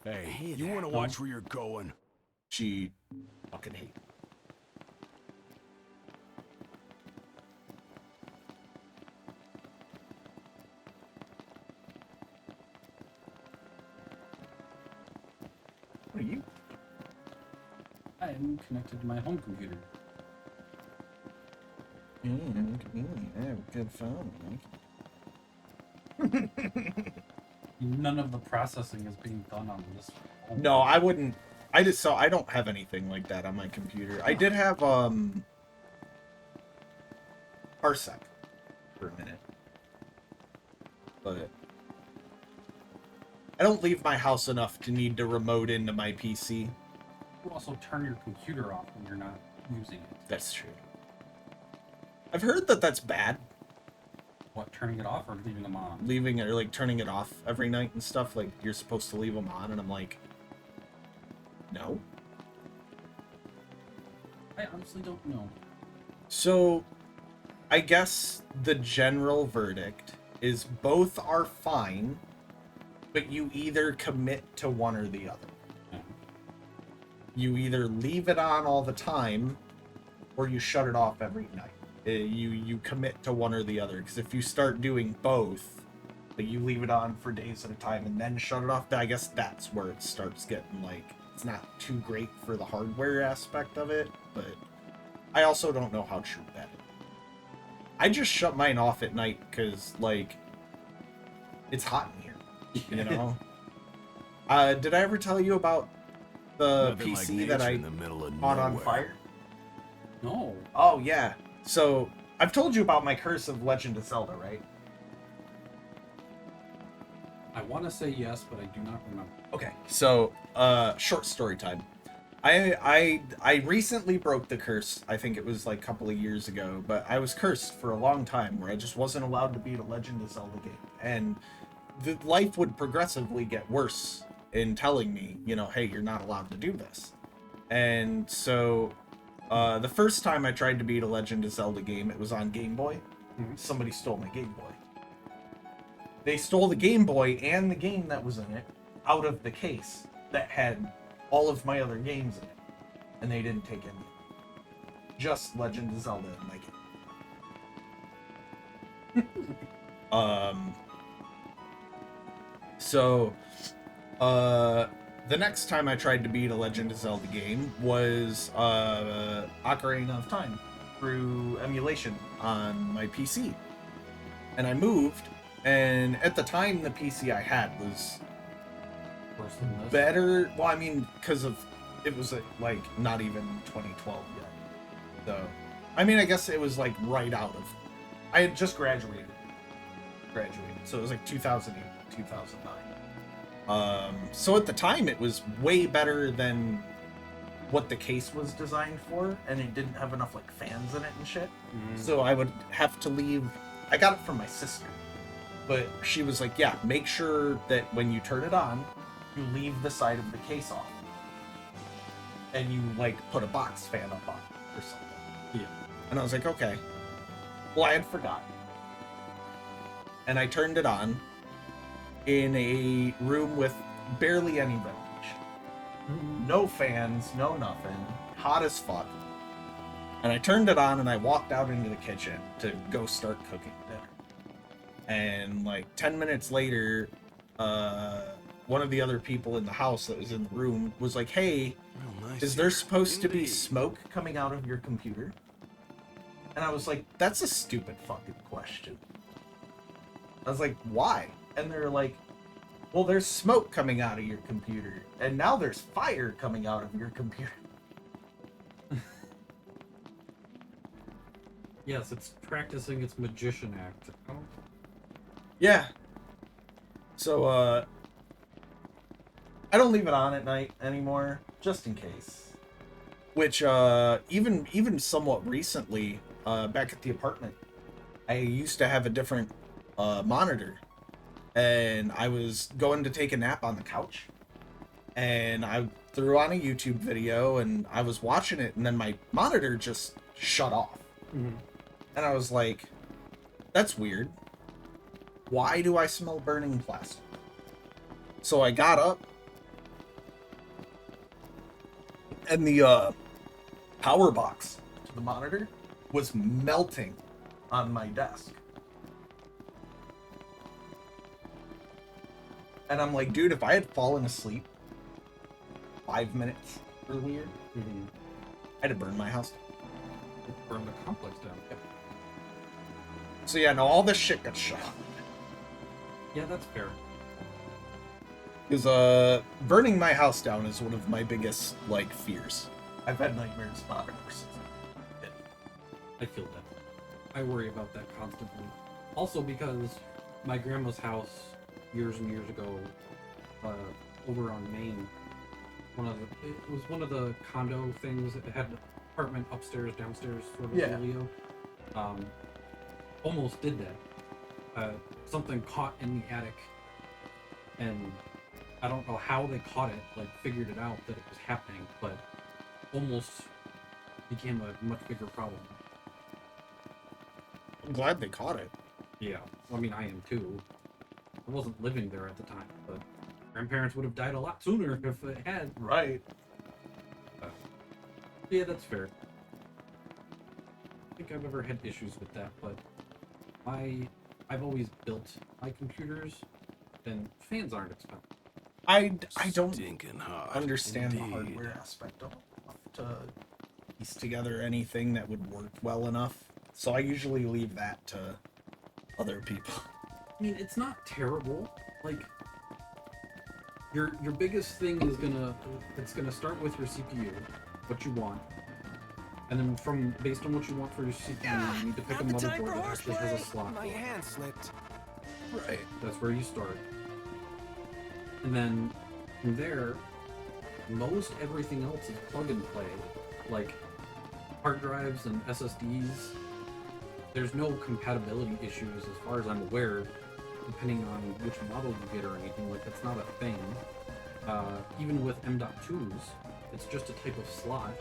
Hey, you want to watch where you're going? she fucking hates it. What are you? I am connected to my home computer. I have a good phone. None of the processing is being done on this phone. No, I wouldn't. I don't have anything like that on my computer. I did have Parsec for a minute, but I don't leave my house enough to need to remote into my PC. You also turn your computer off when you're not using it. That's true. I've heard that that's bad, What, turning it off or leaving them on? leaving it or like turning it off every night and stuff. Like you're supposed to leave them on, and I'm like, no. I honestly don't know. So, I guess the general verdict is both are fine, but you either commit to one or the other. Yeah. You either leave it on all the time, or you shut it off every night. You commit to one or the other, because if you start doing both, like you leave it on for days at a time and then shut it off, I guess that's where it starts getting like, it's not too great for the hardware aspect of it, but I also don't know how true that is. I just shut mine off at night because, like, it's hot in here, you know? Did I ever tell you about the Nothing like PC nature that I in the middle of caught on nowhere. fire? No. Oh, yeah. So, I've told you about my curse of Legend of Zelda, right? I want to say yes, but I do not remember. Okay, so short story time. I recently broke the curse. I think it was like a couple of years ago, but I was cursed for a long time where I just wasn't allowed to beat a Legend of Zelda game, and the life would progressively get worse in telling me, you know, hey, you're not allowed to do this. And so the first time I tried to beat a Legend of Zelda game, it was on Game Boy. Somebody stole my Game Boy. They stole the Game Boy and the game that was in it out of the case that had all of my other games in it. And they didn't take any. Just Legend of Zelda in my game. So, the next time I tried to beat a Legend of Zelda game was Ocarina of Time through emulation on my PC. And I moved, and at the time the PC I had was Worse than this. better. Well, I mean, because of it was like not even 2012 yet. So, I mean, I guess it was like right out of. I had just graduated, so it was like 2008, 2009. So at the time, it was way better than what the case was designed for, and it didn't have enough like fans in it and shit. So I would have to leave. I got it from my sister, but she was like, "Yeah, make sure that when you turn it on, you leave the side of the case off, and you like put a box fan up on it or something." Yeah. And I was like, "Okay." Well, I had forgotten, and I turned it on, in a room with barely any ventilation. No fans, no nothing. Hot as fuck. And I turned it on and I walked out into the kitchen to go start cooking dinner. And like 10 minutes later, one of the other people in the house that was in the room was like, hey, is there supposed to be smoke coming out of your computer? And I was like, that's a stupid fucking question. I was like, why? And they're like, well, there's smoke coming out of your computer. And now there's fire coming out of your computer. Yes, it's practicing its magician act. Oh. Yeah. So, I don't leave it on at night anymore, just in case. Which, even somewhat recently, back at the apartment, I used to have a different monitor. And I was going to take a nap on the couch. And I threw on a YouTube video, and I was watching it, and then my monitor just shut off. Mm-hmm. And I was like, that's weird. Why do I smell burning plastic? So I got up, and the power box to the monitor was melting on my desk. And I'm like, dude, if I had fallen asleep 5 minutes earlier, I'd have burned my house down. Burn the complex down. So yeah, no, all this shit got shut off. Yeah, that's fair. Because burning my house down is one of my biggest like fears. I've had nightmares about it ever since. I feel that. I worry about that constantly. Also because my grandma's house years and years ago, over on Main, it was one of the condo things. It had an apartment upstairs, downstairs sort of dealio. Almost did that. Something caught in the attic, and I don't know how they caught it, like figured it out that it was happening, but almost became a much bigger problem. I'm glad they caught it. Yeah, I mean, I am too. I wasn't living there at the time, but grandparents would have died a lot sooner if it had. Right. Yeah, that's fair. I think I've ever had issues with that, but I've always built my computers, and fans aren't expensive. I don't Stinking hot. understand the Indeed. hardware aspect of it to piece together anything that would work well enough. So I usually leave that to other people. I mean, it's not terrible. Like, your biggest thing is gonna start with your CPU, what you want, and then based on what you want for your CPU, you need to pick a Not the time motherboard for that actually has a horseplay. slot. My for it. hand slipped. Right. That's where you start. And then from there, most everything else is plug and play. Like hard drives and SSDs, there's no compatibility issues as far as I'm aware, depending on which model you get or anything. Like, that's not a thing. Even with M.2s, it's just a type of slot.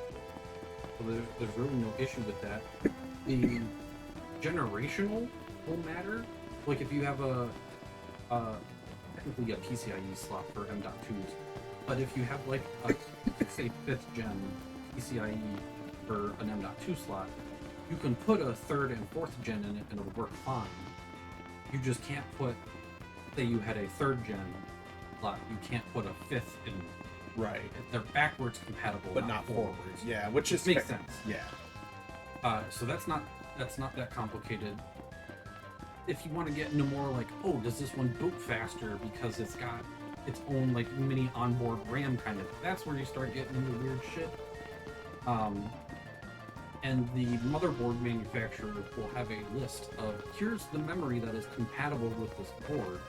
So there's really no issue with that. The generational will matter. Like if you have technically a PCIe slot for M.2s, but if you have like a, say, 5th gen PCIe for an M.2 slot, you can put a 3rd and 4th gen in it and it'll work fine. You just can't put, say you had a 3rd gen slot, you can't put a 5th in. Right. They're backwards compatible, But not forwards. Yeah, which is makes sense. Yeah. So that's not that complicated. If you want to get into more like, oh, does this one boot faster because it's got its own like mini onboard RAM kind of, that's where you start getting into weird shit. And the motherboard manufacturer will have a list of, here's the memory that is compatible with this board.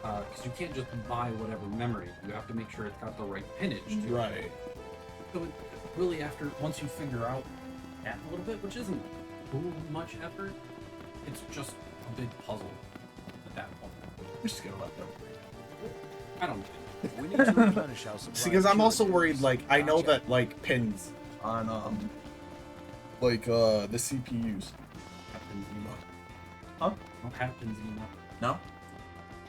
Because you can't just buy whatever memory. You have to make sure it's got the right pinnage too. Right. So it really, once you figure out that a little bit, which isn't too much effort, it's just a big puzzle at that point. We're just gonna let them. I don't know. We need to replenish our supply. See, because I'm also of worried. Like, I know Gotcha. that like pins on the CPUs. Happens enough. Huh? What happens enough? No.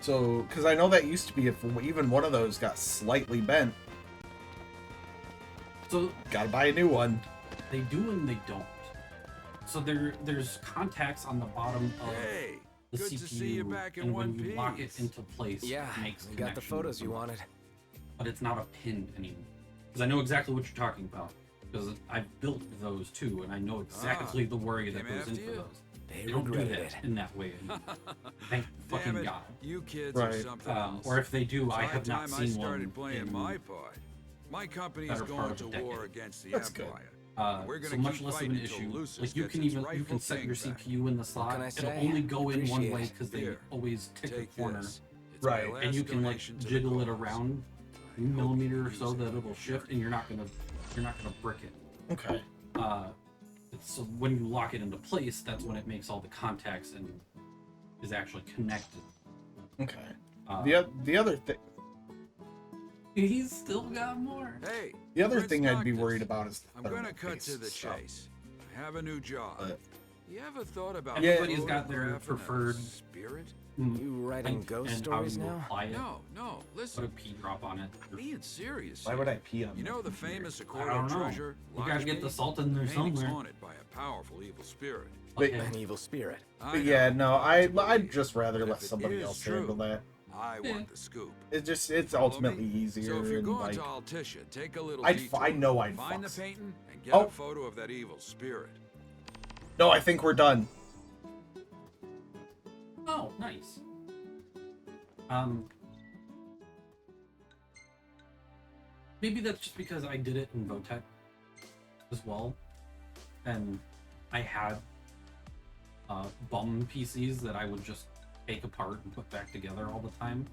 So, because I know that used to be if even one of those got slightly bent, So gotta buy a new one. they do and they don't. So there's contacts on the bottom of Hey, the good CPU, to see you back in and one when you lock it piece. into place, Yeah, it makes we got the connection photos with you the- wanted. But it's not a pin anymore. Because I know exactly what you're talking about. Because I've built those too, and I know exactly the worry that came goes after into you? those. They They don't do regretted that it. in that way. Thank fucking Damn it, God. you kids Right. are something else. Or if they do, It's I high have not time I seen started one playing in my part. My company is better part going of to a decade. war against the That's good. Empire. We're so gonna much keep less of fighting an until issue. Lucis Like you gets can its even you can rightful set your thing back. CPU in the slot. can I It'll say? only go in one Appreciate way it. because they Here, always tick a Take corner, this. It's my Right. last and you can like donation to the jiggle it cause. around a I hope millimeter you or so use that it. it'll shift, and you're not gonna brick it. Okay. So when you lock it into place, that's when it makes all the contacts and is actually connected. Okay. Uh, The other thing He's still got more. Hey, the other Prince thing I'd be Noctis, worried about is the I'm gonna thermal cut to paste the stuff. chase. I have a new job. But You ever thought about Yeah. Everybody's got their photographing a preferred spirit? You writing length ghost and stories how you now? apply it. No, Put a listen. P drop on it. I'm being serious. why here. would I pee on You my know the computer? famous I Accordo don't know. treasure? You gotta get the Lakshmi? salt in there The painting's somewhere. haunted by a powerful evil spirit. But- Okay. An evil spirit. I But yeah, know, no, hard to I'd believe, just rather but let if it somebody is else true, handle that. I Yeah. want the scoop. It's Follow ultimately me? easier So if you're and going like to Altissia, take a little I detour. know I'd Find the fuck. painting and get Oh. a photo of that evil spirit. no, I think we're done. Oh, nice. Maybe that's just because I did it in Votech as well, and I had bum PCs that I would just take apart and put back together all the time.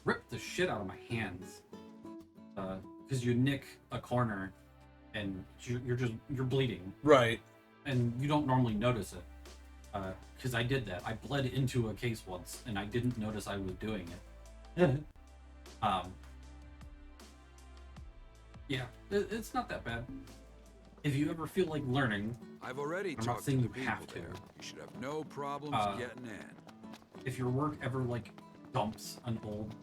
Rip the shit out of my hands because you nick a corner and you're bleeding, Right. and you don't normally notice it. Because I did that. I bled into a case once, and I didn't notice I was doing it. Yeah, it's not that bad. If you ever feel like learning, I've already I'm not talked saying to the you have people to. there. You should have no problems getting in. if your work ever like dumps an old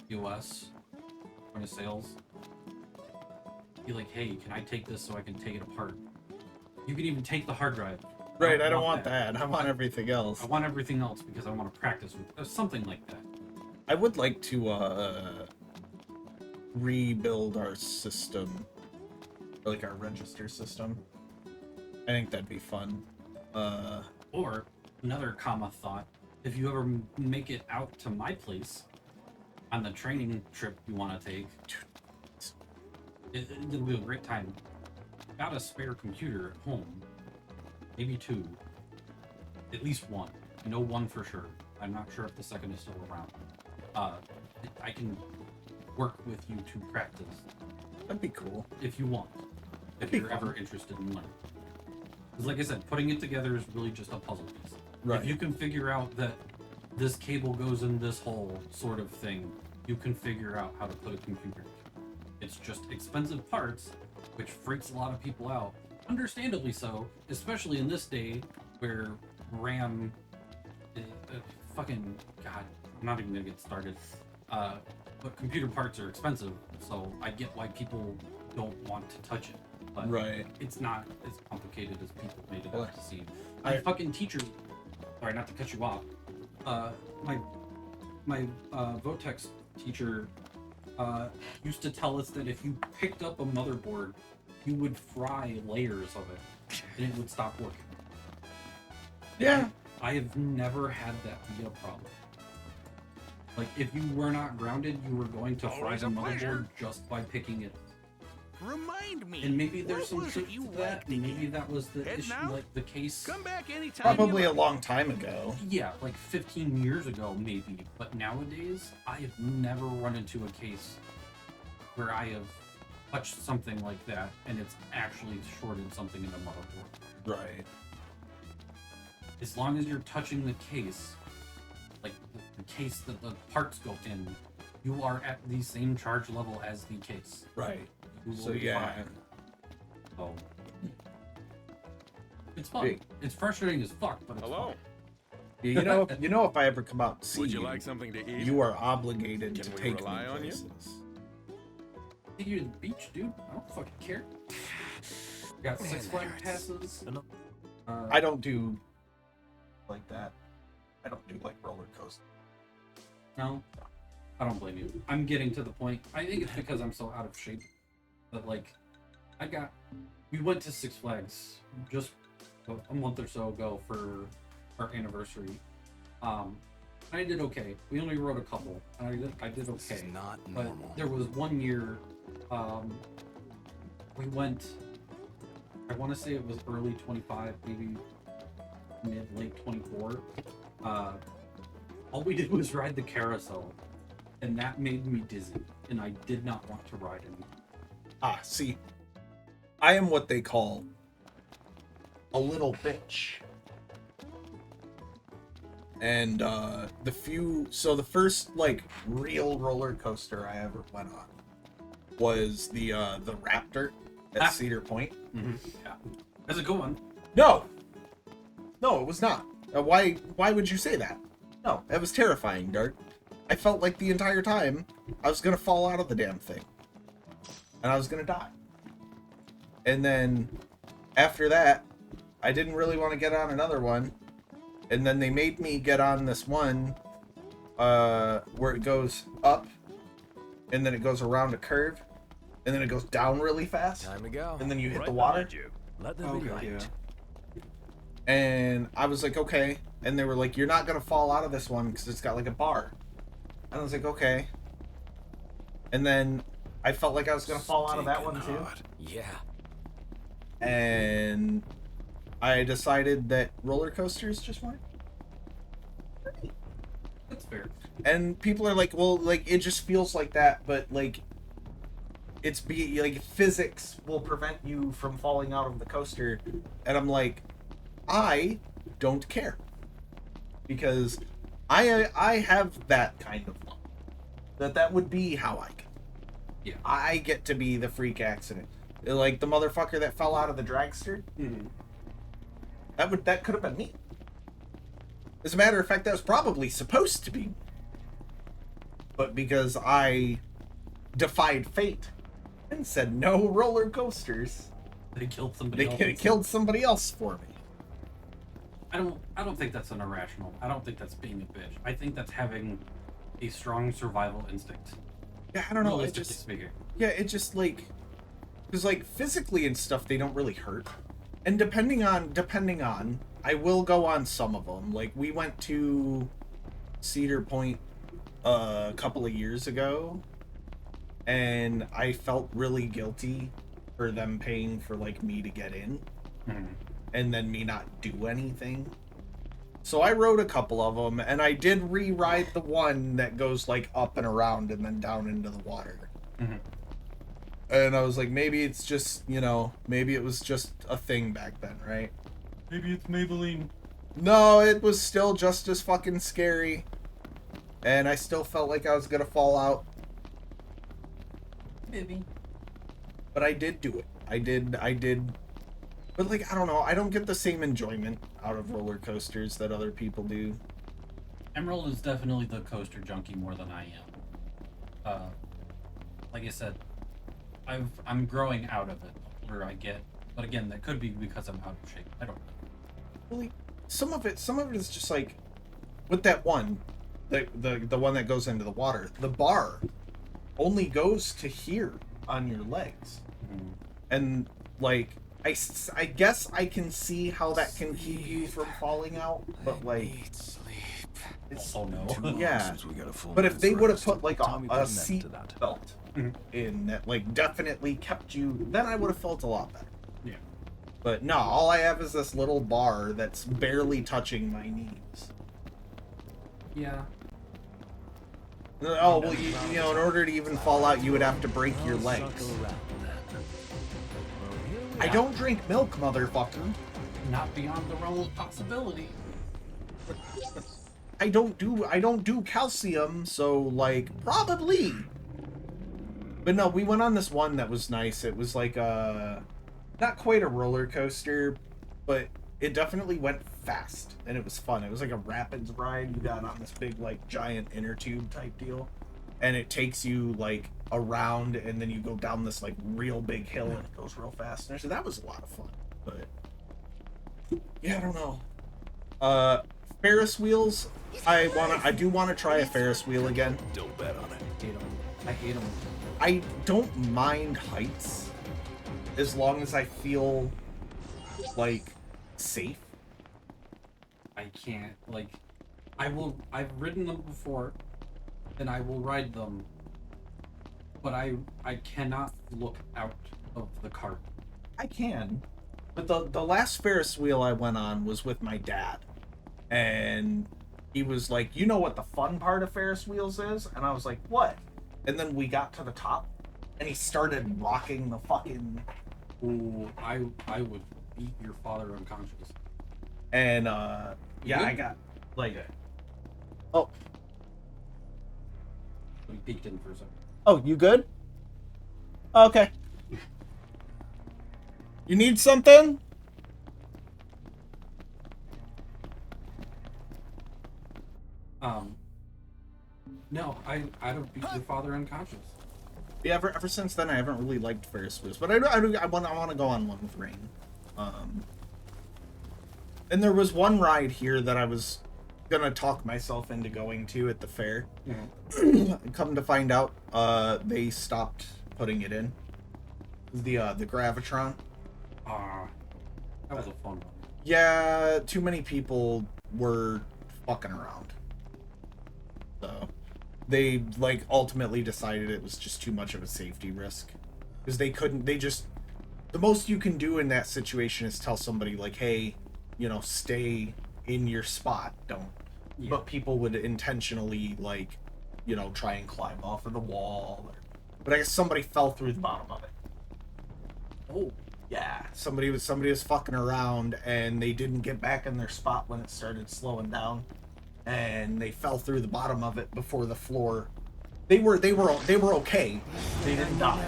US point of sales, be like, hey, can I take this so I can take it apart? You can even take the hard drive. Right, I don't want that. I want everything else. I want everything else because I want to practice with something like that. I would like to rebuild our system, like our register system. I think that'd be fun. Or another comma thought: if you ever make it out to my place on the training trip you want to take, it'll be a great time. Got a spare computer at home, maybe two, at least one. I know one for sure. I'm not sure if the second is still around. I can work with you to practice That'd be cool. if you want, if That'd be you're fun. ever interested in learning. Because like I said, putting it together is really just a puzzle piece. Right. If you can figure out that this cable goes in this hole sort of thing, you can figure out how to put a computer together. It's just expensive parts, which freaks a lot of people out. Understandably so, especially in this day where RAM, fucking God, I'm not even gonna get started. But computer parts are expensive, so I get why people don't want to touch it. But Right. it's not as complicated as people made it Well, out to seem. My fucking teacher, sorry, not to cut you off. My Votex teacher used to tell us that if you picked up a motherboard, you would fry layers of it, and it would stop working. Yeah. I have never had that be a problem. Like, if you were not grounded, you were going to fry Always the a motherboard pleasure. just by picking it. Remind me. And maybe there's what some was truth it you to that, liked and maybe again? that was the Heading issue, out? like the case. Come back anytime. Probably you a like. long time ago. Yeah, like 15 years ago, maybe. But nowadays, I have never run into a case where I have touched something like that and it's actually shorted something in the motherboard. Right. As long as you're touching the case, like the case that the parts go in, you are at the same charge level as the case. Right. You will So be yeah. fine. So it's fun. Hey. It's frustrating as fuck, but it's Hello. fun. You know, if I ever come out to see Would you like something to eat? you are obligated Can to we take me rely on you? places. Take you to the beach, dude. I don't fucking care. Got Six Flags passes. I don't do like that. I don't do like roller coasters. No, I don't blame you. I'm getting to the point. I think it's because I'm so out of shape. But like, we went to Six Flags just a month or so ago for our anniversary. I did okay. We only rode a couple, and I did This is okay. not But normal. there was one year, we went. I want to say it was early 25, maybe late 24. All we did was ride the carousel, and that made me dizzy, and I did not want to ride anymore. See, I am what they call a little bitch. And the first like real roller coaster I ever went on was the Raptor at Cedar Point. Yeah, that's a good one. No, it was not. Why would you say that? No, it was terrifying, Dart. I felt like the entire time I was gonna fall out of the damn thing, and I was gonna die. And then after that, I didn't really want to get on another one. And then they made me get on this one where it goes up, and then it goes around a curve, and then it goes down really fast, Time to go. and then you hit Right the water. behind you. Let them be right. And I was like, okay. And they were like, you're not going to fall out of this one because it's got like a bar. And I was like, okay. And then I felt like I was going to fall out of that one Stinking too. hot. Yeah. And I decided that roller coasters just weren't. That's fair. And people are like, well, like, it just feels like that, but like, like physics will prevent you from falling out of the coaster. And I'm like, I don't care. Because I have that kind of luck. That would be how I get. Yeah. I get to be the freak accident. Like the motherfucker that fell out of the dragster. Mm-hmm. That could have been me. As a matter of fact, that was probably supposed to be. But because I defied fate and said no roller coasters, They killed somebody they else. could have killed somebody else for me. I don't think that's an irrational. I don't think that's being a bitch. I think that's having a strong survival instinct. Yeah, I don't know. It Realistically just, speaking. yeah, it just like, because like physically and stuff, they don't really hurt. And depending on, I will go on some of them. Like we went to Cedar Point a couple of years ago, and I felt really guilty for them paying for like me to get in, and then me not do anything. So I rode a couple of them, and I did re-ride the one that goes like up and around and then down into the water. And I was like, maybe it's just, maybe it was just a thing back then, right? Maybe it's Maybelline. No, it was still just as fucking scary. And I still felt like I was gonna fall out. Maybe. But I did do it. I did. But like, I don't know, I don't get the same enjoyment out of roller coasters that other people do. Emerald is definitely the coaster junkie more than I am. Like I said, I'm growing out of it where I get, but again, that could be because I'm out of shape. I don't know. Really, some of it is just like, with that one, the one that goes into the water, the bar only goes to here on your legs. And like, I guess I can see how that can keep you from falling out, but like, it's, Oh no. Too long yeah. since we got a full but if night's they would have rest. put like Time we put a an end to seat that. belt in that like definitely kept you, then I would have felt a lot better. Yeah. But no, all I have is this little bar that's barely touching my knees. Yeah. Oh, well, you know, in order to even fall out, you would have to break your legs. Circle around then. Well, here we I are. don't drink milk, motherfucker. Not beyond the realm of possibility. I don't do calcium, so like probably. But no, we went on this one that was nice. It was like not quite a roller coaster, but it definitely went fast, and it was fun. It was like a rapids ride. You got on this big, like, giant inner tube type deal, and it takes you, like, around, and then you go down this, like, real big hill, and it goes real fast. And I said, that was a lot of fun, but... yeah, I don't know. Ferris wheels, I do want to try a Ferris wheel again. Don't bet on it. I hate them. I don't mind heights as long as I feel like safe. I can't, like, I've ridden them before, and I will ride them, but I cannot look out of the cart. I can. But the last Ferris wheel I went on was with my dad. And he was like, you know what the fun part of Ferris wheels is? And I was like, what? And then we got to the top, and he started rocking the fucking... Ooh, I would beat your father unconscious. And, You yeah, good? I got, like... Oh. He peeked in for a second. Oh, you good? Okay. You need something? No, I'd have beat your father unconscious. Yeah, ever since then, I haven't really liked Ferris wheels, but I want to go on one with Rain. And there was one ride here that I was gonna talk myself into going to at the fair. Come to find out, they stopped putting it in. The Gravitron. That was a fun one. Yeah, too many people were fucking around. So they like ultimately decided it was just too much of a safety risk. Because the most you can do in that situation is tell somebody like, hey, stay in your spot. Don't. Yeah. But people would intentionally like, try and climb off of the wall. But I guess somebody fell through the bottom of it. Oh. Yeah, somebody was fucking around, and they didn't get back in their spot when it started slowing down, and they fell through the bottom of it before the floor. They were okay. They didn't die.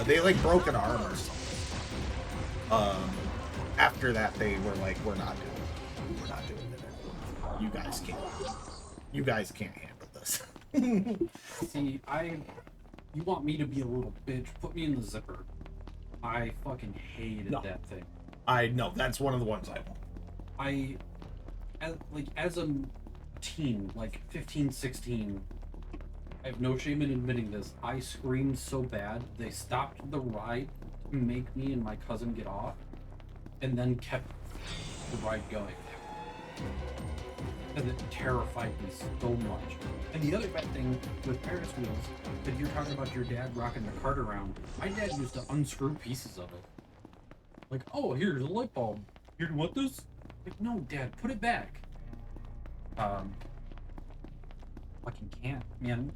They like broke an arm or something. After that, they were like, we're not doing it anymore. You guys can't handle this. See, you want me to be a little bitch? Put me in the zipper. I fucking hated that thing. I know, that's one of the ones I want. As a teen, like 15, 16, I have no shame in admitting this, I screamed so bad, they stopped the ride to make me and my cousin get off, and then kept the ride going. Because it terrified me so much. And the other bad thing with Ferris wheels, that you're talking about your dad rocking the cart around, my dad used to unscrew pieces of it. Like, oh, here's a light bulb. Here, you want this? Like, no, Dad, put it back. Fucking can't, man.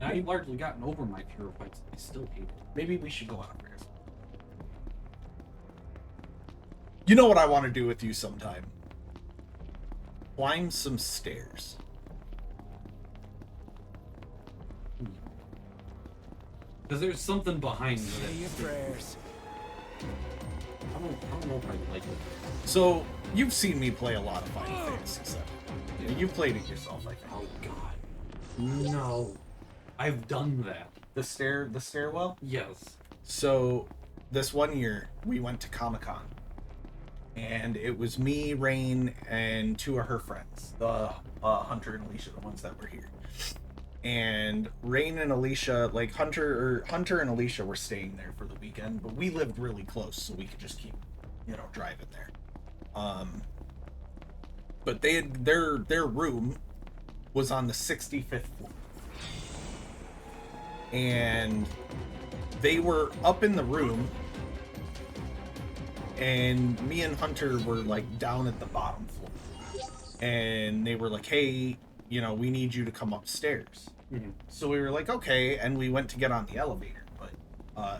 And I've largely gotten over my fear of heights. I still hate it. Maybe we should go on a Ferris. You know what I want to do with you sometime? Climb some stairs. Because there's something behind Say your it. prayers. I don't know if I like it. So, you've seen me play a lot of Final Fantasy VII. You've played it yourself, I think. Oh, God. No. I've done that. The stairwell? Yes. So, this one year, we went to Comic-Con. And it was me, Rain, and two of her friends. The Hunter and Alicia, the ones that were here. And Rain and Alicia, like Hunter and Alicia were staying there for the weekend, but we lived really close, so we could just keep, driving there. But they had their room was on the 65th floor. And they were up in the room, and me and Hunter were like down at the bottom floor. And they were like, hey, we need you to come upstairs. Mm-hmm. So we were like, okay, and we went to get on the elevator, but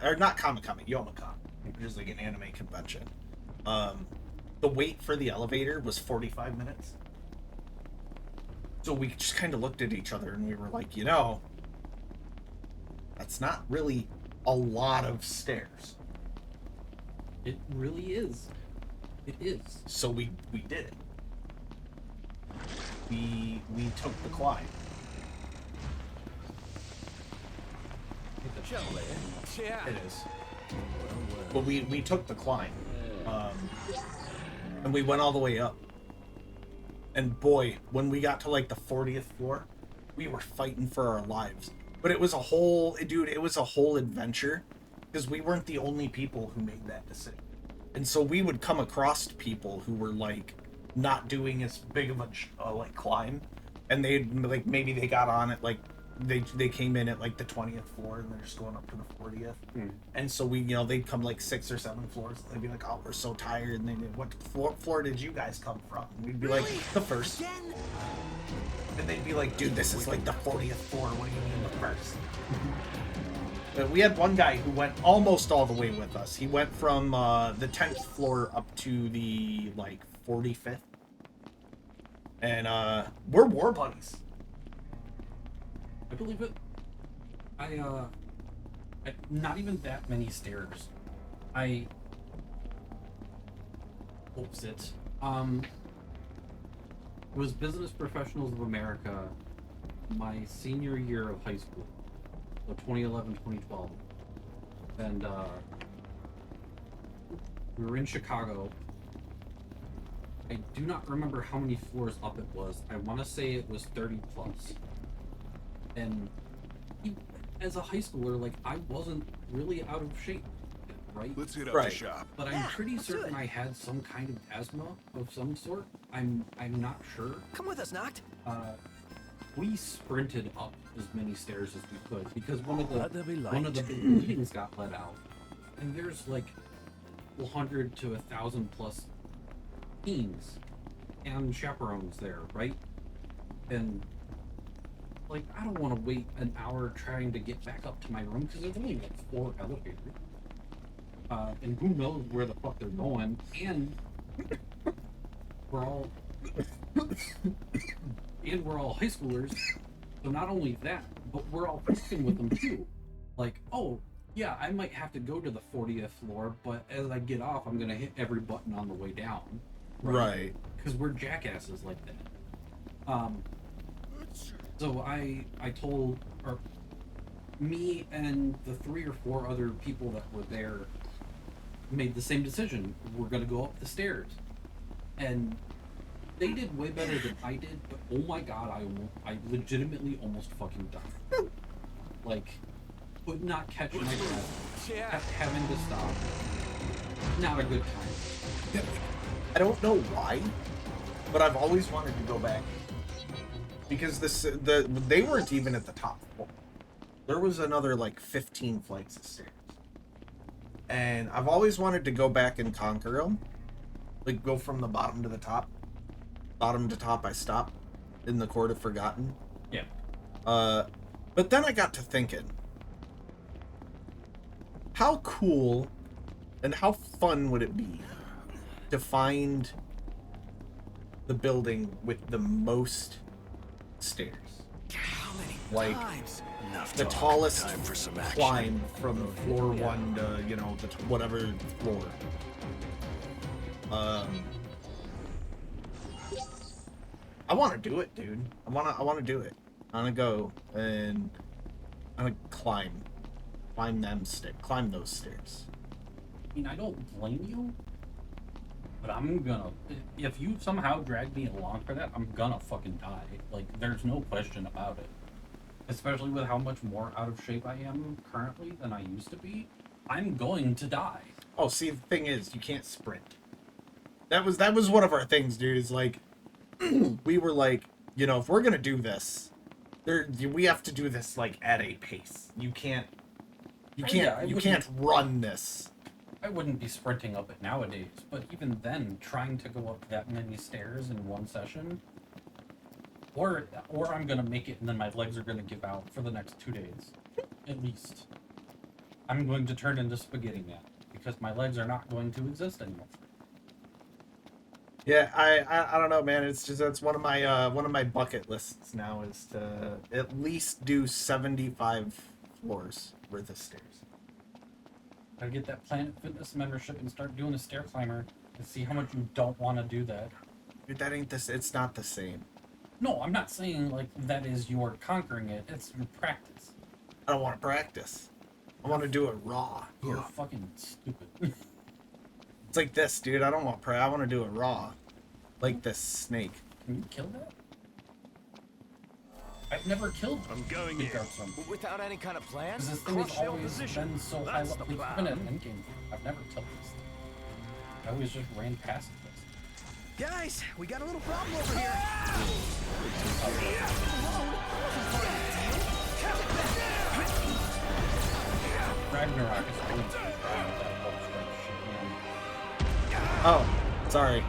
or not Comic-Con, but Youmacon, which is like an anime convention. The wait for the elevator was 45 minutes. So we just kind of looked at each other and we were like, that's not really a lot of stairs. It really is. It is. So we did it. We took the climb. Yeah. It is. But we took the climb. And we went all the way up. And boy, when we got to like the 40th floor, we were fighting for our lives. But it was a whole, dude, it was a whole adventure because we weren't the only people who made that decision. And so we would come across people who were like not doing as big of a like climb, and they'd like maybe they got on it like they came in at like the 20th floor and they're just going up to the 40th. And so we, you know, they'd come like 6 or 7 floors and they'd be like, oh, we're so tired, and they'd, what floor did you guys come from? And we'd be like, the first. Again? And they'd be like, dude, this is like the 40th floor, what do you mean the first? But we had one guy who went almost all the way with us. He went from the 10th floor up to the like 45th. And we're war buddies. I believe it. I not even that many stairs. I hopes it. It was Business Professionals of America my senior year of high school. So 2011, 2012. And we were in Chicago. I do not remember how many floors up it was. I want to say it was 30 plus. And as a high schooler, like, I wasn't really out of shape, right? Let's hit up Right. the shop. But I'm Yeah, pretty let's do certain it. I had some kind of asthma of some sort. I'm not sure. Come with us, Noct. We sprinted up as many stairs as we could because one of Let there be the big meetings got let out, and there's like 100 to 1,000 plus teens and chaperones there, right? And like, I don't want to wait an hour trying to get back up to my room because there's only like 4 elevators, and who knows where the fuck they're going, and we're all high schoolers, so not only that, but we're all fucking with them too. Like, oh, yeah, I might have to go to the 40th floor, but as I get off, I'm gonna hit every button on the way down. Right. Because we're jackasses like that. So I told, or me and the 3 or 4 other people that were there made the same decision. We're gonna go up the stairs. And they did way better than I did, but oh my god, I legitimately almost fucking died. Like, could not catch my breath, kept having to stop. Not a good time. I don't know why, but I've always wanted to go back. Because they weren't even at the top floor. There was another like 15 flights of stairs. And I've always wanted to go back and conquer them. Like, go from the bottom to the top. Bottom to top, I stopped in the Court of Forgotten. Yeah. But then I got to thinking, how cool and how fun would it be to find the building with the most stairs? How many Like, times? Enough the talk. tallest Time for some action. climb from floor 1 to, you know, whatever floor. I want to do it, dude. I want to do it. I want to go and I want to climb those stairs. I mean, I don't blame you, but I'm gonna, if you somehow drag me along for that, I'm gonna fucking die. Like, there's no question about it. Especially with how much more out of shape I am currently than I used to be, I'm going to die. Oh, see, the thing is, you can't sprint. That was one of our things, dude. Is like, we were like, you know, if we're gonna do this, we have to do this like at a pace. You can't run this. I wouldn't be sprinting up it nowadays, but even then, trying to go up that many stairs in one session, or I'm gonna make it and then my legs are gonna give out for the next 2 days, at least. I'm going to turn into Spaghetti Man because my legs are not going to exist anymore. Yeah, I don't know, man. It's just, that's one of my bucket lists now, is to at least do 75 floors worth of stairs. Gotta get that Planet Fitness membership and start doing a stair climber. See how much you don't want to do that. Dude, that ain't this. It's not the same. No, I'm not saying like that is your conquering it. It's your practice. I don't want to practice. I want to do it raw. You're fucking stupid. It's like this, dude. I don't want I want to do it raw. Like this snake. Can you kill that? I've never killed I'm going the in. dark zone. Without any kind of plan? Because this thing has Crush the always opposition. been so high That's level. the Like, plan. even at endgame, I've never killed this thing. I always just ran past this. Guys, we got a little problem over here. Ragnarok is really with that whole shit, man. Oh, sorry.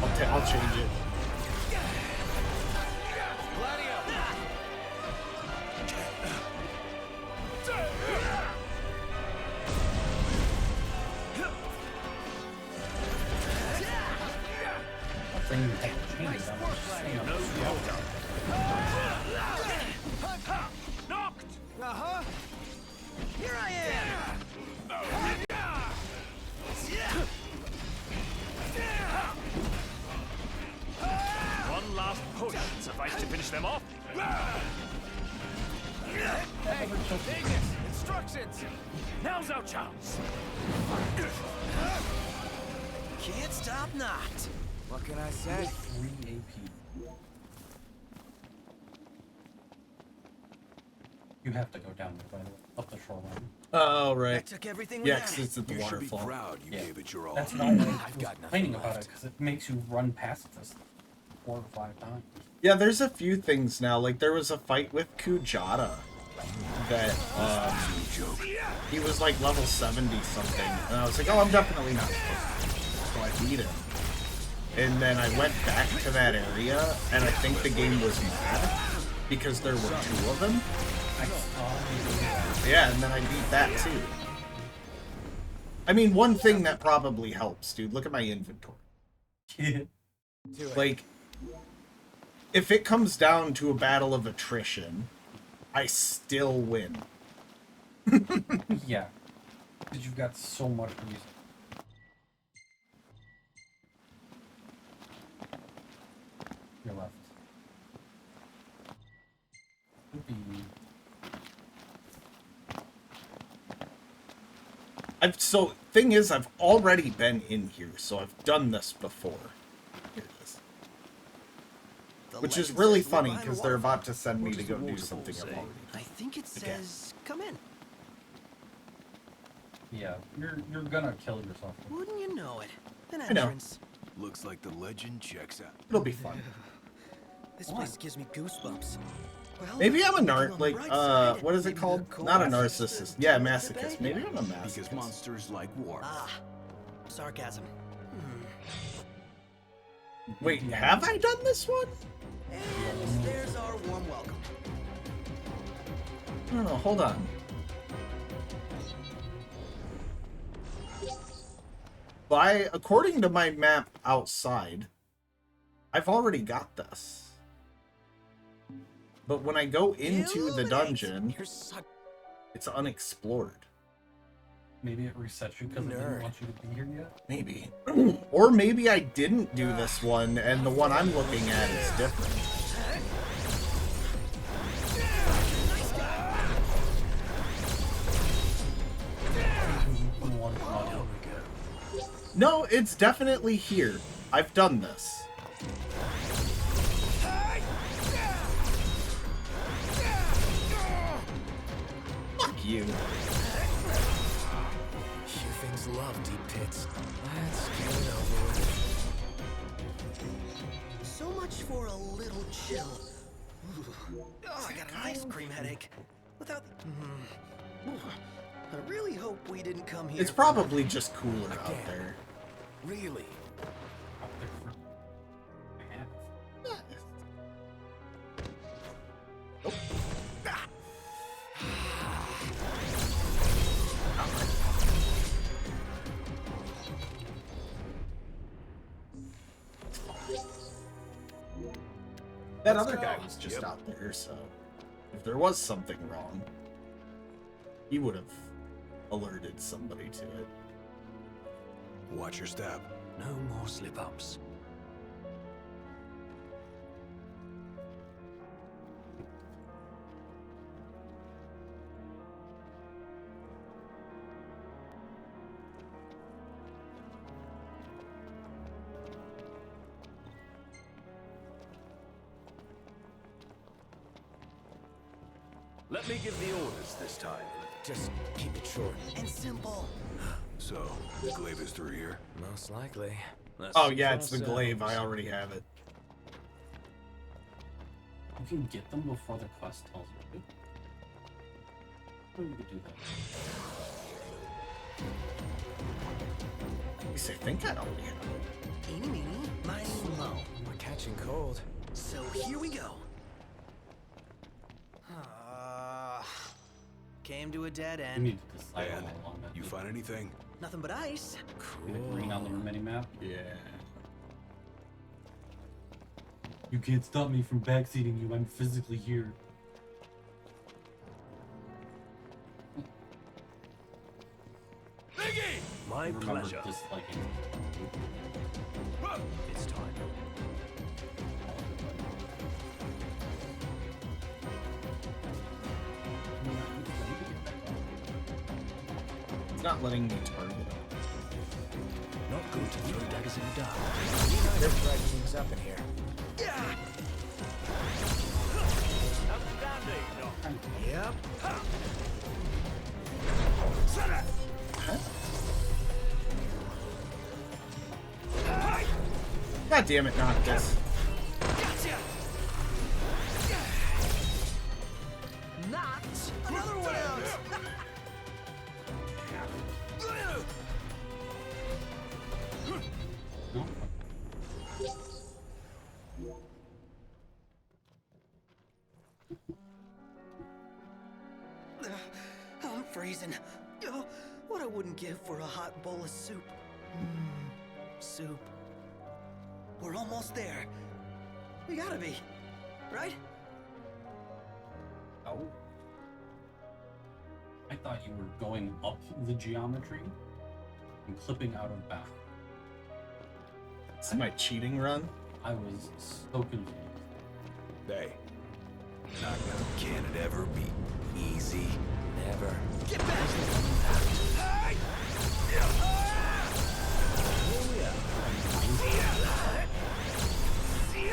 I'll change it. I'm saying you have to change it. I'm just saying I'm just Knocked! Uh-huh. Here I am. One last push. Suffice to finish them off. Hey, take this. Instructions. Now's our chance. Can't stop knocked. What can I say? 3 AP. You have to go down there, by the way, up the shoreline. Oh, That right. took everything we Yeah, had. 'cause it's at the You should be waterfall. proud you Yeah. gave it your all. That's why I was got nothing complaining about left. it, because it makes you run past this 4 or 5 times. Yeah, there's a few things now. Like, there was a fight with Kujata that, he was like level 70 something. And I was like, oh, I'm definitely not supposed to. So I beat him. And then I went back to that area, and I think the game was mad because there were 2 of them. I saw you do that. Yeah, and then I beat that too. I mean, one thing that probably helps, dude, look at my inventory. Like, if it comes down to a battle of attrition, I still win. Yeah. Because you've got so much reason. Your left. Could be... So, thing is, I've already been in here, so I've done this before. Here it is. The Which is legend really says we're funny, behind because a they're waterfall. about to send me What to does go the do waterfall something say? I've already I think it says, come in. Yeah, you're gonna kill yourself. Wouldn't you know it? An know. entrance. Looks like the legend checks out. It'll be fun. This Why? place gives me goosebumps. Well, Maybe I'm a looking nar- on the like, bright side, what is it maybe called? the Not a cold narcissist. is Yeah, the masochist. bait. Maybe I'm a Because masochist. monsters like warmth. Ah, sarcasm. Wait, have I done this one? And there's our warm welcome. I don't know, hold on. According to my map outside, I've already got this. But when I go into the Illuminate. dungeon, You're such it's unexplored. Maybe it resets you because it didn't Nerd. want you to be here yet. Maybe. Or maybe I didn't do this one, and the one I'm looking at is different. From one module. No, it's definitely here. I've done this. Fuck you. You things love deep pits. Let's get it over with. so much for a little chill. Ooh. Oh, I got an ice cream headache. Without. I really hope we didn't come here. It's probably just cooler out there. Really? Out there for half. That other guy was just out there, so if there was something wrong, he would have alerted somebody to it. Watch your step. No more slip-ups. Let me give the orders this time. Just keep it short. And simple. So, the glaive is through here? Most likely. Oh yeah, it's the glaive. I already have it. You can get them before the quest tells you. Maybe we could do that. At least I think I already have it. Eeny, meeny, miny, mo. We're catching cold. So here we go. Came to a dead We end. need to decide And how long that you is. find anything? Nothing but ice. The green on the mini map. Yeah. You can't stop me from backseating you. I'm physically here. My Remember pleasure. disliking. It's time. It's not letting me target. Not good to throw daggers in the dark. They're bright things up in here. Outstanding, Doc. Yep. God damn it, not this. Gotcha. Not another one out. No? I'm freezing. Oh, what I wouldn't give for a hot bowl of soup. Soup. We're almost there. We gotta be, right? Oh. I thought you were going up the geometry and clipping out of bounds. It's my cheating run. I was so confused. Hey. Not can it ever be easy? Never. Get back!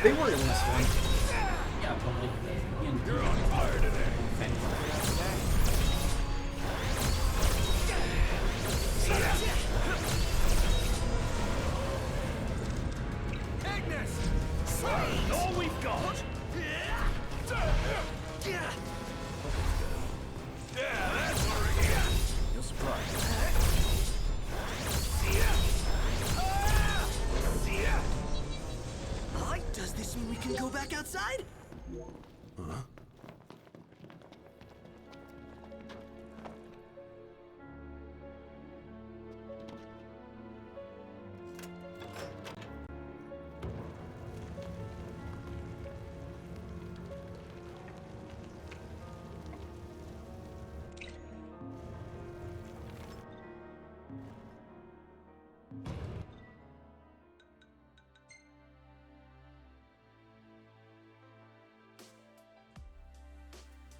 They were in this one. Yeah, but like, You're on fire today. Ignis! All we've got! Yeah, that's what we're getting. You're surprised. Does this mean we can go back outside? Huh?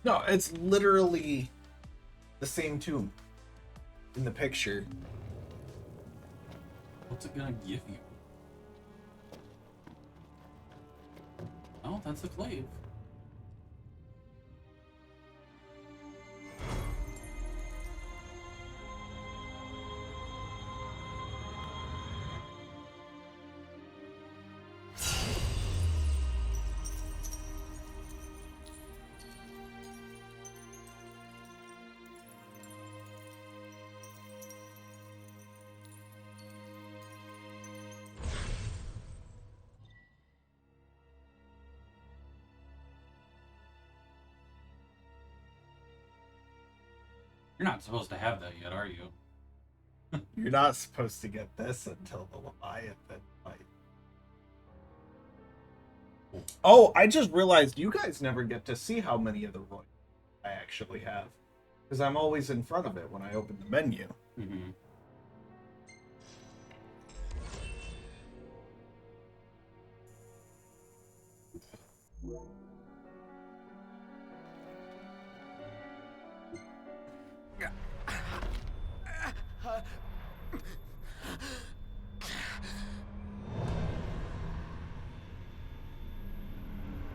No, it's literally the same tomb in the picture. what's it gonna give you? Oh, that's the glaive. You're not supposed to have that yet, are you? You're not supposed to get this until the Leviathan fight. Oh, I just realized you guys never get to see how many of the royals I actually have. Because I'm always in front of it when I open the menu. Mm-hmm.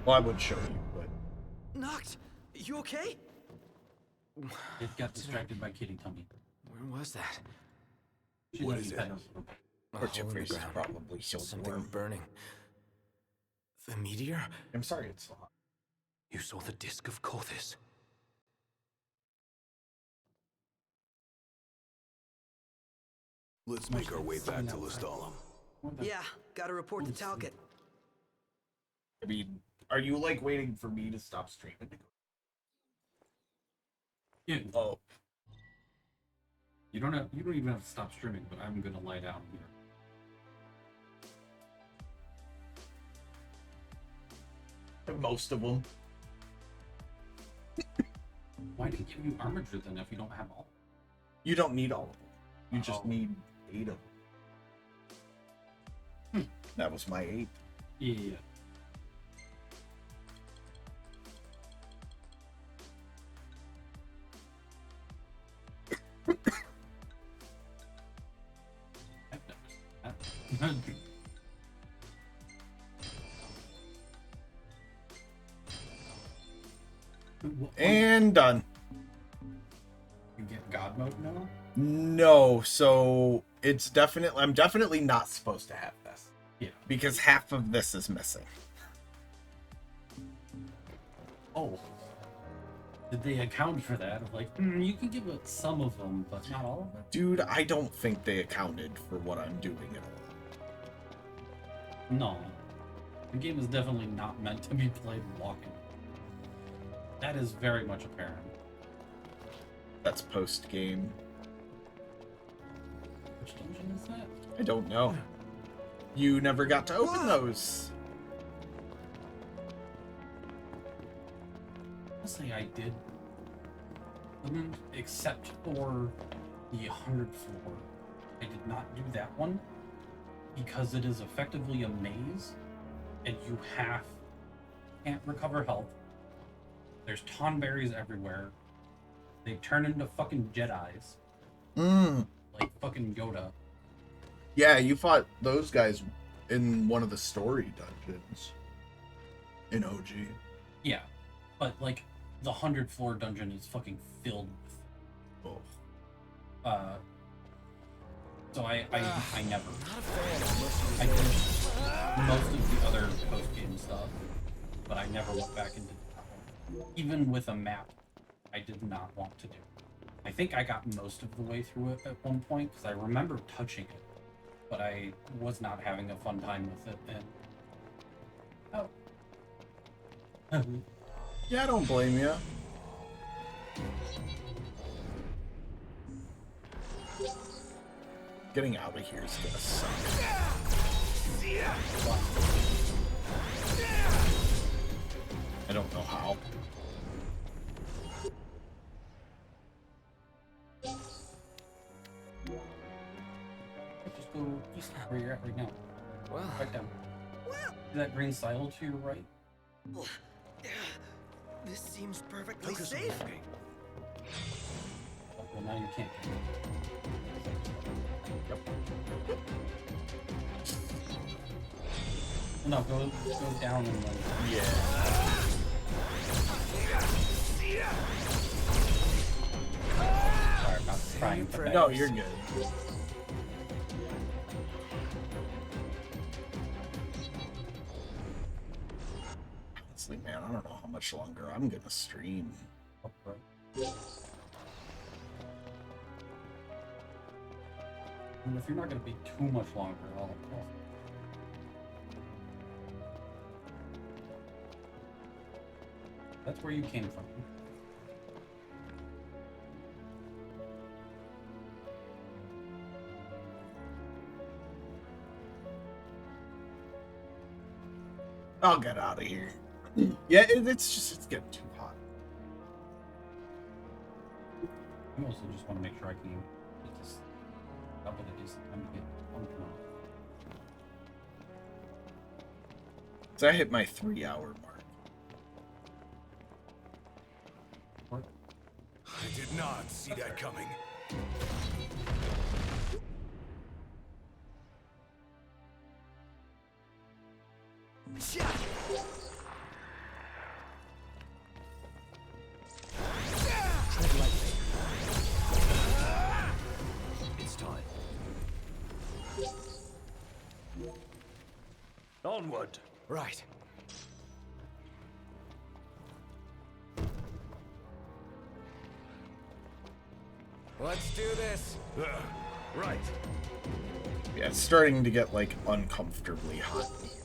Well, I would show you, but Noct, you okay? It got distracted by Kitty Tummy. Where was that? She What let is me it? pet her. A her hole chip in the face is ground. probably so Something warm. burning. The meteor? I'm sorry it's so hot. You saw the disk of Kothis. Let's make our way back to Lestalem. Yeah, gotta report to Talcott. I mean, are you like waiting for me to stop streaming? Yeah. Oh, You don't even have to stop streaming, but I'm gonna lie down here. most of them. Why did it give you armature then if you don't have all? You don't need all of them. You just Oh. need 8 of them. That was my 8. Yeah. I've never seen that. And done. You get God mode now? No, so it's definitely I'm definitely not supposed to have this Yeah. because half of this is missing. Oh. Did they account for that? Of like, you can give it some of them, but not all of them? Dude, I don't think they accounted for what I'm doing at all. No. The game is definitely not meant to be played walking. That is very much apparent. That's post game. Which dungeon is that? I don't know. You never got to open those. I'll say I did. Except for the 100th floor. I did not do that one because it is effectively a maze and you can't recover health. There's tonberries everywhere. They turn into fucking Jedis. Like fucking Yoda. Yeah, you fought those guys in one of the story dungeons in OG. Yeah. But like the 100th floor dungeon is fucking filled with Oh. so I never. Not a fan of mushy I did most of the other post-game stuff, but I never went back into that one. Even with a map, I did not want to do. I think I got most of the way through it at one point, because I remember touching it, but I was not having a fun time with it, and... Oh. Yeah, I don't blame you. Getting out of here is gonna suck. I don't know how. Just go east where you're at right now. Well, Right down. See that green silo to your right? This seems perfectly focus on safe. walking. Oh, well, now you can't. No, go down and then... Yeah. Sorry, I'm not trying to... No, you're good. Honestly, man, I don't know how much longer I'm gonna stream. And if you're not going to be too much longer, I'll... That's where you came from. I'll get out of here. Yeah, it's getting too hot. I also just want to make sure I can get this up at a decent time to get on tomorrow. So I hit my 3-hour mark. did not see that coming. Tread lightly. It's time. Onward. Right. Let's do this. Right. Yeah, it's starting to get like uncomfortably hot in here.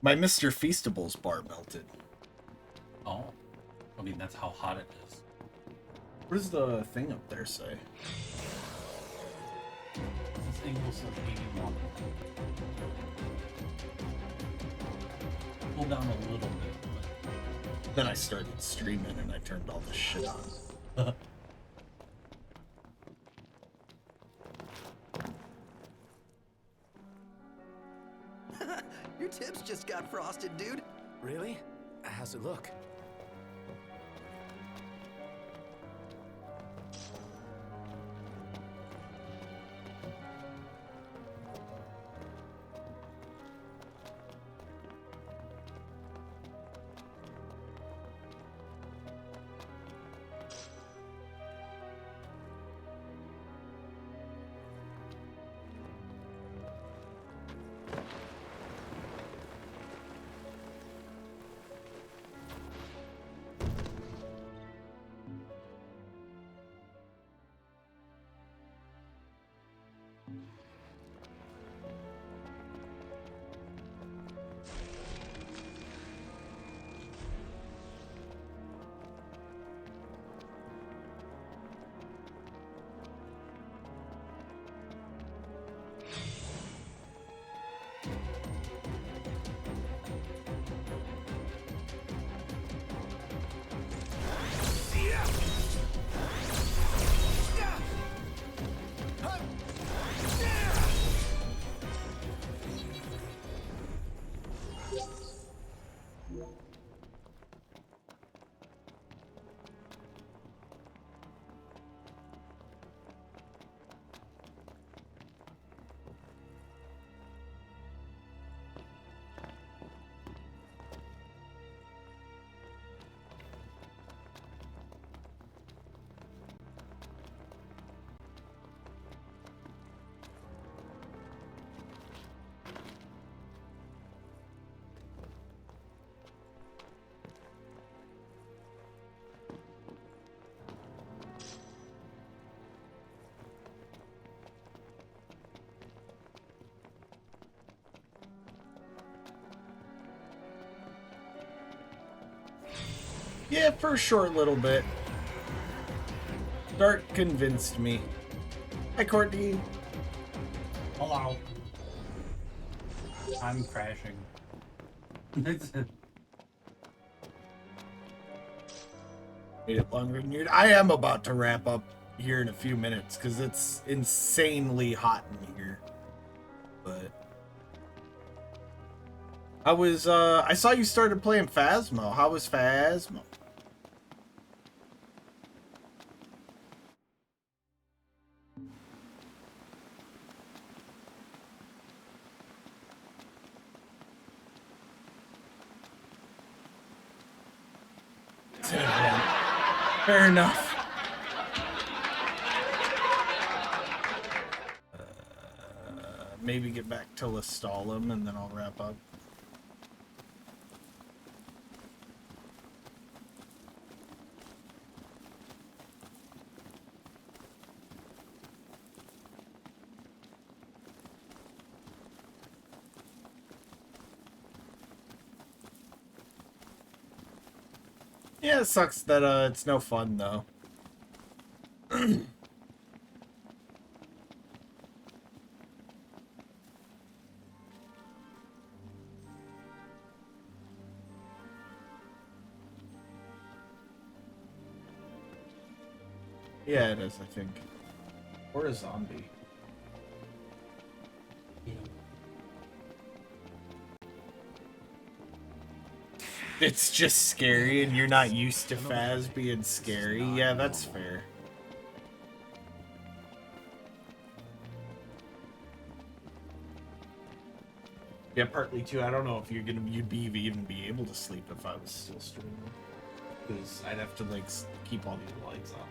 My Mr. Feastables bar melted. Oh. I mean, that's how hot it is. What does the thing up there say? This angle says 81. Pull down a little bit, Then I started streaming and I turned all this shit on. but... Your tips just got frosted, dude. Really? How's it look? Yeah, for a short little bit. Dark convinced me. Hi, Courtney. Hello. I'm crashing. Made it longer than you. I am about to wrap up here in a few minutes because it's insanely hot in here. But I saw you started playing Phasmo. How was Phasmo? Fair enough. Maybe get back to Lestalem and then I'll wrap up. Yeah, it sucks that it's no fun though. Yeah, it is, I think. Or a zombie. Yeah. It's just scary and you're not used to Faz being scary. Yeah, that's fair. Yeah, partly too. I don't know if you'd even be able to sleep if I was still streaming, because I'd have to like keep all these lights on.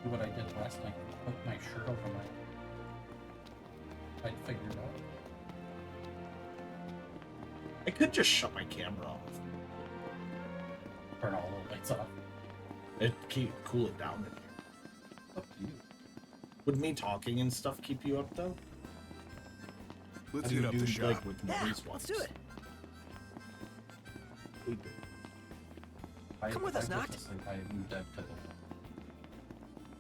Do what I did last night. Put my shirt over my. I'd figure it out. I could just shut my camera off. Turn all the lights off. It keep cool it down in here. Up to you. Would me talking and stuff keep you up though? Let's How do hit you up do the shop. like with Yeah, noise let's ones? do it. Come with us, Noct.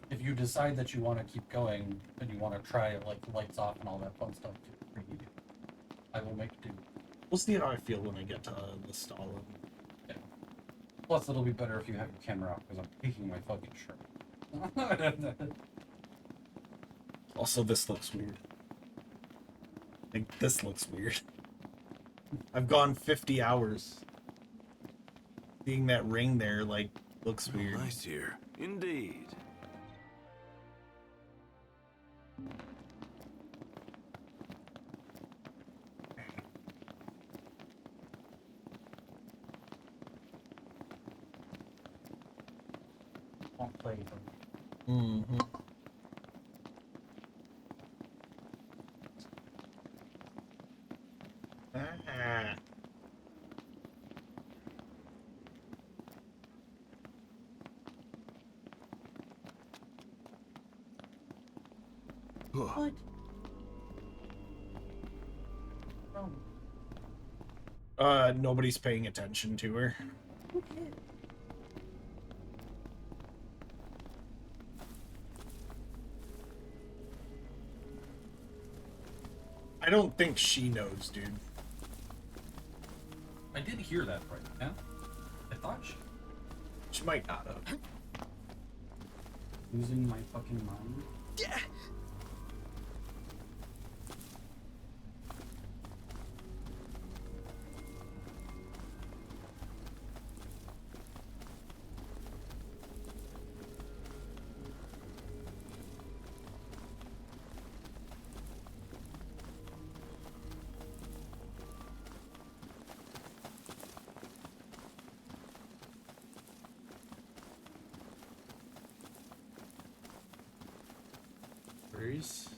If you decide that you want to keep going and you want to try it, like lights off and all that fun stuff, I will make do. We'll see how I feel when I get to the stall. Yeah. Plus, it'll be better if you have your camera off because I'm taking my fucking shirt. Also, this looks weird. Like, this looks weird. I've gone 50 hours. Seeing that ring there, like, looks weird. Nice here. Indeed. Won't play them. Mm-hmm. Ah. What? Nobody's paying attention to her. Okay. I don't think she knows, dude. I did hear that right now. I thought She might not have. losing my fucking mind. Yeah. Worries.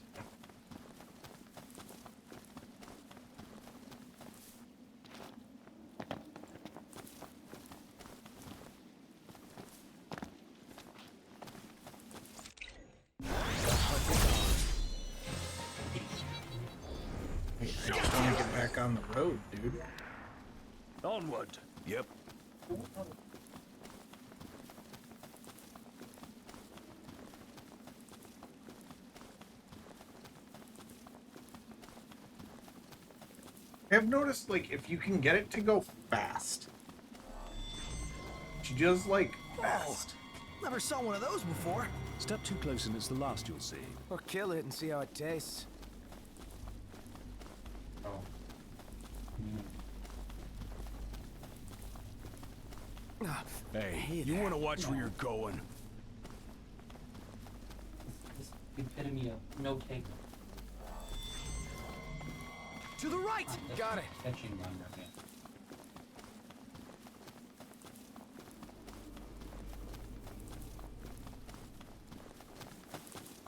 I just want to get back on the road, dude. Onward. Yep. I've noticed, like, if you can get it to go fast, she does, like, fast. Never saw one of those before. Step too close and it's the last you'll see. Or kill it and see how it tastes. Oh. Hey, you want to watch where you're going? This epitome of no take. To the right. Got it. Catching on right now.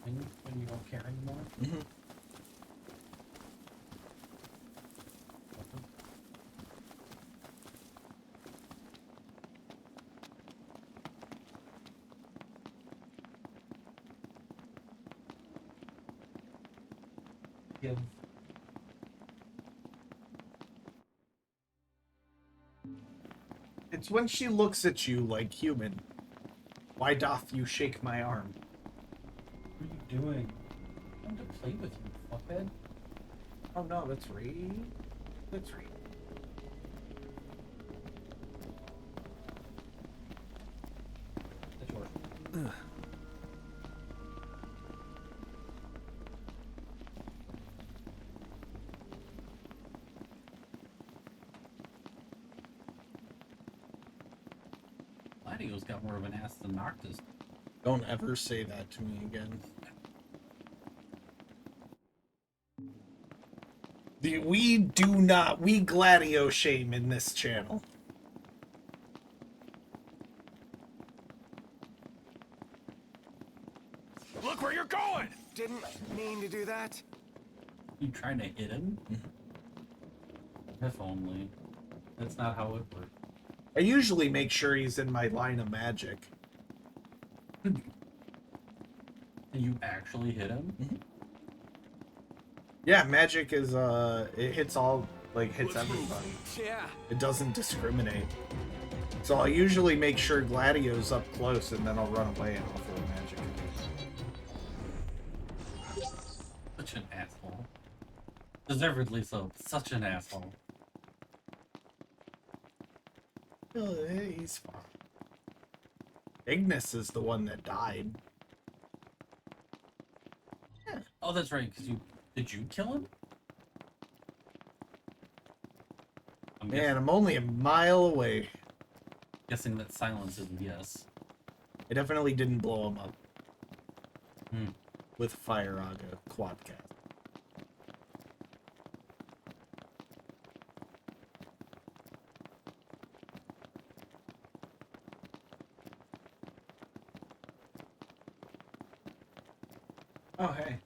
When you don't care anymore? Mm-hmm. Give. It's when she looks at you like human. Why doth you shake my arm? What are you doing? I'm to play with you, fuckhead. Oh no, that's Reed. That's Reed. That's yours. Gladio's got more of an ass than Noctis. Don't ever say that to me again. We Gladio shame in this channel. Look where you're going! Didn't mean to do that. You trying to hit him? If only. That's not how it works. I usually make sure he's in my line of magic. And you actually hit him? Yeah, magic is it hits all, like, hits everybody. Yeah. It doesn't discriminate. So I'll usually make sure Gladio's up close and then I'll run away and I'll throw magic at him. Such an asshole. Deservedly so. Such an asshole. Oh, he's fine. Ignis is the one that died. Oh, that's right, because you... Did you kill him? Man, I'm only a mile away. Guessing that silence is a yes. I definitely didn't blow him up. Hmm. With Fire Aga Quadcast. Oh, hey.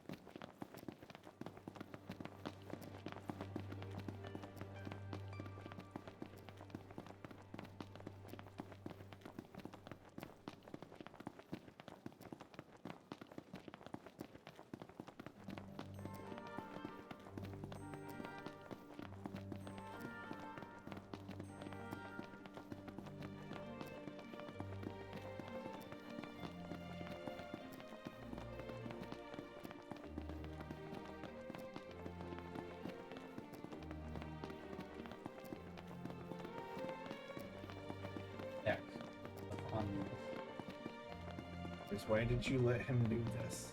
Heck. Why did you let him do this?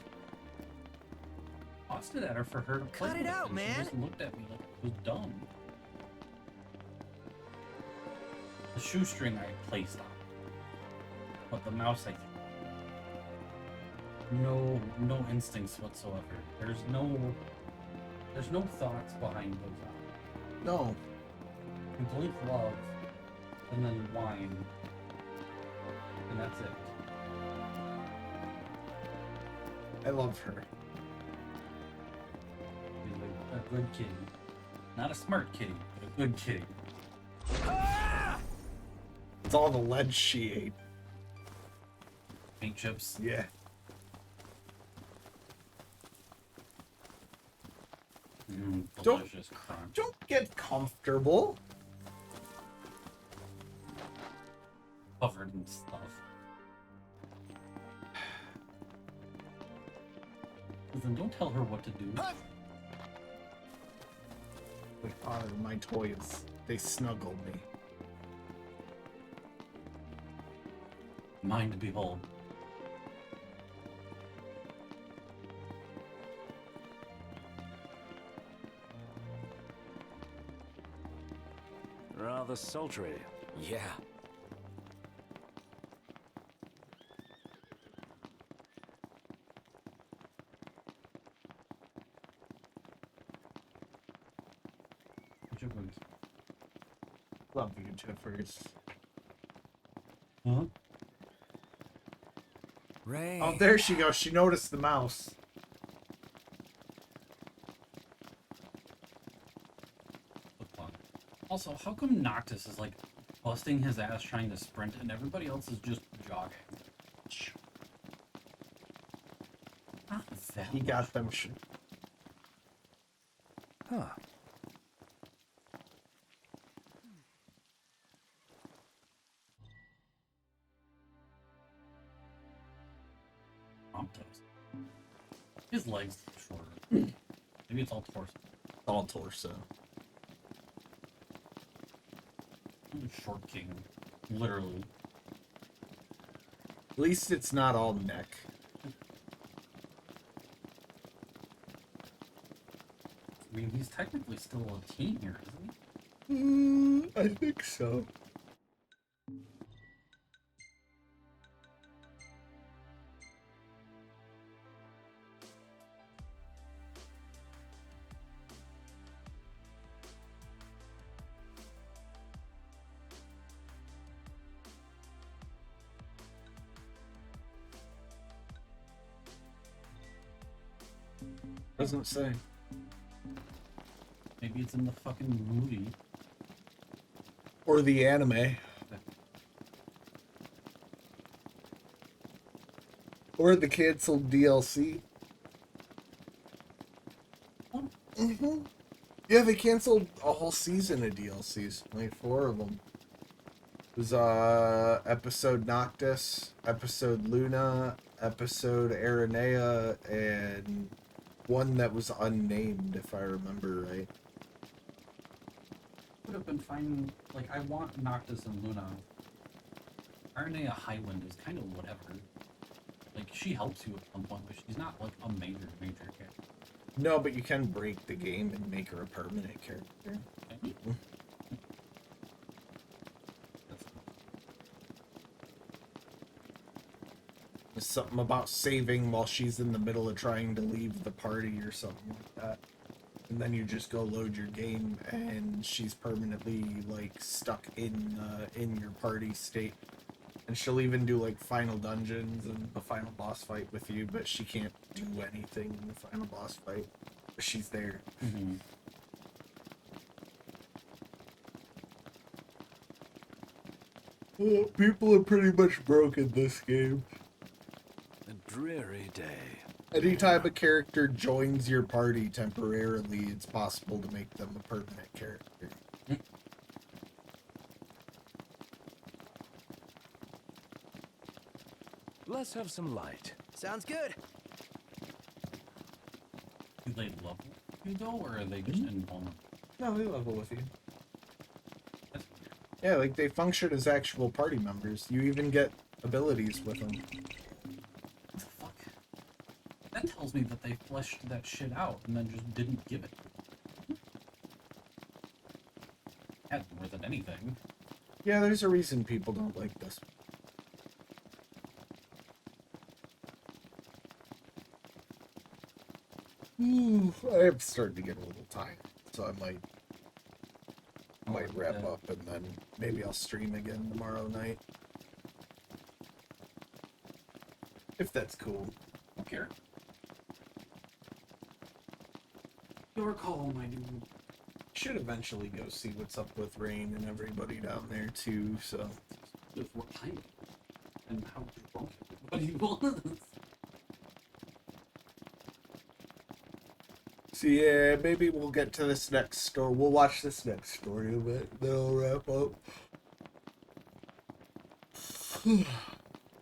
Tossed it at her for her to play Cut it with, out, and man. She just looked at me like it was dumb. The shoestring I placed on, but the mouse I no instincts whatsoever. There's no thoughts behind those. No. Complete love, and then wine, and that's it. I love her. She's like a good kitty, not a smart kitty, but a good kitty. It's all the lead she ate. Paint chips. Yeah. Delicious crunch. Don't get comfortable. Covered in stuff. Then don't tell her what to do. My toys. They snuggle me. Mine to behold. Rather sultry. Yeah. Love you, Jeffers. Huh? Ray. Oh, there she goes. She noticed the mouse. Also, how come Noctis is like busting his ass trying to sprint and everybody else is just jogging? Not that He got them. Huh. His legs are shorter. Maybe it's all torso. All torso. Short king. Literally. At least it's not all neck. I mean, he's technically still a teen here, isn't he? I think so. Doesn't say. Maybe it's in the fucking movie. Or the anime. Or the canceled DLC. Mm-hmm. Yeah, they canceled a whole season of DLCs. Like 4 of them. It was episode Noctis, episode Luna, episode Aranea, and one that was unnamed, if I remember right. Would have been fine. Like, I want Noctis and Luna. Aranea Highwind is kind of whatever. Like, she helps you at some point, but she's not like a major character. No, but you can break the game and make her a permanent character. Okay. There's something about saving while she's in the middle of trying to leave the party or something like that. And then you just go load your game and she's permanently like stuck in your party state. And she'll even do like final dungeons and the final boss fight with you, but she can't do anything in the final boss fight. But she's there. Mm-hmm. Well, people are pretty much broken this game. A dreary day. Anytime a character joins your party temporarily, it's possible to make them a permanent character. Let's have some light. Sounds good. Do they level you though, or are they just invulnerable? No, they level with you. That's weird. Yeah, like they function as actual party members. You even get abilities with them. What the fuck? That tells me that they fleshed that shit out and then just didn't give it. That's more than anything. Yeah, there's a reason people don't like this. I am starting to get a little tired, so I might wrap up and then maybe I'll stream again tomorrow night. If that's cool. Don't care. Your call, my dude. Should eventually go see what's up with Rain and everybody down there too, so. Just what time and how drunk everybody was. So yeah, maybe we'll get to this next story. We'll watch this next story a bit, then I'll wrap up.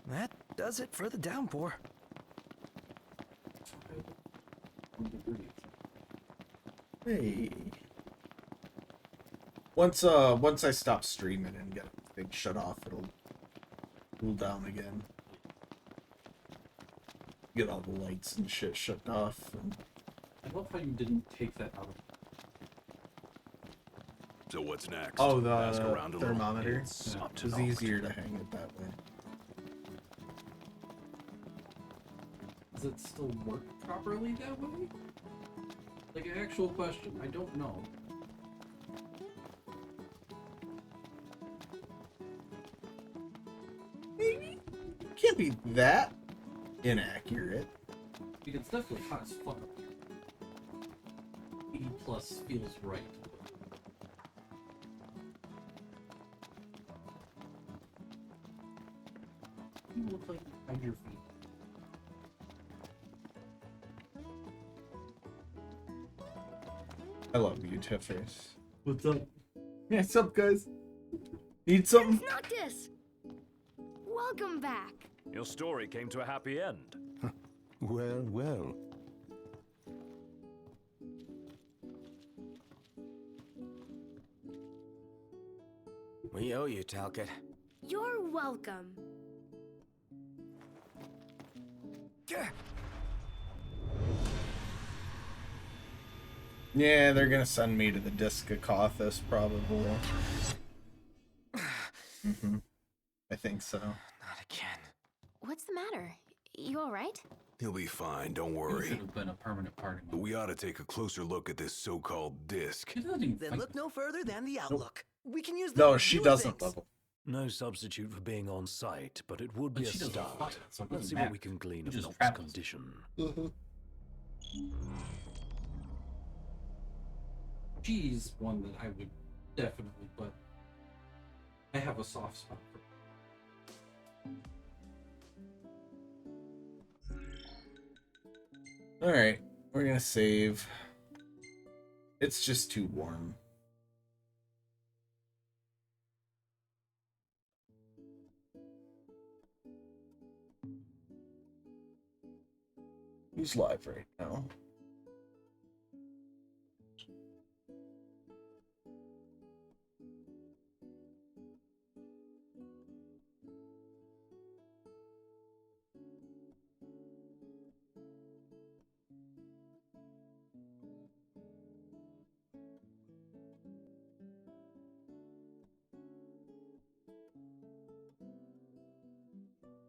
That does it for the downpour. Hey. Once I stop streaming and get everything shut off, it'll cool down again. Get all the lights and shit shut off. And... I love how you didn't take that out of So what's next? oh, Ask the around a little. thermometer. It's up to It's knowledge. easier to hang it that way. Does it still work properly that way? Like an actual question, I don't know. Maybe. Can't be that inaccurate. Because it's definitely hot as fuck up here. 80 plus feels right. You look like you hide your feet. I love you, Tiffers. What's up? Yeah, what's up, guys? Need something? Noctis! Welcome back. Your story came to a happy end. Well, well. We owe you, Talcott. You're welcome. Yeah, they're gonna send me to the Disc of Cothus, probably. I think so. Not again. What's the matter? You alright? He'll be fine, don't You worry. should have been a permanent party But member. we ought to take a closer look at this so-called disc. She doesn't even Then fight look with- no further than the outlook. We can use the No, she doesn't level. No substitute for being on site, but it would be But a she doesn't start. fight, so it Let's doesn't see what matter. we can glean You of just Noct's trap us. condition. She's one that I would definitely put. I have a soft spot for. Alright, we're gonna save. It's just too warm. Who's live right now?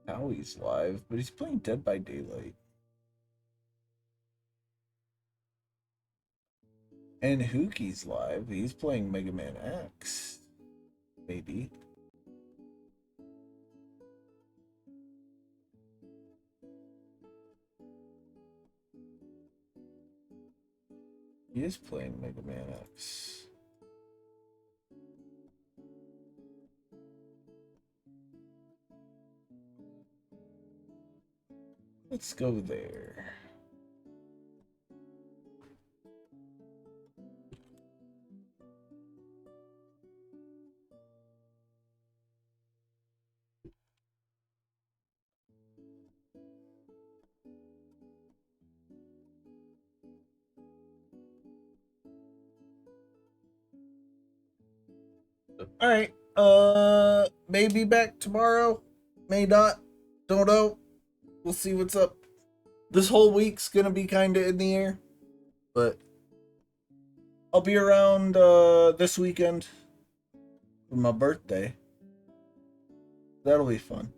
Howie's live, but he's playing Dead by Daylight. And Hookie's live. He's playing Mega Man X. Maybe. He is playing Mega Man X. Let's go there. All right. Maybe back tomorrow. May not. Don't know. We'll see what's up. This whole week's gonna be kind of in the air, but I'll be around this weekend for my birthday. That'll be fun.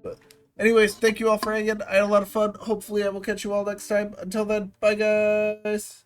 But anyways, thank you all for hanging. I had a lot of fun. Hopefully I will catch you all next time. Until then, bye guys.